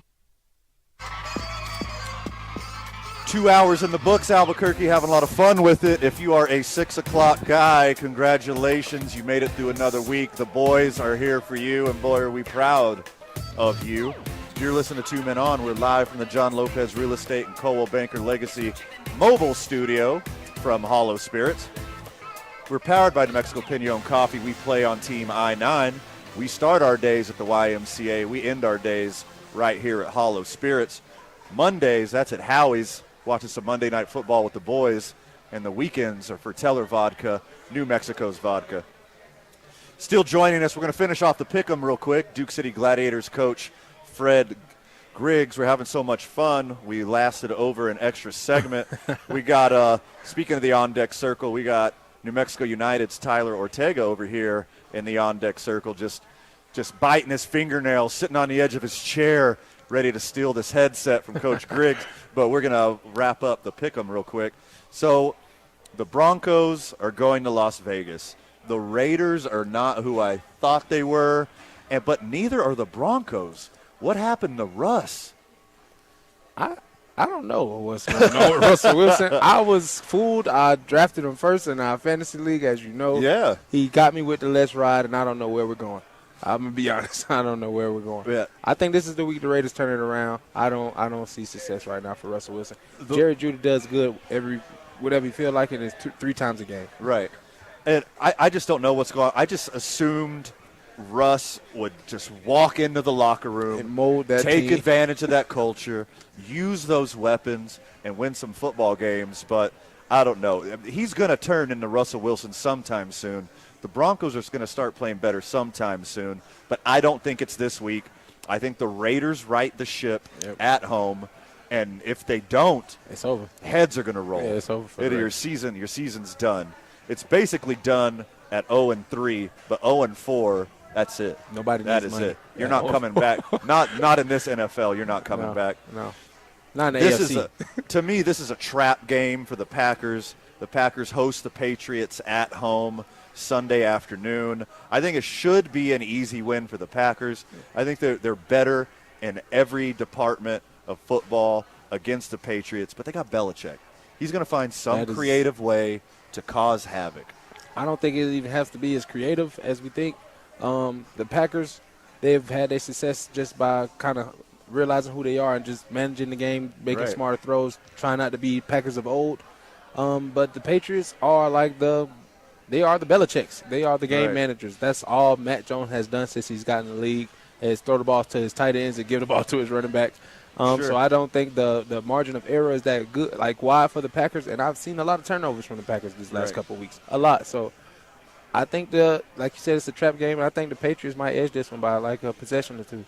2 hours in the books, Albuquerque, having a lot of fun with it. If you are a 6 o'clock guy, congratulations. You made it through another week. The boys are here for you, and boy, are we proud of you. You're listening to 2 Men On. We're live from the John Lopez Real Estate and Coldwell Banker Legacy mobile studio from Hollow Spirits. We're powered by New Mexico Pinon Coffee. We play on Team I-9. We start our days at the YMCA. We end our days right here at Hollow Spirits. Mondays, that's at Howie's, watching some Monday Night Football with the boys. And the weekends are for Teller Vodka, New Mexico's vodka. Still joining us, we're going to finish off the pick'em real quick. Duke City Gladiators coach Fred Griggs. We're having so much fun. We lasted over an extra segment. We got, speaking of the on-deck circle, we got New Mexico United's Tyler Ortega over here in the on-deck circle, just biting his fingernails, sitting on the edge of his chair, ready to steal this headset from Coach Griggs. But we're going to wrap up the pick'em real quick. So the Broncos are going to Las Vegas. The Raiders are not who I thought they were, but neither are the Broncos. What happened to Russ? I don't know what's going on with Russell Wilson. I was fooled. I drafted him first in our fantasy league, as you know. Yeah. He got me with the let's ride, and I don't know where we're going. I'm going to be honest. I don't know where we're going. Yeah. I think this is the week the Raiders turn it around. I don't see success right now for Russell Wilson. Jerry Jeudy does good whatever you feel like, and it's 3 times a game. Right. And I just don't know what's going on. I just assumed Russ would just walk into the locker room and mold that take team. advantage of that culture, use those weapons, and win some football games. But I don't know. He's going to turn into Russell Wilson sometime soon. The Broncos are going to start playing better sometime soon, but I don't think it's this week. I think the Raiders right the ship at home, and if they don't, it's over. Heads are going to roll. Yeah, it's over for Your season's done. It's basically done at 0-3, but 0-4. That's it. Nobody that needs is money. it. You're not coming back. Not in this NFL. You're not coming back. No. Not in the This AFC. to me, this is a trap game for the Packers. The Packers host the Patriots at home Sunday afternoon. I think it should be an easy win for the Packers. I think they're better in every department of football against the Patriots, but they got Belichick. He's going to find some creative way to cause havoc. I don't think it even has to be as creative as we think. The Packers, they've had their success just by kind of realizing who they are and just managing the game, making smarter throws, trying not to be Packers of old. But the Patriots are they are the Belichicks. They are the game managers. That's all Matt Jones has done since he's gotten in the league, is throw the ball to his tight ends and give the ball to his running backs. So I don't think the margin of error is that good, wide for the Packers. And I've seen a lot of turnovers from the Packers this last couple of weeks. A lot. So I think like you said, it's a trap game. And I think the Patriots might edge this one by a possession or two.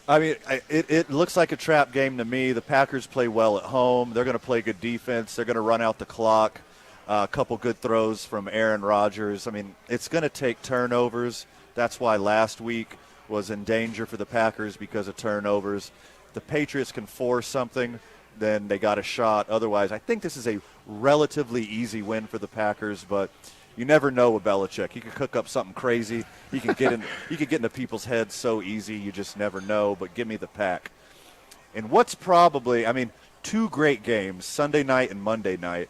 I mean, it looks like a trap game to me. The Packers play well at home. They're going to play good defense. They're going to run out the clock. A couple good throws from Aaron Rodgers. I mean, it's going to take turnovers. That's why last week was in danger for the Packers because of turnovers. If the Patriots can force something, then they got a shot. Otherwise, I think this is a relatively easy win for the Packers, but you never know with Belichick. He could cook up something crazy. He can get into people's heads so easy. You just never know. But give me the Pack. And what's probably, two great games, Sunday night and Monday night.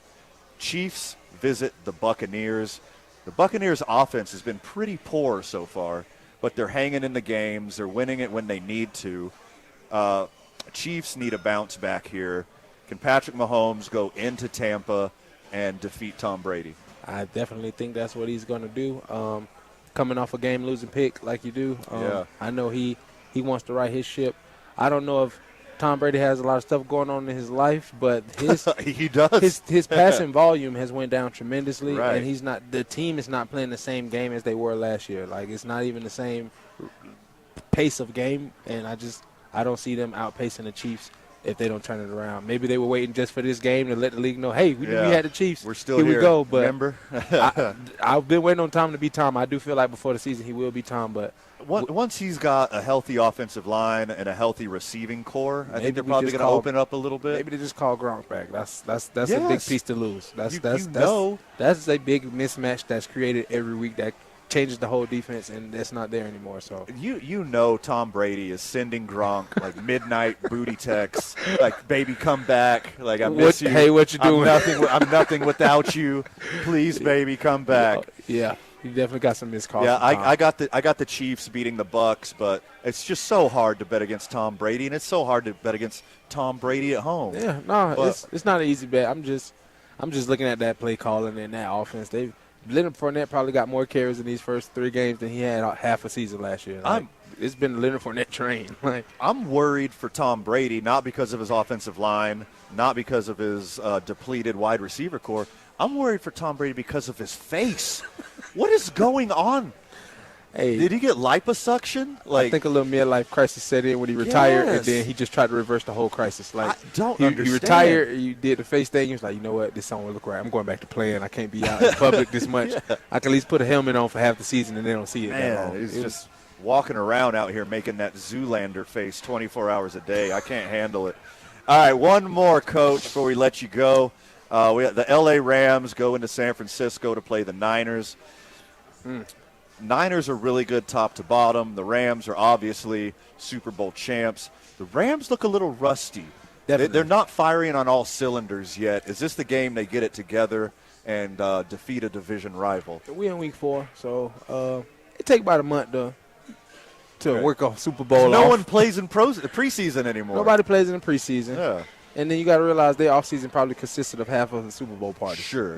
Chiefs visit the Buccaneers. The Buccaneers' offense has been pretty poor so far, but they're hanging in the games. They're winning it when they need to. Chiefs need a bounce back here. Can Patrick Mahomes go into Tampa and defeat Tom Brady? I definitely think that's what he's going to do. Coming off a game-losing pick like you do, I know he wants to right his ship. I don't know if Tom Brady has a lot of stuff going on in his life, but he does. His passing volume has went down tremendously, and the team is not playing the same game as they were last year. It's not even the same pace of game, and I don't see them outpacing the Chiefs if they don't turn it around. Maybe they were waiting just for this game to let the league know, hey, we had the Chiefs. We're still here. We go. But remember? I've been waiting on Tom to be Tom. I do feel like before the season he will be Tom, but once he's got a healthy offensive line and a healthy receiving core, I think they're probably going to open up a little bit. Maybe they just call Gronk back. That's a big piece to lose. That's a big mismatch that's created every week that changes the whole defense, and that's not there anymore. So Tom Brady is sending Gronk midnight booty texts, baby come back, I miss you. Hey, what you doing? I'm nothing without you. Please, baby, come back. Yeah. You definitely got some missed calls. Yeah, I got the Chiefs beating the Bucs, but it's just so hard to bet against Tom Brady, and it's so hard to bet against Tom Brady at home. Yeah, it's not an easy bet. I'm just looking at that play calling and that offense. Leonard Fournette probably got more carries in these first 3 games than he had half a season last year. It's been the Leonard Fournette train. I'm worried for Tom Brady, not because of his offensive line, not because of his depleted wide receiver core. I'm worried for Tom Brady because of his face. What is going on? Hey, did he get liposuction? I think a little midlife crisis set in when he retired, and then he just tried to reverse the whole crisis. I don't understand. You retired, you did the face thing. He was like, you know what, this don't look right. I'm going back to playing. I can't be out in public this much. I can at least put a helmet on for half the season, and they don't see it that long. He's just walking around out here making that Zoolander face 24 hours a day. I can't handle it. All right, one more, Coach, before we let you go. The L.A. Rams go into San Francisco to play the Niners. Niners are really good top to bottom. The Rams are obviously Super Bowl champs. The Rams look a little rusty. They're not firing on all cylinders yet. Is this the game they get it together and defeat a division rival? We're in week 4, so it takes about a month to work off Super Bowl. No one plays in preseason anymore. Nobody plays in the preseason. Yeah. And then you got to realize their offseason probably consisted of half of the Super Bowl party. Sure.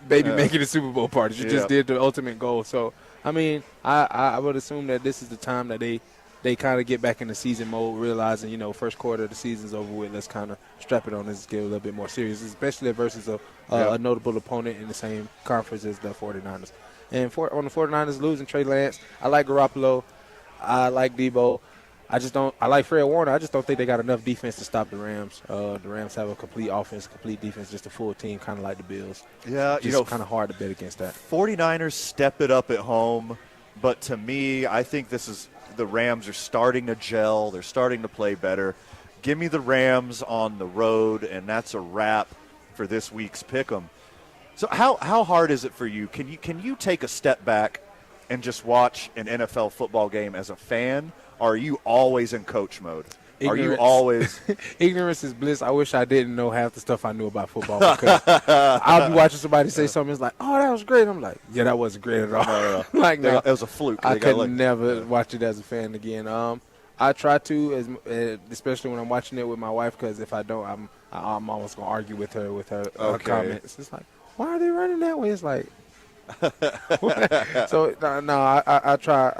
Baby making the Super Bowl parties. You just did the ultimate goal. So I mean, I would assume that this is the time that they kind of get back into season mode, realizing, first quarter of the season's over with. Let's kind of strap it on and get a little bit more serious, especially versus a notable opponent in the same conference as the 49ers. And on the 49ers losing Trey Lance, I like Garoppolo. I like Debo. I like Fred Warner. I just don't think they got enough defense to stop the Rams. The Rams have a complete offense, complete defense, just a full team, kind of like the Bills. Yeah, just kind of hard to bet against that. 49ers step it up at home, but to me, I think the Rams are starting to gel. They're starting to play better. Give me the Rams on the road, and that's a wrap for this week's Pick'em. So how hard is it for you? Can you take a step back and just watch an NFL football game as a fan? Or are you always in coach mode? Ignorance. Are you always – Ignorance is bliss. I wish I didn't know half the stuff I knew about football because I'll be watching somebody say something. It's like, oh, that was great. I'm like, yeah, that wasn't great at all. No. Like, no. It was a fluke. I could never watch it as a fan again. I try to, especially when I'm watching it with my wife, because if I don't, I'm almost going to argue with her comments. It's like, why are they running that way? It's like – so no, I try.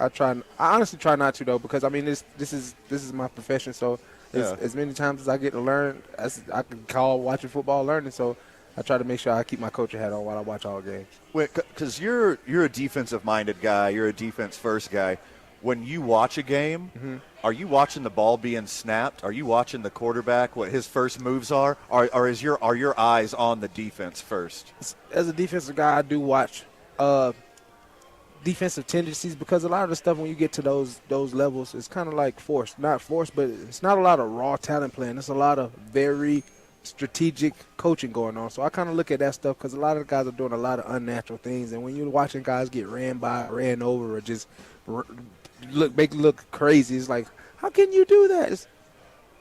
I honestly try not to though, because I mean this is my profession. So as many times as I get to learn, I can call watching football learning. So I try to make sure I keep my coaching hat on while I watch all games. Wait, because you're a defensive minded guy. You're a defense first guy. When you watch a game, are you watching the ball being snapped? Are you watching the quarterback, what his first moves are? Or are your eyes on the defense first? As a defensive guy, I do watch defensive tendencies, because a lot of the stuff when you get to those levels, it's kind of like forced. Not forced, but it's not a lot of raw talent playing. It's a lot of very strategic coaching going on. So I kind of look at that stuff, because a lot of the guys are doing a lot of unnatural things. And when you're watching guys get ran over, or just make look crazy, it's like, how can you do that? It's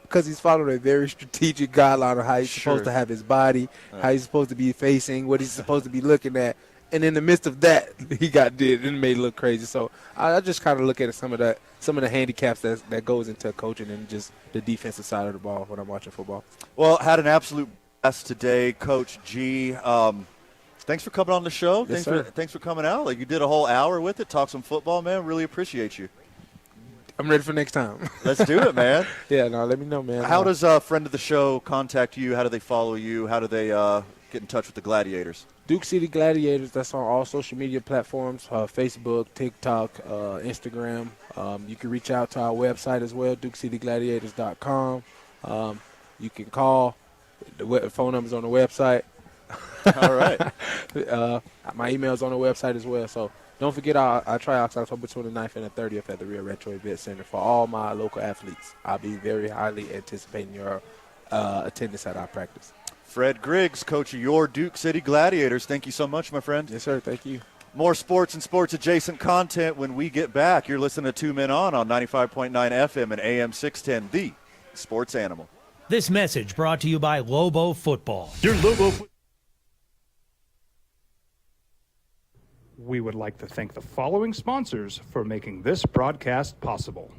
because he's following a very strategic guideline of how he's supposed to have his body, how he's supposed to be facing, what he's supposed to be looking at. And in the midst of that, he got and made it look crazy. So I just kind of look at some of the handicaps that goes into coaching and just the defensive side of the ball when I'm watching football. Well, had an absolute blast today, Coach G. Thanks for coming on the show. Yes, thanks for coming out. Like, you did a whole hour with it, talk some football, man. Really appreciate you. I'm ready for next time. Let's do it, man. Yeah, no, let me know, man. How does a friend of the show contact you? How do they follow you? How do they get in touch with the Gladiators? Duke City Gladiators, that's on all social media platforms, Facebook, TikTok, Instagram. You can reach out to our website as well, DukeCityGladiators.com. You can call. The phone number's on the website. All right. My email's on the website as well. So don't forget our tryouts October 29th and the 30th at the Real Retro Event Center for all my local athletes. I'll be very highly anticipating your attendance at our practice. Fred Griggs, coach of your Duke City Gladiators. Thank you so much, my friend. Yes, sir. Thank you. More sports and sports-adjacent content when we get back. You're listening to Two Men On 95.9 FM and AM 610, the Sports Animal. This message brought to you by Lobo Football. Your Lobo. We would like to thank the following sponsors for making this broadcast possible.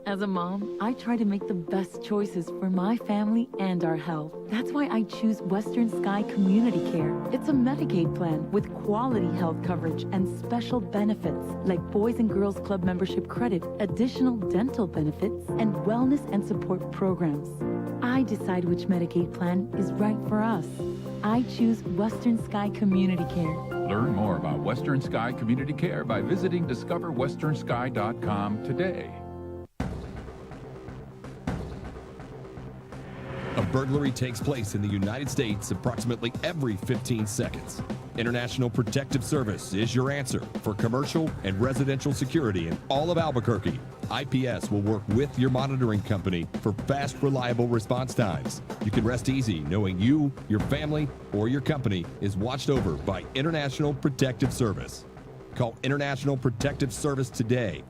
As a mom, I try to make the best choices for my family and our health. That's why I choose Western Sky Community Care. It's a Medicaid plan with quality health coverage and special benefits like Boys and Girls Club membership credit, additional dental benefits, and wellness and support programs. I decide which Medicaid plan is right for us. I choose Western Sky Community Care. Learn more about Western Sky Community Care by visiting discoverwesternsky.com today. A burglary takes place in the United States approximately every 15 seconds. International Protective Service is your answer for commercial and residential security in all of Albuquerque. IPS will work with your monitoring company for fast, reliable response times. You can rest easy knowing you, your family, or your company is watched over by International Protective Service. Call International Protective Service today.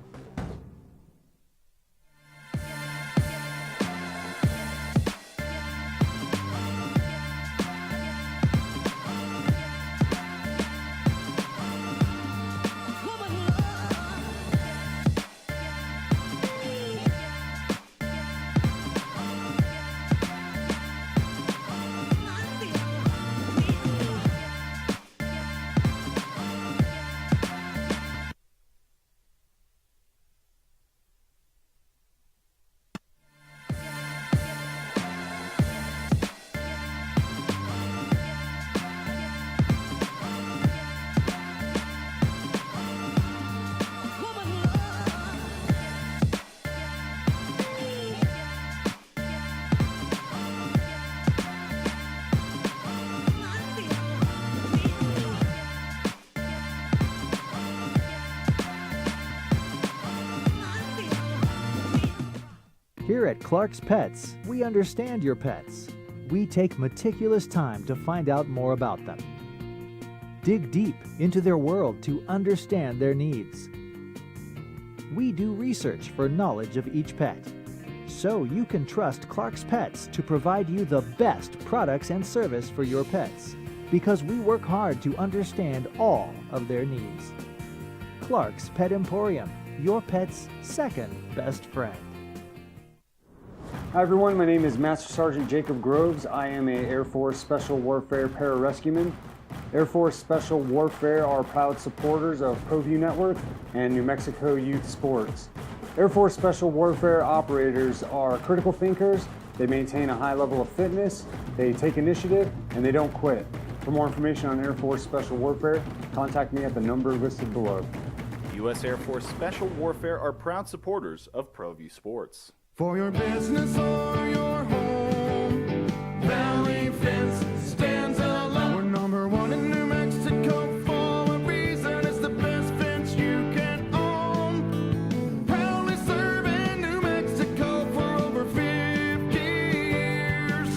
Here at Clark's Pets, we understand your pets. We take meticulous time to find out more about them. Dig deep into their world to understand their needs. We do research for knowledge of each pet, so you can trust Clark's Pets to provide you the best products and service for your pets, because we work hard to understand all of their needs. Clark's Pet Emporium, your pet's second best friend. Hi everyone, my name is Master Sergeant Jacob Groves. I am an Air Force Special Warfare Pararescueman. Air Force Special Warfare are proud supporters of ProView Network and New Mexico Youth Sports. Air Force Special Warfare operators are critical thinkers. They maintain a high level of fitness, they take initiative, and they don't quit. For more information on Air Force Special Warfare, contact me at the number listed below. U.S. Air Force Special Warfare are proud supporters of ProView Sports. For your business or your home, Valley Fence stands alone. We're number one in New Mexico for a reason. It's the best fence you can own. Proudly serving New Mexico for over 50 years.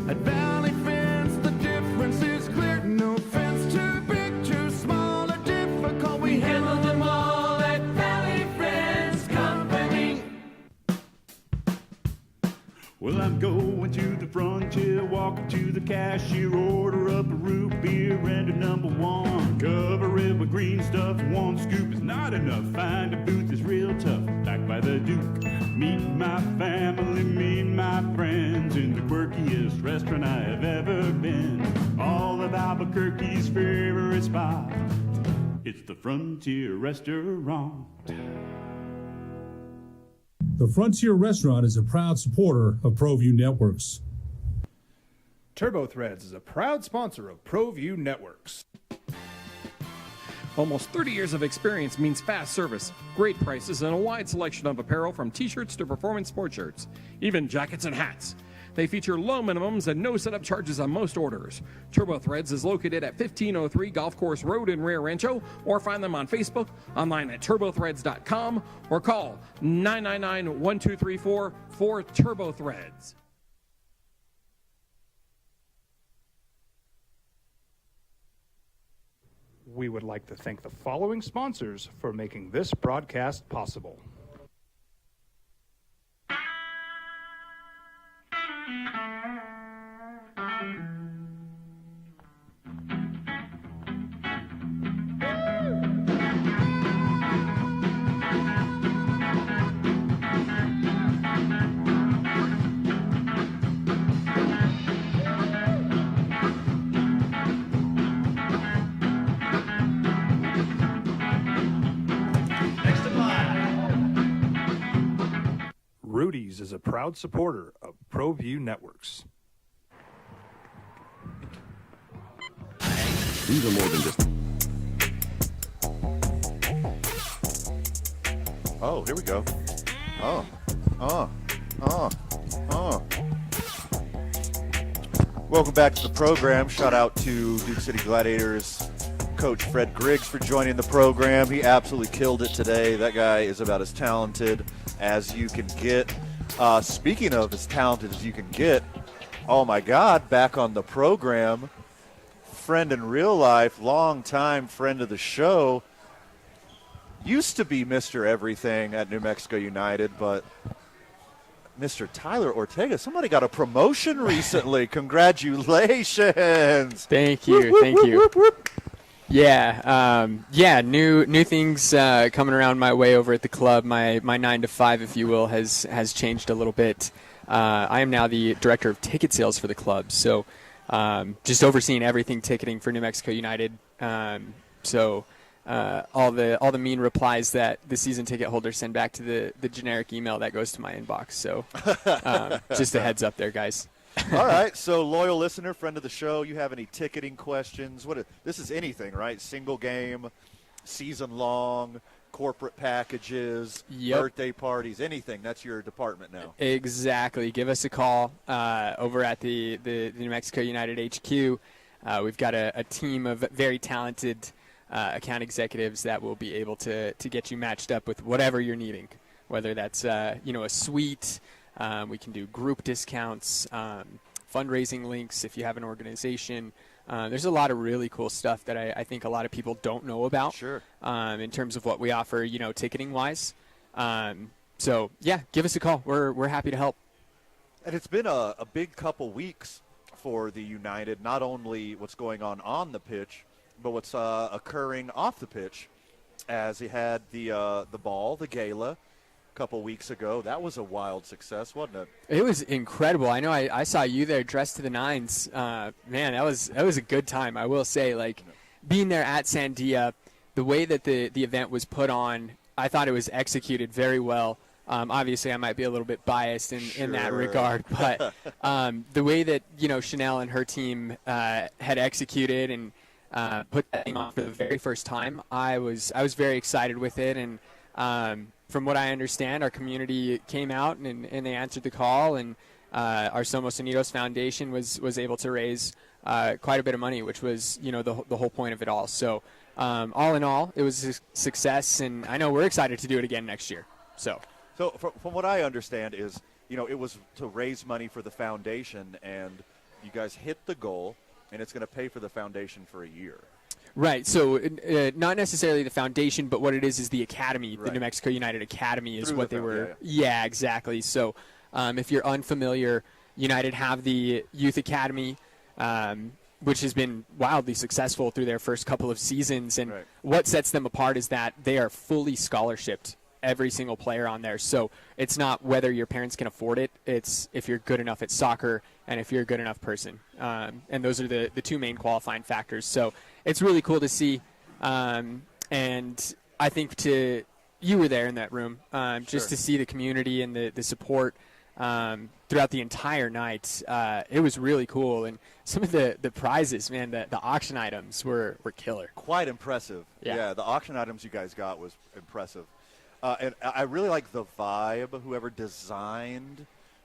At Valley Fence, the difference is clear. No fence too big, too small, or difficult. We handle them all at Valley Fence Company. Well, I'm going to the frontier, walking to the cashier, order up a root beer and a number one. Cover it with green stuff, one scoop is not enough. Find a booth that's real tough, back by the Duke. Meet my family, meet my friends in the quirkiest restaurant I have ever been. All of Albuquerque's favorite spot, it's the Frontier Restaurant. The Frontier Restaurant is a proud supporter of ProView Networks. TurboThreads is a proud sponsor of ProView Networks. Almost 30 years of experience means fast service, great prices, and a wide selection of apparel from t-shirts to performance sports shirts, even jackets and hats. They feature low minimums and no setup charges on most orders. TurboThreads is located at 1503 Golf Course Road in Rio Rancho, or find them on Facebook, online at turbothreads.com, or call 999-1234 for TurboThreads. We would like to thank the following sponsors for making this broadcast possible. Rudy's is a proud supporter of ProView Networks. These are more than just... Oh, here we go. Welcome back to the program. Shout out to Duke City Gladiators coach Fred Griggs for joining the program. He absolutely killed it today. That guy is about as talented as you can get. Speaking of as talented as you can get, oh my God, back on the program, friend in real life, long-time friend of the show, used to be Mr. Everything at New Mexico United, but Mr. Tyler Ortega, somebody got a promotion recently. Congratulations. Thank you. Thank you. Yeah, new things coming around my way over at the club. My 9 to 5, if you will, has changed a little bit. I am now the director of ticket sales for the club, so just overseeing everything ticketing for New Mexico United. All the mean replies that the season ticket holders send back to the generic email that goes to my inbox. So just a heads up there, guys. All right, so loyal listener, friend of the show, you have any ticketing questions? This is anything, right? Single game, season long, corporate packages, birthday parties, anything. That's your department now. Exactly. Give us a call over at the New Mexico United HQ. We've got a team of very talented account executives that will be able to get you matched up with whatever you're needing, whether that's a suite, We can do group discounts, fundraising links if you have an organization. There's a lot of really cool stuff that I think a lot of people don't know about. Sure. In terms of what we offer, ticketing wise. So yeah, give us a call. We're happy to help. And it's been a big couple weeks for the United, not only what's going on the pitch, but what's occurring off the pitch, as he had the ball, the gala, a couple weeks ago. That was a wild success, wasn't it? It was incredible. I know I saw you there dressed to the nines. Man, that was a good time, I will say. Like, being there at Sandia, the way that the event was put on, I thought it was executed very well. Obviously, I might be a little bit biased in that regard, but the way that Chanel and her team had executed and put that thing on for the very first time, I was very excited with it. And from what I understand, our community came out and they answered the call, and our Somos Unidos Foundation was able to raise quite a bit of money, which was the whole point of it all. So all in all, it was a success, and I know we're excited to do it again next year. So from what I understand is, it was to raise money for the foundation, and you guys hit the goal, and it's going to pay for the foundation for a year. Right. So not necessarily the foundation, but what it is the academy. Right. The New Mexico United Academy is Through what the they were. yeah. Yeah, exactly. So if you're unfamiliar, United have the Youth Academy, which has been wildly successful through their first couple of seasons. And Right. what sets them apart is that they are fully scholarshiped, every single player on there. So it's not whether your parents can afford it. It's if you're good enough at soccer and if you're a good enough person. And those are the two main qualifying factors. So it's really cool to see. And I think you were there in that room, just to see the community and the support throughout the entire night. It was really cool. And some of the prizes, man, the auction items were killer. Quite impressive. Yeah. The auction items you guys got was impressive. And I really like the vibe.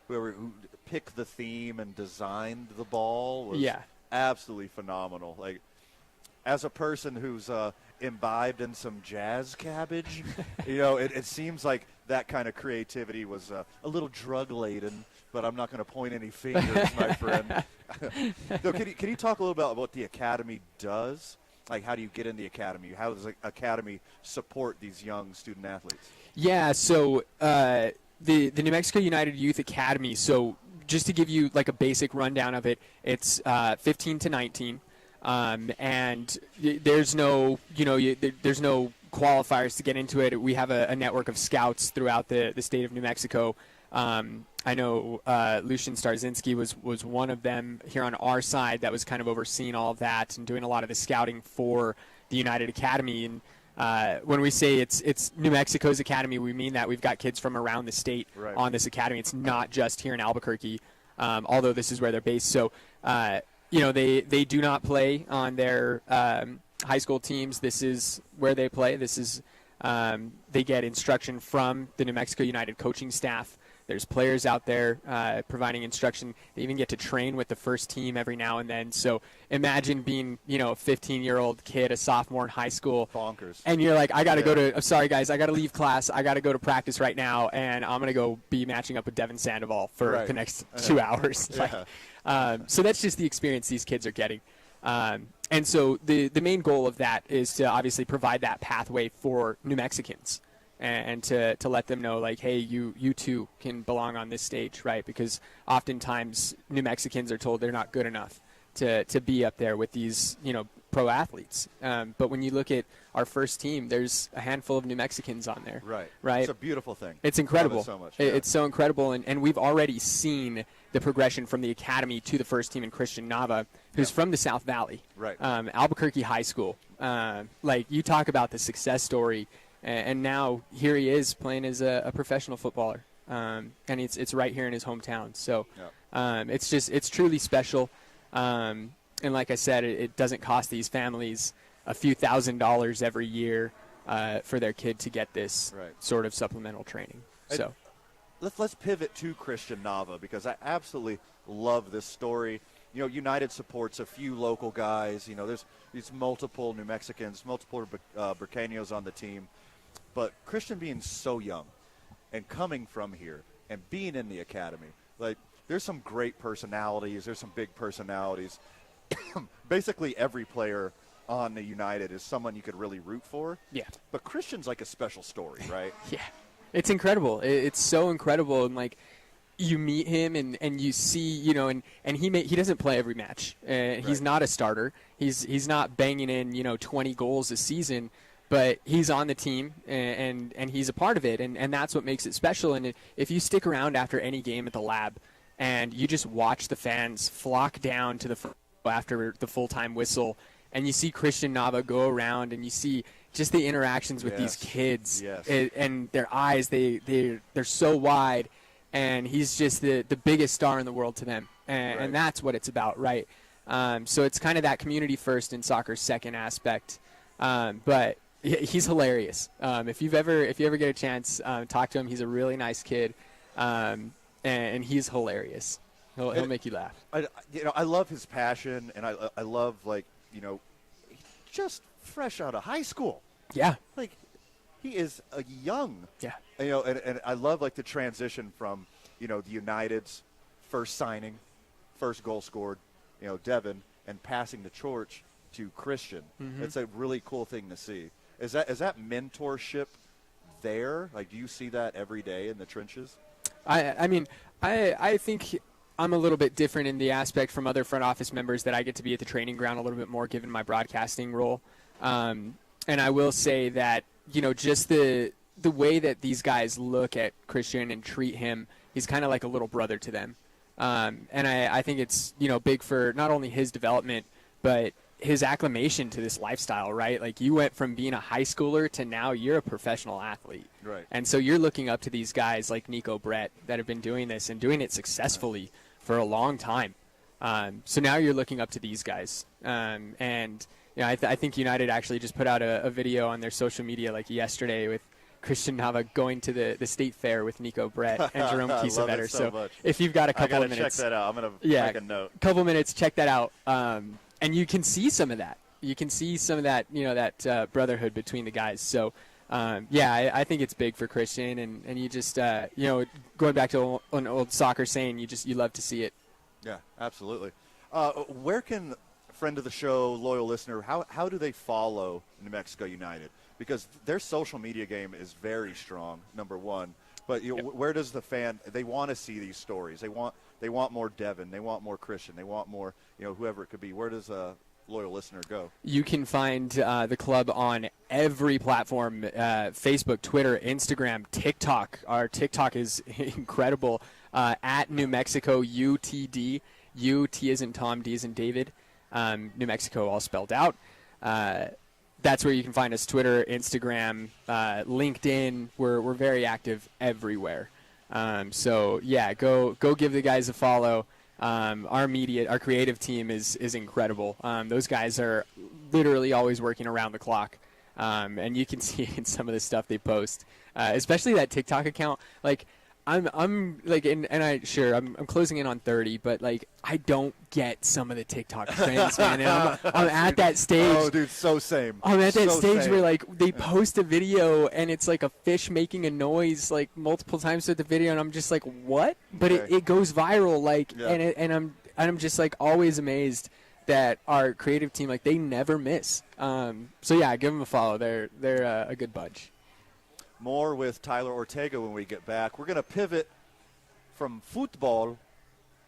Who picked the theme and designed the ball was absolutely phenomenal. Like, as a person who's imbibed in some jazz cabbage, it seems like that kind of creativity was a little drug-laden, but I'm not going to point any fingers, my friend. So can you talk a little about what the Academy does? Like, how do you get in the Academy? How does the Academy support these young student athletes? Yeah, so the New Mexico United Youth Academy, so just to give you like a basic rundown of it, it's 15 to 19, and there's no, there's no qualifiers to get into it. We have a network of scouts throughout the state of New Mexico. I know Lucian Starzinski was one of them here on our side that was kind of overseeing all of that and doing a lot of the scouting for the United Academy. And when we say it's New Mexico's academy, we mean that we've got kids from around the state on this academy. It's not just here in Albuquerque, although this is where they're based. So, they do not play on their high school teams. This is where they play. This is they get instruction from the New Mexico United coaching staff. There's players out there providing instruction. They even get to train with the first team every now and then. So imagine being, a 15-year-old kid, a sophomore in high school. Bonkers. And you're like, I got to go to – I'm sorry, guys. I got to leave class. I got to go to practice right now, and I'm going to go be matching up with Devin Sandoval for the next 2 hours. So that's just the experience these kids are getting. And so the main goal of that is to obviously provide that pathway for New Mexicans. And to let them know, like, hey, you too can belong on this stage, right? Because oftentimes New Mexicans are told they're not good enough to be up there with these, pro athletes. But when you look at our first team, there's a handful of New Mexicans on there. Right. It's a beautiful thing. It's incredible. Love it so much. It's so incredible. And we've already seen the progression from the academy to the first team in Christian Nava, who's from the South Valley. Right. Albuquerque High School. Like, you talk about the success story. And now here he is playing as a professional footballer, and it's right here in his hometown. So it's truly special. And like I said, it doesn't cost these families a few $1,000s every year for their kid to get this sort of supplemental training. So let's pivot to Christian Nava, because I absolutely love this story. United supports a few local guys. There's these multiple New Mexicans, multiple Burqueños on the team. But Christian being so young and coming from here and being in the academy. Like, there's some great personalities. There's some big personalities. Basically, every player on the United is someone you could really root for. Yeah. But Christian's like a special story, right? Yeah. It's incredible. It's so incredible. And, like, you meet him and you see, you know, and he doesn't play every match. He's not a starter. He's not banging in, 20 goals a season, but he's on the team and he's a part of it. And that's what makes it special. And if you stick around after any game at the Lab and you just watch the fans flock down to after the full-time whistle, and you see Christian Nava go around and you see just the interactions with these kids and their eyes, they're so wide. And he's just the biggest star in the world to them. And that's what it's about, right? So it's kind of that community first and soccer second aspect. But he's hilarious. If you ever get a chance, talk to him. He's a really nice kid. And he's hilarious. He'll make you laugh. I love his passion, and I love, just fresh out of high school. Yeah. Like, he is a young. Yeah. And I love, the transition from, the United's first signing, first goal scored, Devin, and passing the torch to Christian. Mm-hmm. It's a really cool thing to see. Is that mentorship there? Like, do you see that every day in the trenches? I mean, I think I'm a little bit different in the aspect from other front office members that I get to be at the training ground a little bit more given my broadcasting role. And I will say that, just the way that these guys look at Christian and treat him, he's kind of like a little brother to them. And I think it's, big for not only his development, but his acclimation to this lifestyle, right? Like, you went from being a high schooler to now you're a professional athlete. Right. And so you're looking up to these guys like Nico Brett that have been doing this and doing it successfully for a long time. So now you're looking up to these guys. And I think United actually just put out a video on their social media like yesterday with Christian Nava going to the state fair with Nico Brett and Jerome Kiesewetter. So if you've got a couple of minutes, minutes, check that out. I'm going to make a note. Couple minutes, check that out. And you can see some of that. You can see some of that, that brotherhood between the guys. So, I think it's big for Christian, and you just, going back to an old soccer saying, you love to see it. Yeah, absolutely. Where can friend of the show, loyal listener, how do they follow New Mexico United? Because their social media game is very strong, number one. But where does the fan? They want to see these stories. They want more Devin. They want more Christian. They want more, whoever it could be. Where does a loyal listener go? You can find the club on every platform: Facebook, Twitter, Instagram, TikTok. Our TikTok is incredible. At New Mexico UTD. UT is in Tom, D is in David. New Mexico all spelled out. That's where you can find us: Twitter, Instagram, LinkedIn. We're very active everywhere. So go give the guys a follow. Our creative team is incredible. Those guys are literally always working around the clock, and you can see in some of the stuff they post, especially that TikTok account. Like, I'm like, and I'm closing in on 30, but like, I don't get some of the TikTok trends, man. And I'm at that stage. Oh, dude, so same. I'm at that stage where like they post a video and it's like a fish making a noise like multiple times with the video, and I'm just like, what? But it goes viral, like, and I'm just like always amazed that our creative team, like, they never miss. So yeah, give them a follow. They're a good bunch. More with Tyler Ortega when we get back. We're going to pivot from football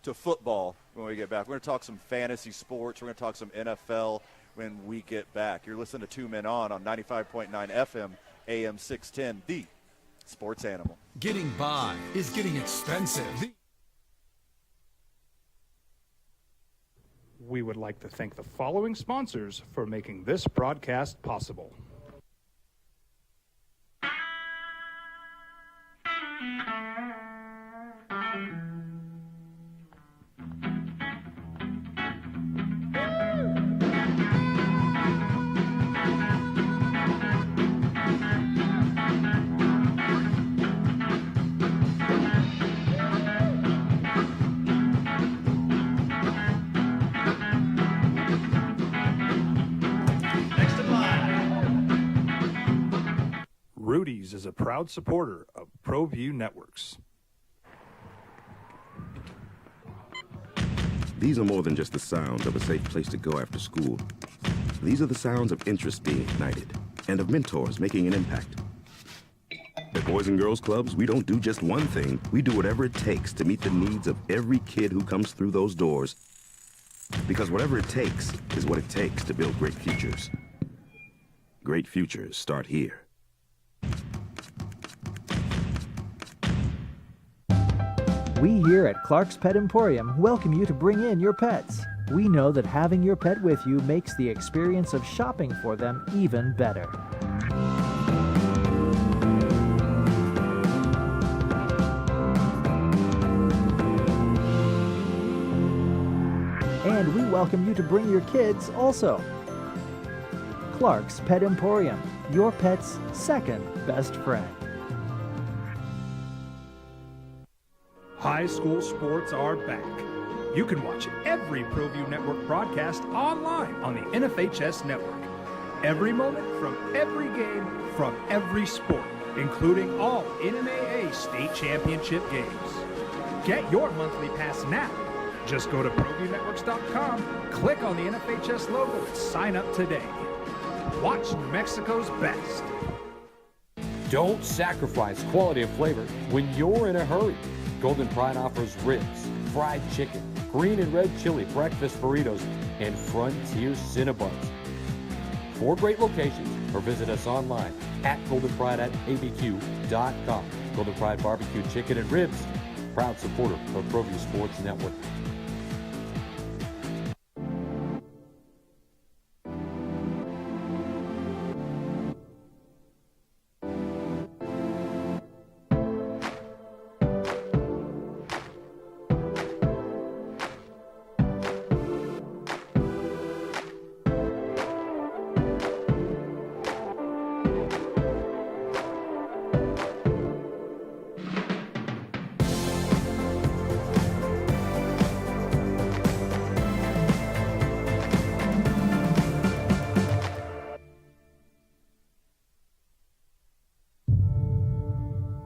to football when we get back. We're going to talk some fantasy sports. We're going to talk some NFL when we get back. You're listening to Two Men On 95.9 FM, AM 610, the Sports Animal. Getting by is getting expensive. We would like to thank the following sponsors for making this broadcast possible. Rudy's is a proud supporter of ProView Networks. These are more than just the sounds of a safe place to go after school. These are the sounds of interest being ignited and of mentors making an impact. At Boys and Girls Clubs, we don't do just one thing. We do whatever it takes to meet the needs of every kid who comes through those doors. Because whatever it takes is what it takes to build great futures. Great futures start here. We here at Clark's Pet Emporium welcome you to bring in your pets. We know that having your pet with you makes the experience of shopping for them even better. And we welcome you to bring your kids also. Clark's Pet Emporium, your pet's second best friend. High school sports are back. You can watch every ProView Network broadcast online on the NFHS network. Every moment from every game from every sport, including all NMAA state championship games. Get your monthly pass now. Just go to ProViewNetworks.com, click on the NFHS logo, and sign up today. Watch New Mexico's best. Don't sacrifice quality and flavor when you're in a hurry. Golden Pride offers ribs, fried chicken, green and red chili, breakfast burritos, and Frontier Cinnabons. 4 great locations, or visit us online at goldenpride@abq.com. Golden Pride Barbecue Chicken and Ribs, proud supporter of ProView Sports Network.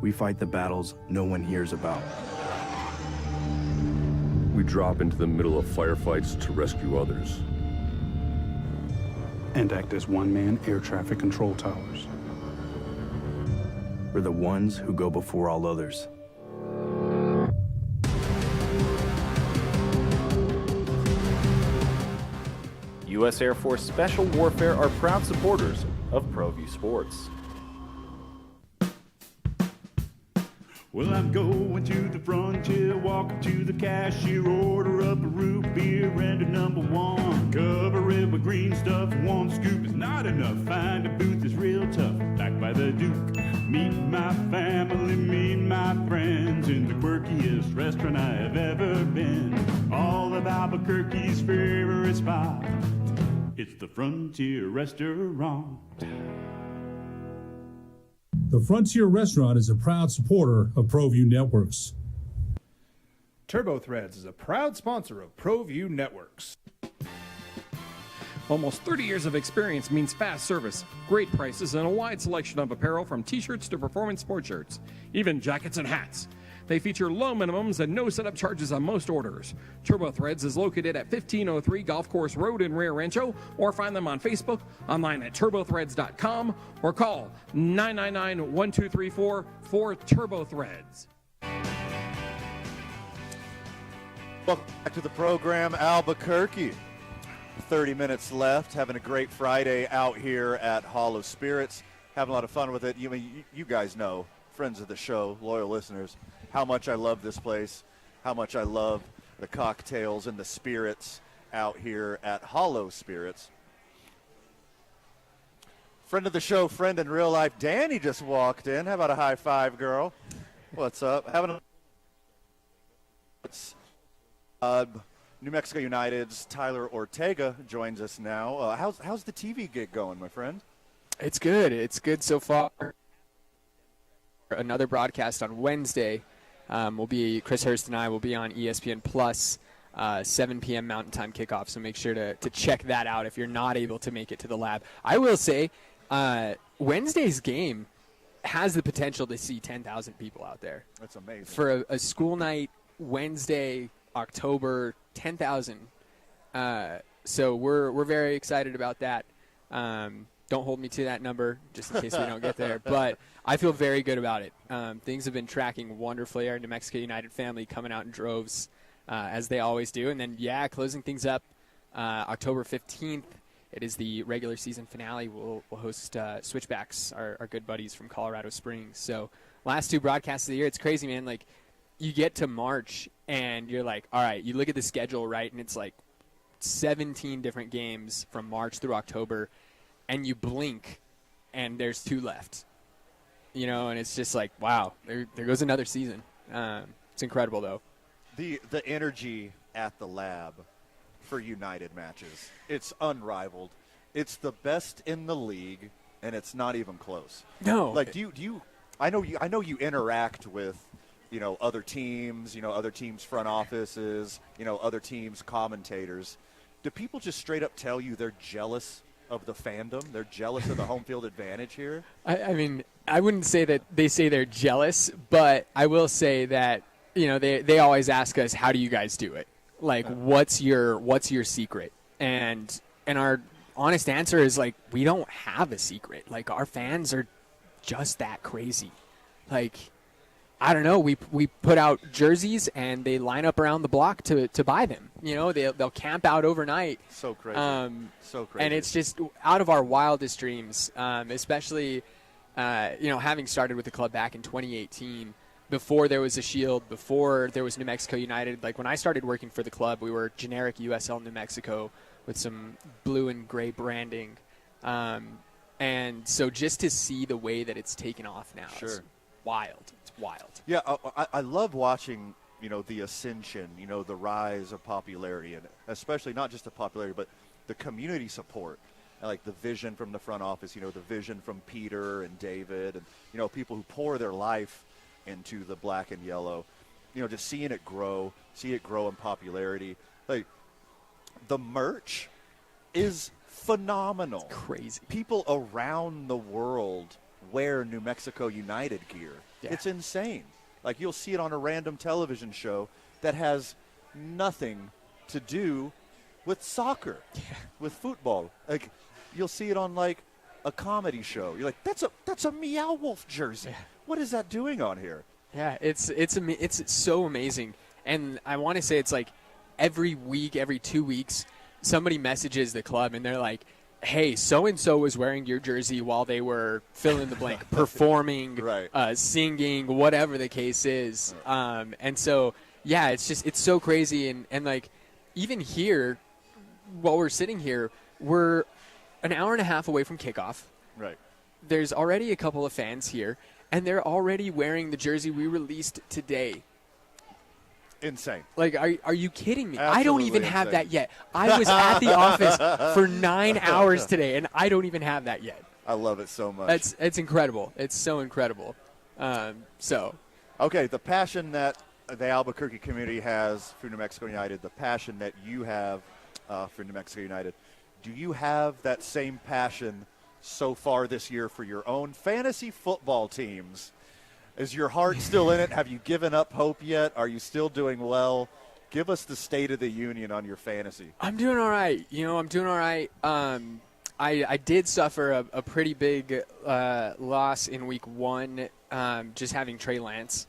We fight the battles no one hears about. We drop into the middle of firefights to rescue others. And act as one-man air traffic control towers. We're the ones who go before all others. U.S. Air Force Special Warfare are proud supporters of ProView Sports. Well, I'm going to the frontier, walking to the cashier, order up a root beer and a number 1. Cover it with green stuff, 1 scoop is not enough. Find a booth is real tough, back by the Duke. Meet my family, meet my friends in the quirkiest restaurant I have ever been. All of Albuquerque's favorite spot, it's the Frontier Restaurant. The Frontier Restaurant is a proud supporter of ProView Networks. TurboThreads is a proud sponsor of ProView Networks. Almost 30 years of experience means fast service, great prices, and a wide selection of apparel from t-shirts to performance sport shirts, even jackets and hats. They feature low minimums and no setup charges on most orders. TurboThreads is located at 1503 Golf Course Road in Rio Rancho, or find them on Facebook, online at turbothreads.com, or call 999-1234 for TurboThreads. Welcome back to the program, Albuquerque. 30 minutes left, having a great Friday out here at Hollow Spirits. Having a lot of fun with it. You guys know, friends of the show, loyal listeners, how much I love this place, how much I love the cocktails and the spirits out here at Hollow Spirits. Friend of the show, friend in real life, Danny just walked in. How about a high five, girl? What's up? New Mexico United's Tyler Ortega joins us now. How's the TV gig going, my friend? It's good. It's good so far. Another broadcast on Wednesday. Chris Hurst and I will be on ESPN Plus, 7 p.m. Mountain Time kickoff, so make sure to check that out if you're not able to make it to the lab. I will say Wednesday's game has the potential to see 10,000 people out there. That's amazing. For a school night Wednesday, October 10,000. So we're very excited about that. Don't hold me to that number, just in case we don't get there. But I feel very good about it. Things have been tracking wonderfully. Our New Mexico United family coming out in droves, as they always do. And then, closing things up October 15th. It is the regular season finale. We'll host Switchbacks, our good buddies from Colorado Springs. So last 2 broadcasts of the year, it's crazy, man. Like, you get to March, and you're like, all right, you look at the schedule, right, and it's like 17 different games from March through October, and you blink, and there's 2 left. And it's just like, wow, there goes another season. It's incredible, though. The energy at the lab for United matches, it's unrivaled. It's the best in the league, and it's not even close. No. Like, do you I know you interact with, other teams, other teams' front offices, other teams' commentators. Do people just straight up tell you they're jealous of the fandom? They're jealous of the home field advantage here? I mean, I wouldn't say that they say they're jealous, but I will say that, they always ask us, how do you guys do it? Like, what's your secret? And our honest answer is, like, we don't have a secret. Like, our fans are just that crazy. Like, I don't know. We put out jerseys, and they line up around the block to buy them. They'll camp out overnight. So crazy. So crazy. And it's just out of our wildest dreams, especially, having started with the club back in 2018, before there was a Shield, before there was New Mexico United. Like, when I started working for the club, we were generic USL New Mexico with some blue and gray branding. And so just to see the way that it's taken off now is wild. It's wild. Yeah, I love watching, the ascension, the rise of popularity, and especially not just the popularity, but the community support. Like the vision from the front office, the vision from Peter and David, and, people who pour their life into the black and yellow, just seeing it grow in popularity. Like, the merch is phenomenal. It's crazy. People around the world wear New Mexico United gear. Yeah. It's insane. Like, you'll see it on a random television show that has nothing to do with soccer, with football. Like, you'll see it on, like, a comedy show. You're like, that's a Meow Wolf jersey. Yeah. What is that doing on here? Yeah, it's so amazing. And I want to say it's like every week, every 2 weeks, somebody messages the club, and they're like, hey, so-and-so was wearing your jersey while they were fill in the blank, performing, singing, whatever the case is. And so, yeah, it's so crazy. And like, even here, while we're sitting here, we're an hour and a half away from kickoff. Right. There's already a couple of fans here, and they're already wearing the jersey we released today. Insane. Like, are you kidding me? Absolutely I don't even have that yet. I was at the office for 9 hours today, and I don't even have that yet. I love it so much. It's incredible. It's so incredible. Okay, the passion that the Albuquerque community has for New Mexico United, the passion that you have for New Mexico United, do you have that same passion so far this year for your own fantasy football teams? Is your heart still in it? Have you given up hope yet? Are you still doing well? Give us the state of the union on your fantasy. I'm doing all right. I'm doing all right. I did suffer a pretty big loss in week 1, just having Trey Lance.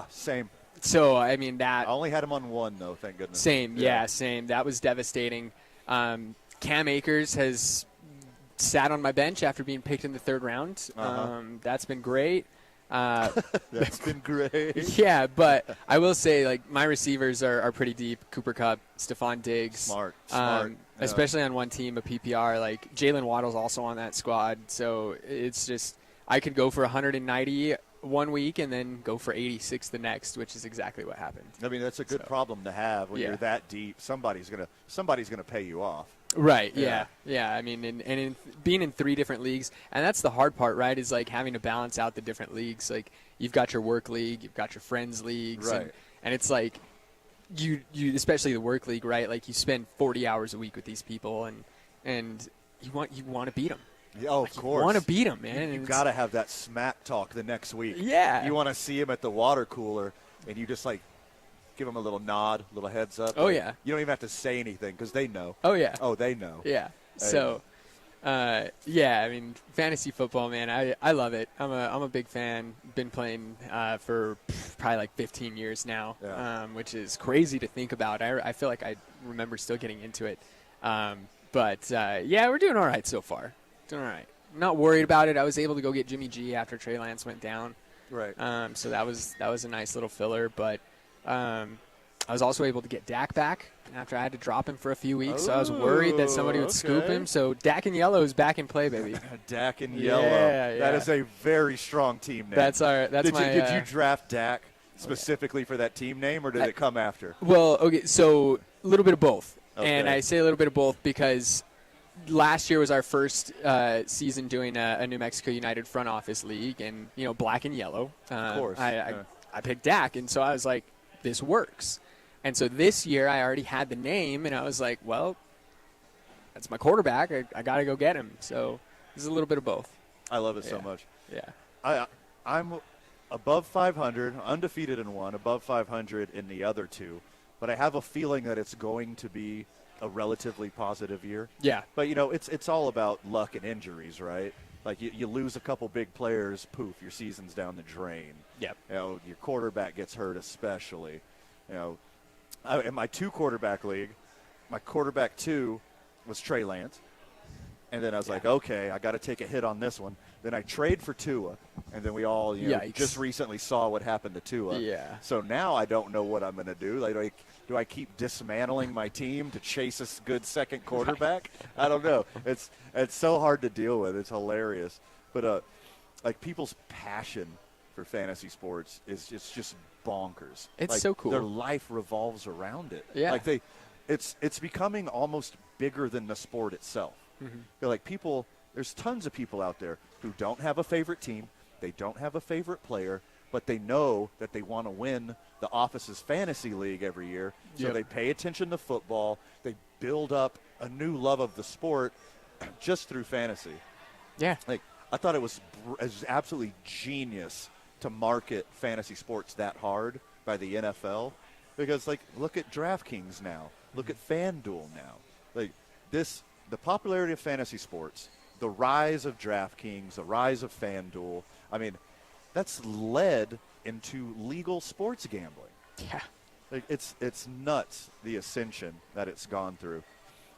Same. So, I mean, that... I only had him on 1, though, thank goodness. Same, yeah, same. That was devastating. Cam Akers has sat on my bench after being picked in the 3rd round. That's been great. That's been great. Yeah, but I will say, like, my receivers are pretty deep. Cooper Kupp, Stephon Diggs. Smart. Especially on one team, a PPR. Like, Jalen Waddle's also on that squad. So it's just, I could go for 190 one week and then go for 86 the next, which is exactly what happened. I mean, that's a good problem to have when you're that deep. Somebody's gonna pay you off. Right. Yeah. I mean, and being in 3 different leagues, and that's the hard part, right? Is like having to balance out the different leagues. Like, you've got your work league, you've got your friends leagues, right? And it's like you especially the work league, right? Like, you spend 40 hours a week with these people, and you want to beat them. Yeah, of course. You want to beat them, man. You got to have that smack talk the next week. Yeah. You want to see him at the water cooler, and you just like give them a little nod, a little heads up. Oh, Like, yeah. You don't even have to say anything because they know. Oh, yeah. Oh, they know. Yeah. So, yeah, I mean, fantasy football, man, I love it. I'm a big fan. Been playing for probably like 15 years now, which is crazy to think about. I feel like I remember still getting into it. But yeah, we're doing all right so far. Doing all right. I'm not worried about it. I was able to go get Jimmy G after Trey Lance went down. Right. So that was a nice little filler. But I was also able to get Dak back after I had to drop him for a few weeks. So I was worried that somebody would scoop him. So Dak and Yellow is back in play, baby. Dak and Yellow. Yeah. That is a very strong team name. That's our. That's did you draft Dak specifically for that team name, or did it come after? Well, okay, so a little bit of both. Okay. And I say a little bit of both because last year was our first season doing a New Mexico United front office league, and, you know, black and yellow. Of course. I picked Dak, and so I was like, this works. And so this year I already had the name, and I was like, well, that's my quarterback. I got to go get him. So this is a little bit of both. I love it so much. Yeah. I'm above 500, undefeated in one, above 500 in the other two. But I have a feeling that it's going to be a relatively positive year. Yeah. But, you know, it's all about luck and injuries, right? Like, you lose a couple big players, poof, your season's down the drain. Yep. You know, your quarterback gets hurt especially. You know, in my 2-quarterback league, my quarterback 2 was Trey Lance. And then I was like, okay, I got to take a hit on this one. Then I trade for Tua, and then we all just recently saw what happened to Tua. Yeah. So now I don't know what I'm going to do. Like, do I keep dismantling my team to chase a good second quarterback? I don't know. It's so hard to deal with. It's hilarious. But like, people's passion for fantasy sports is just bonkers. It's like, so cool. Their life revolves around it. Yeah. Like it's becoming almost bigger than the sport itself. Mm-hmm. They're like, people, there's tons of people out there who don't have a favorite team, they don't have a favorite player, but they know that they want to win the office's fantasy league every year. So they pay attention to football. They build up a new love of the sport just through fantasy. Yeah. Like, I thought it was absolutely genius to market fantasy sports that hard by the NFL, because, like, look at DraftKings now. Look at FanDuel now. Like, the popularity of fantasy sports, the rise of DraftKings, the rise of FanDuel, I mean, that's led into legal sports gambling. Yeah. Like, it's nuts, the ascension that it's gone through.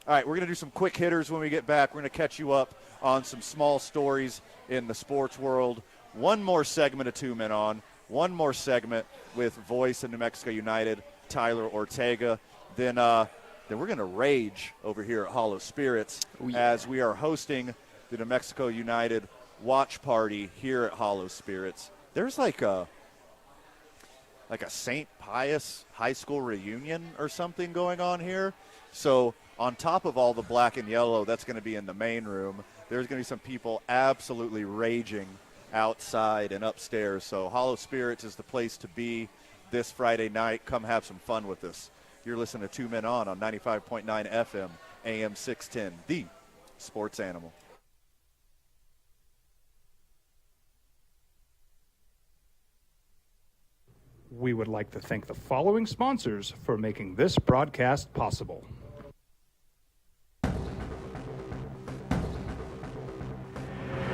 All right, we're going to do some quick hitters when we get back. We're going to catch you up on some small stories in the sports world. One more segment of 2 Men On. One more segment with voice of New Mexico United, Tyler Ortega. Then we're going to rage over here at Hollow Spirits as we are hosting the New Mexico United watch party here at Hollow Spirits. There's like a St. Pius high school reunion or something going on here. So on top of all the black and yellow that's going to be in the main room, there's going to be some people absolutely raging outside and upstairs. So Hollow Spirits is the place to be this Friday night. Come have some fun with us. You're listening to 2 Men On 95.9 FM, AM 610, the sports animal. We would like to thank the following sponsors for making this broadcast possible.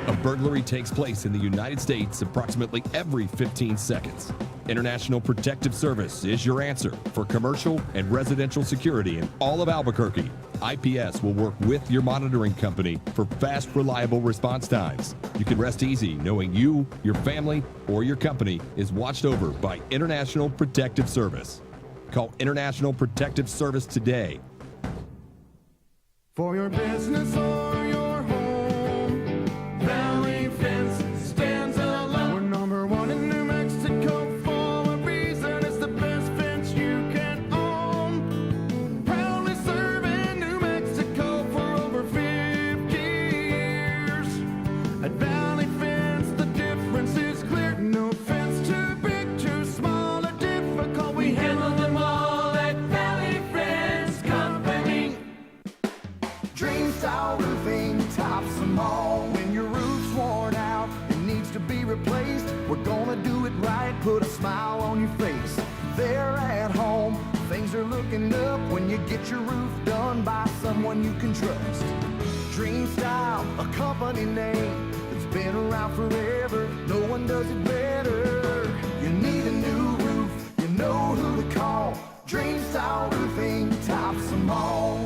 A burglary takes place in the United States approximately every 15 seconds. International Protective Service is your answer for commercial and residential security in all of Albuquerque. IPS will work with your monitoring company for fast, reliable response times. You can rest easy knowing you, your family, or your company is watched over by International Protective Service. Call International Protective Service today. For your business or your home, Valley Fence stands alone. We're number one in New Mexico for a reason. It's the best fence you can own. Proudly serving New Mexico for over 50 years. At Valley Fence, the difference is clear. No fence too big, too small, or difficult. We handle them all at Valley Fence Company. Dreams Tower Fence. someone you can trust. Dream Style, a company name that's been around forever. No one does it better. You need a new roof, you know who to call. Dream Style Roofing tops them all.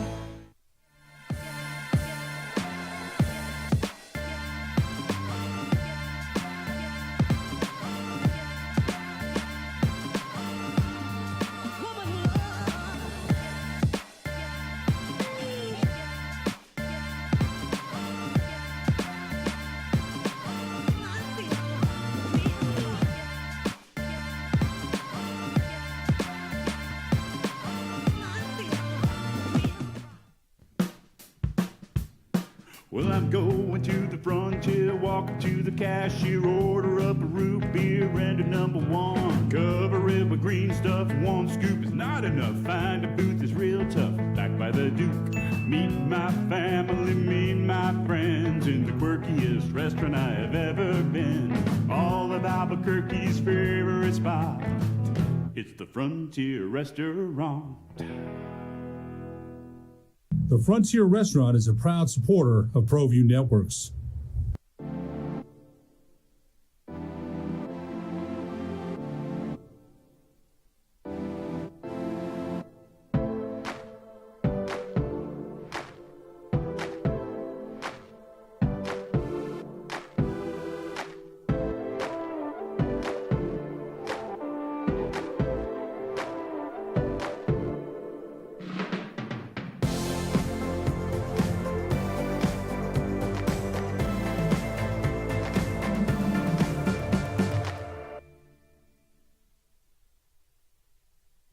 Well, I'm going to the frontier, walking to the cashier, order up a root beer and a number one. Cover it with green stuff, one scoop is not enough. Find a booth is real tough, back by the Duke. Meet my family, meet my friends in the quirkiest restaurant I have ever been. All of Albuquerque's favorite spot, it's the Frontier Restaurant. The Frontier Restaurant is a proud supporter of ProView Networks.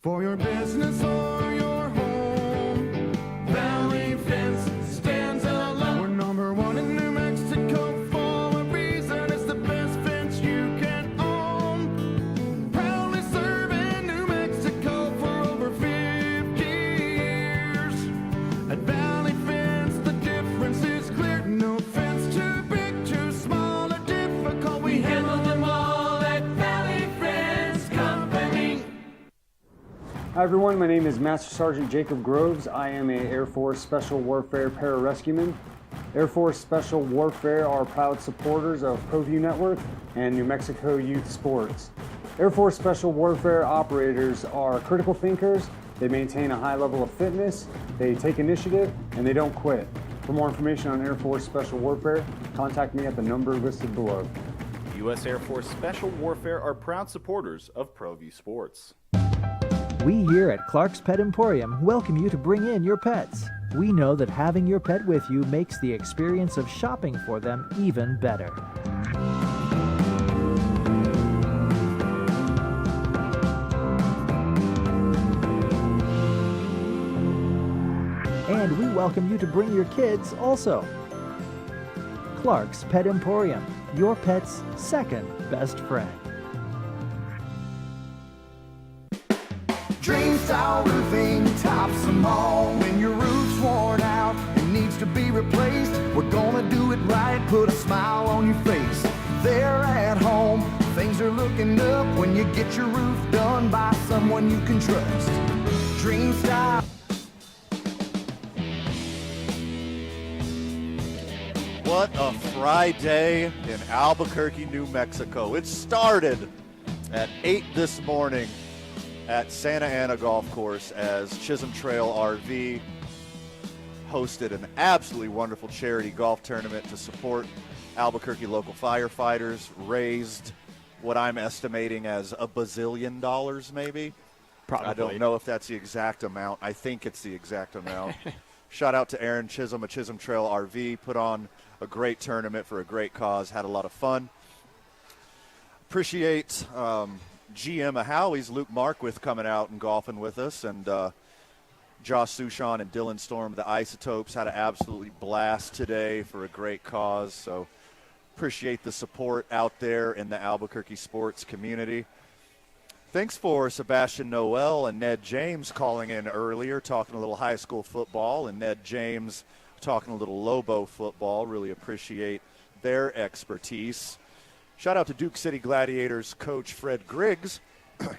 For your business or your home, Valley Fence stands alone. We're number one in New Mexico for a reason. It's the best fence you can own. Proudly serving New Mexico for over 50 years. At Valley Fence, the difference is clear. No fence too big, too small, or difficult. We handle them all at Valley Fence Company. Hi everyone, my name is Master Sergeant Jacob Groves. I am a Air Force Special Warfare Pararescueman. Air Force Special Warfare are proud supporters of ProView Network and New Mexico Youth Sports. Air Force Special Warfare operators are critical thinkers. They maintain a high level of fitness, they take initiative, and they don't quit. For more information on Air Force Special Warfare, contact me at the number listed below. U.S. Air Force Special Warfare are proud supporters of ProView Sports. We here at Clark's Pet Emporium welcome you to bring in your pets. We know that having your pet with you makes the experience of shopping for them even better. And we welcome you to bring your kids also. Clark's Pet Emporium, your pet's second best friend. Dream Style Roofing tops them all. When your roof's worn out and needs to be replaced, we're gonna do it right, put a smile on your face. There at home, things are looking up when you get your roof done by someone you can trust. Dream Style. What a Friday in Albuquerque, New Mexico. It started at 8 this morning at Santa Ana Golf Course as Chisholm Trail RV hosted an absolutely wonderful charity golf tournament to support Albuquerque local firefighters, raised what I'm estimating as $1 bazillion maybe. Probably. I don't know if that's the exact amount. I think it's the exact amount. Shout out to Aaron Chisholm at Chisholm Trail RV, put on a great tournament for a great cause, had a lot of fun. Appreciate GM of Howie's, Luke Marquith, coming out and golfing with us, and Josh Sushon and Dylan Storm of the Isotopes had an absolutely blast today for a great cause. So appreciate the support out there in the Albuquerque sports community. Thanks for Sebastian Noel and Ned James calling in earlier, talking a little high school football, and Ned James talking a little Lobo football. Really appreciate their expertise. Shout out to Duke City Gladiators coach Fred Griggs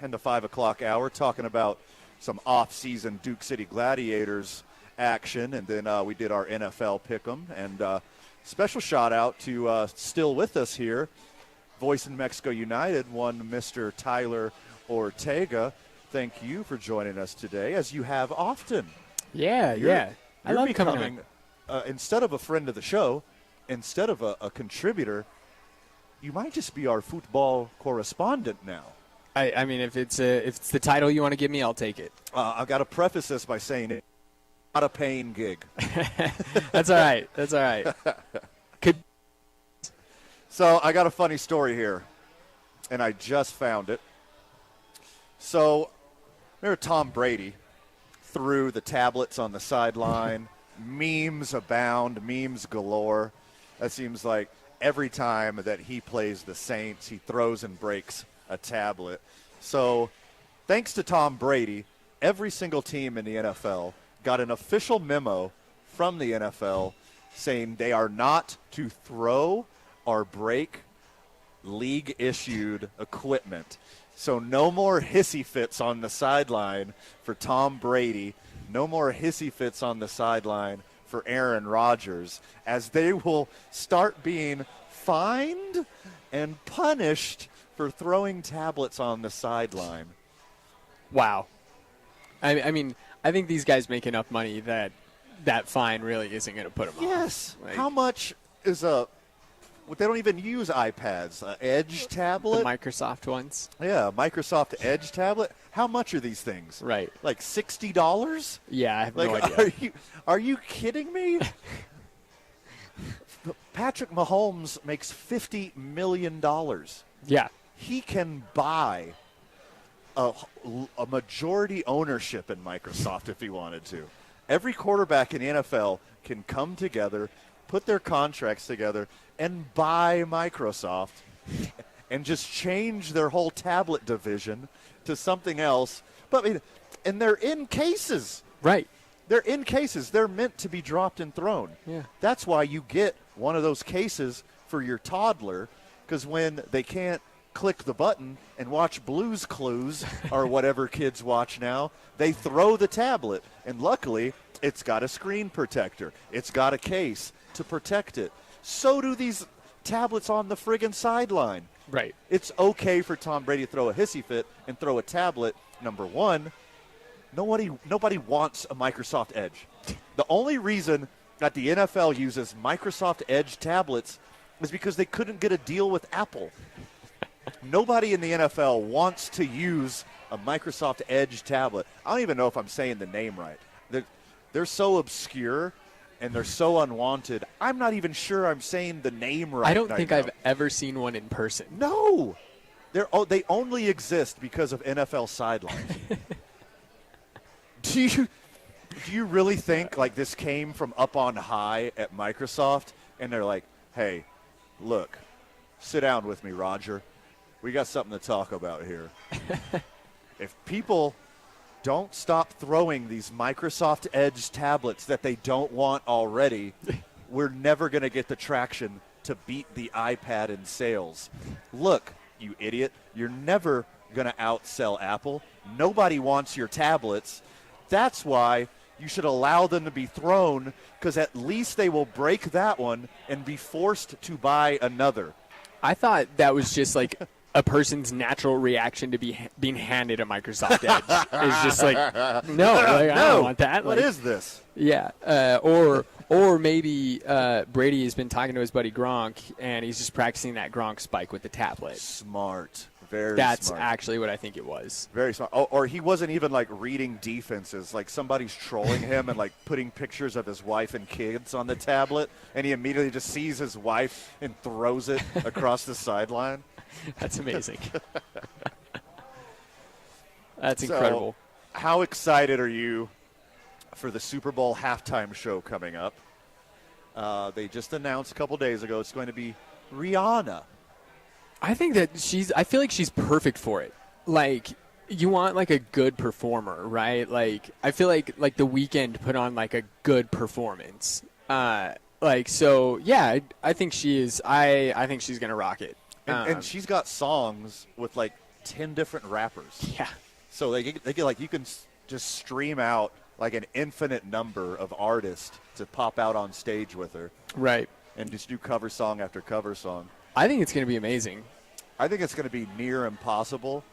in the 5 o'clock hour, talking about some off-season Duke City Gladiators action, and then we did our NFL pick'em. And special shout out to still with us here, Voice in Mexico United, one Mr. Tyler Ortega. Thank you for joining us today, as you have often. Yeah. I love becoming, instead of a friend of the show, instead of a contributor, you might just be our football correspondent now. I mean, if it's the title you want to give me, I'll take it. I've got to preface this by saying it's not a paying gig. That's all right. That's all right. So I got a funny story here, and I just found it. So remember Tom Brady threw the tablets on the sideline. Memes abound, memes galore. That seems like every time that he plays the Saints, he throws and breaks a tablet. So thanks to Tom Brady, every single team in the NFL got an official memo from the NFL saying they are not to throw or break league-issued equipment. So no more hissy fits on the sideline for Tom Brady. No more hissy fits on the sideline for Aaron Rodgers, as they will start being fined and punished for throwing tablets on the sideline. Wow. I mean, I think these guys make enough money that fine really isn't going to put them Yes. off. Like, how much is they don't even use iPads. Edge tablet? The Microsoft ones. Yeah, Microsoft Edge tablet. How much are these things? Right. Like $60? Yeah, I have no idea. Are you kidding me? Patrick Mahomes makes $50 million. Yeah. He can buy a majority ownership in Microsoft if he wanted to. Every quarterback in the NFL can come together, put their contracts together, and buy Microsoft and just change their whole tablet division to something else. But I mean, and they're in cases. Right. They're in cases. They're meant to be dropped and thrown. Yeah. That's why you get one of those cases for your toddler, because when they can't click the button and watch Blue's Clues or whatever kids watch now, they throw the tablet. And luckily, it's got a screen protector. It's got a case to protect it. So do these tablets on the friggin' sideline. Right. It's okay for Tom Brady to throw a hissy fit and throw a tablet. Number one, nobody wants a Microsoft Edge. The only reason that the NFL uses Microsoft Edge tablets is because they couldn't get a deal with Apple. Nobody in the NFL wants to use a Microsoft Edge tablet. I don't even know if I'm saying the name right. They're so obscure and they're so unwanted. I'm not even sure I'm saying the name right. I don't think now. I've ever seen one in person. No. They only exist because of NFL sidelines. Do you really think like this came from up on high at Microsoft and they're like, hey, look, sit down with me, Roger. We got something to talk about here. If people don't stop throwing these Microsoft Edge tablets that they don't want already, we're never going to get the traction to beat the iPad in sales. Look, you idiot, you're never going to outsell Apple. Nobody wants your tablets. That's why you should allow them to be thrown, because at least they will break that one and be forced to buy another. I thought that was just like a person's natural reaction to being handed a Microsoft Edge. It's just like, no, like, I don't want that. What like, is this? Yeah, or maybe Brady has been talking to his buddy Gronk, and he's just practicing that Gronk spike with the tablet. Smart. Very That's smart. actually what I think it was. Very smart. Oh, or he wasn't even, like, reading defenses. Like, somebody's trolling him and, like, putting pictures of his wife and kids on the tablet, and he immediately just sees his wife and throws it across the sideline. That's amazing. That's incredible. So, how excited are you for the Super Bowl halftime show coming up? They just announced a couple days ago it's going to be Rihanna. I think that I feel like she's perfect for it. Like, you want like a good performer, right? Like, I feel like The Weeknd put on like a good performance. So yeah, I think she is. I think she's gonna rock it. And she's got songs with like 10 different rappers. Yeah. So they get like, you can just stream out like an infinite number of artists to pop out on stage with her. Right. And just do cover song after cover song. I think it's going to be amazing. I think it's going to be near impossible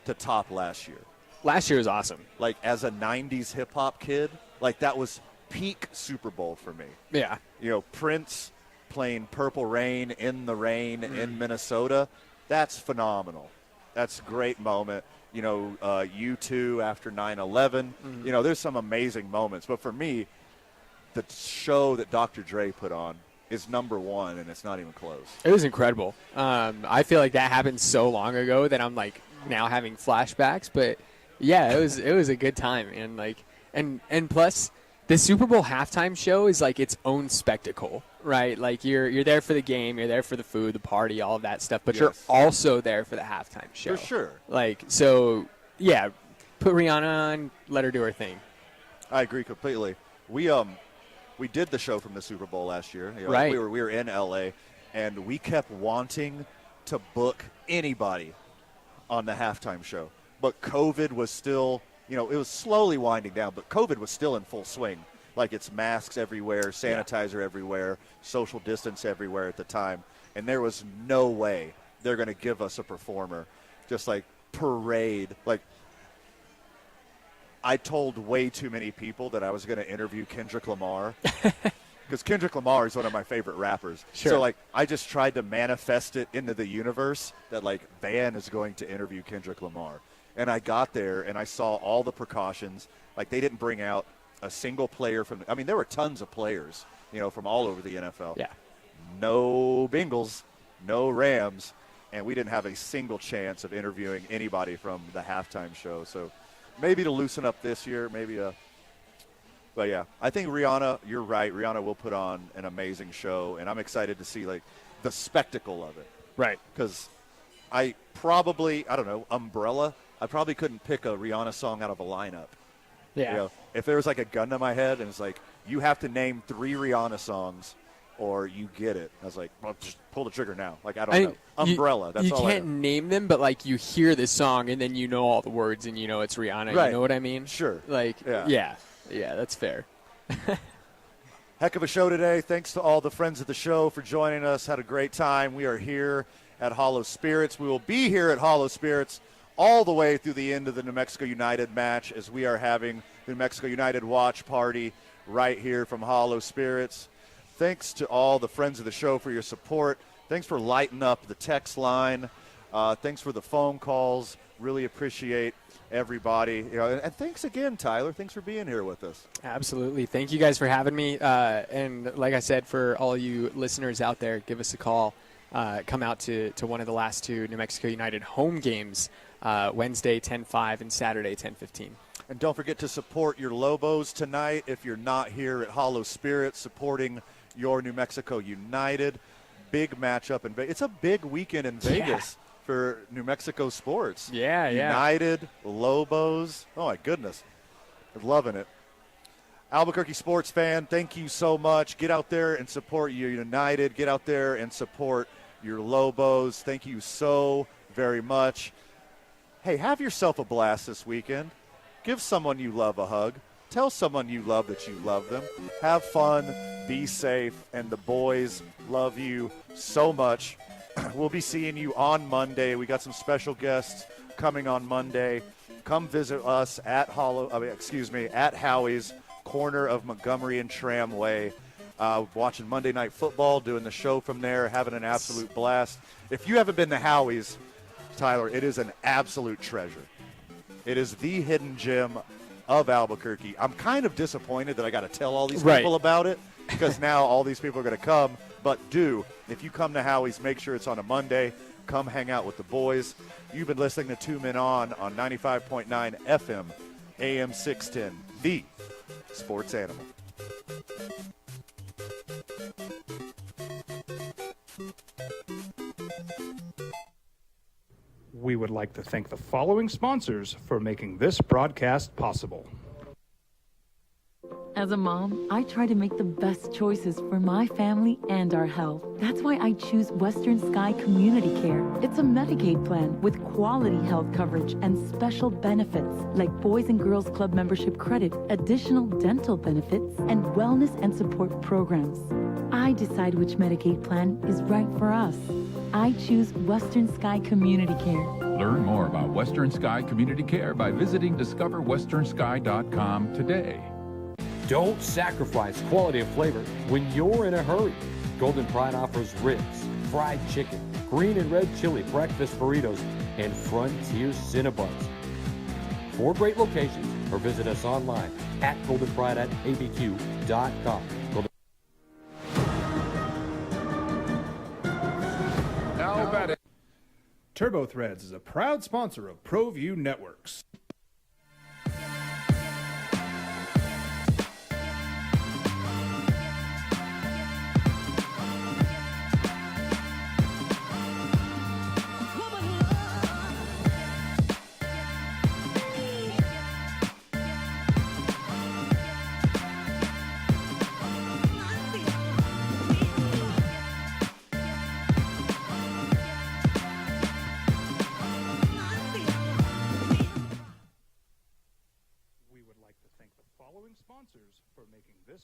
to top last year. Last year was awesome. Like, as a 90s hip-hop kid, like, that was peak Super Bowl for me. Yeah. You know, Prince playing Purple Rain in the rain in Minnesota, that's phenomenal. That's a great moment. You know, U2 after 9/11. You know, there's some amazing moments. But for me, the show that Dr. Dre put on is number one, and it's not even close. It was incredible. I feel like that happened so long ago that I'm like now having flashbacks. But yeah, it was a good time, and like and plus the Super Bowl halftime show is like its own spectacle, right? Like you're there for the game, you're there for the food, the party, all of that stuff, but you're also there for the halftime show. For sure. Like, so yeah, put Rihanna on, let her do her thing. I agree completely. We did the show from the Super Bowl last year. You know, right. We were in LA, and we kept wanting to book anybody on the halftime show. But COVID was still, you know, it was slowly winding down, but COVID was still in full swing. Like, it's masks everywhere, sanitizer everywhere, social distance everywhere at the time. And there was no way they're going to give us a performer just like parade. Like, I told way too many people that I was going to interview Kendrick Lamar because Kendrick Lamar is one of my favorite rappers. Sure. So, like, I just tried to manifest it into the universe that, like, Van is going to interview Kendrick Lamar. And I got there, and I saw all the precautions. Like, they didn't bring out a single player from – I mean, there were tons of players, you know, from all over the NFL. Yeah. No Bengals, no Rams, and we didn't have a single chance of interviewing anybody from the halftime show. So maybe to loosen up this year, but yeah, I think Rihanna, you're right. Rihanna will put on an amazing show, and I'm excited to see, like, the spectacle of it. Right. Because I don't know, Umbrella, I probably couldn't pick a Rihanna song out of a lineup. Yeah. You know, if there was like a gun to my head and it's like, you have to name 3 Rihanna songs or you get it. I was like, well, just pull the trigger now. Like, I don't know. Umbrella, that's all I know. You can't name them, but, like, you hear the song and then you know all the words and you know it's Rihanna. Right. You know what I mean? Sure. Like, yeah, that's fair. Heck of a show today. Thanks to all the friends of the show for joining us. Had a great time. We are here at Hollow Spirits. We will be here at Hollow Spirits all the way through the end of the New Mexico United match as we are having the New Mexico United watch party right here from Hollow Spirits. Thanks to all the friends of the show for your support. Thanks for lighting up the text line. Thanks for the phone calls. Really appreciate everybody. You know, and thanks again, Tyler. Thanks for being here with us. Absolutely. Thank you guys for having me. And like I said, for all you listeners out there, give us a call. Come out to one of the last 2 New Mexico United home games, Wednesday 10:05 and Saturday 10:15. And don't forget to support your Lobos tonight if you're not here at Hollow Spirits supporting your New Mexico United. Big matchup in Vegas. It's a big weekend in Vegas for New Mexico sports. Yeah. United, Lobos. Oh, my goodness. I'm loving it. Albuquerque sports fan, thank you so much. Get out there and support your United. Get out there and support your Lobos. Thank you so very much. Hey, have yourself a blast this weekend. Give someone you love a hug. Tell someone you love that you love them. Have fun. Be safe. And the boys love you so much. We'll be seeing you on Monday. We got some special guests coming on Monday. Come visit us at Howie's, corner of Montgomery and Tramway. Watching Monday Night Football, doing the show from there, having an absolute blast. If you haven't been to Howie's, Tyler, it is an absolute treasure. It is the hidden gem of Albuquerque. I'm kind of disappointed that I got to tell all these people about it because now all these people are going to come. But if you come to Howie's, make sure it's on a Monday. Come hang out with the boys. You've been listening to 2 Men On 95.9 FM, AM 610, the Sports Animal. We would like to thank the following sponsors for making this broadcast possible. As a mom, I try to make the best choices for my family and our health. That's why I choose Western Sky Community Care. It's a Medicaid plan with quality health coverage and special benefits like Boys and Girls Club membership credit, additional dental benefits, and wellness and support programs. I decide which Medicaid plan is right for us. I choose Western Sky Community Care. Learn more about Western Sky Community Care by visiting discoverwesternsky.com today. Don't sacrifice quality and flavor when you're in a hurry. Golden Pride offers ribs, fried chicken, green and red chili breakfast burritos, and Frontier Cinnabons. 4 great locations, or visit us online at goldenpride@abq.com. Now betting. TurboThreads is a proud sponsor of ProView Networks.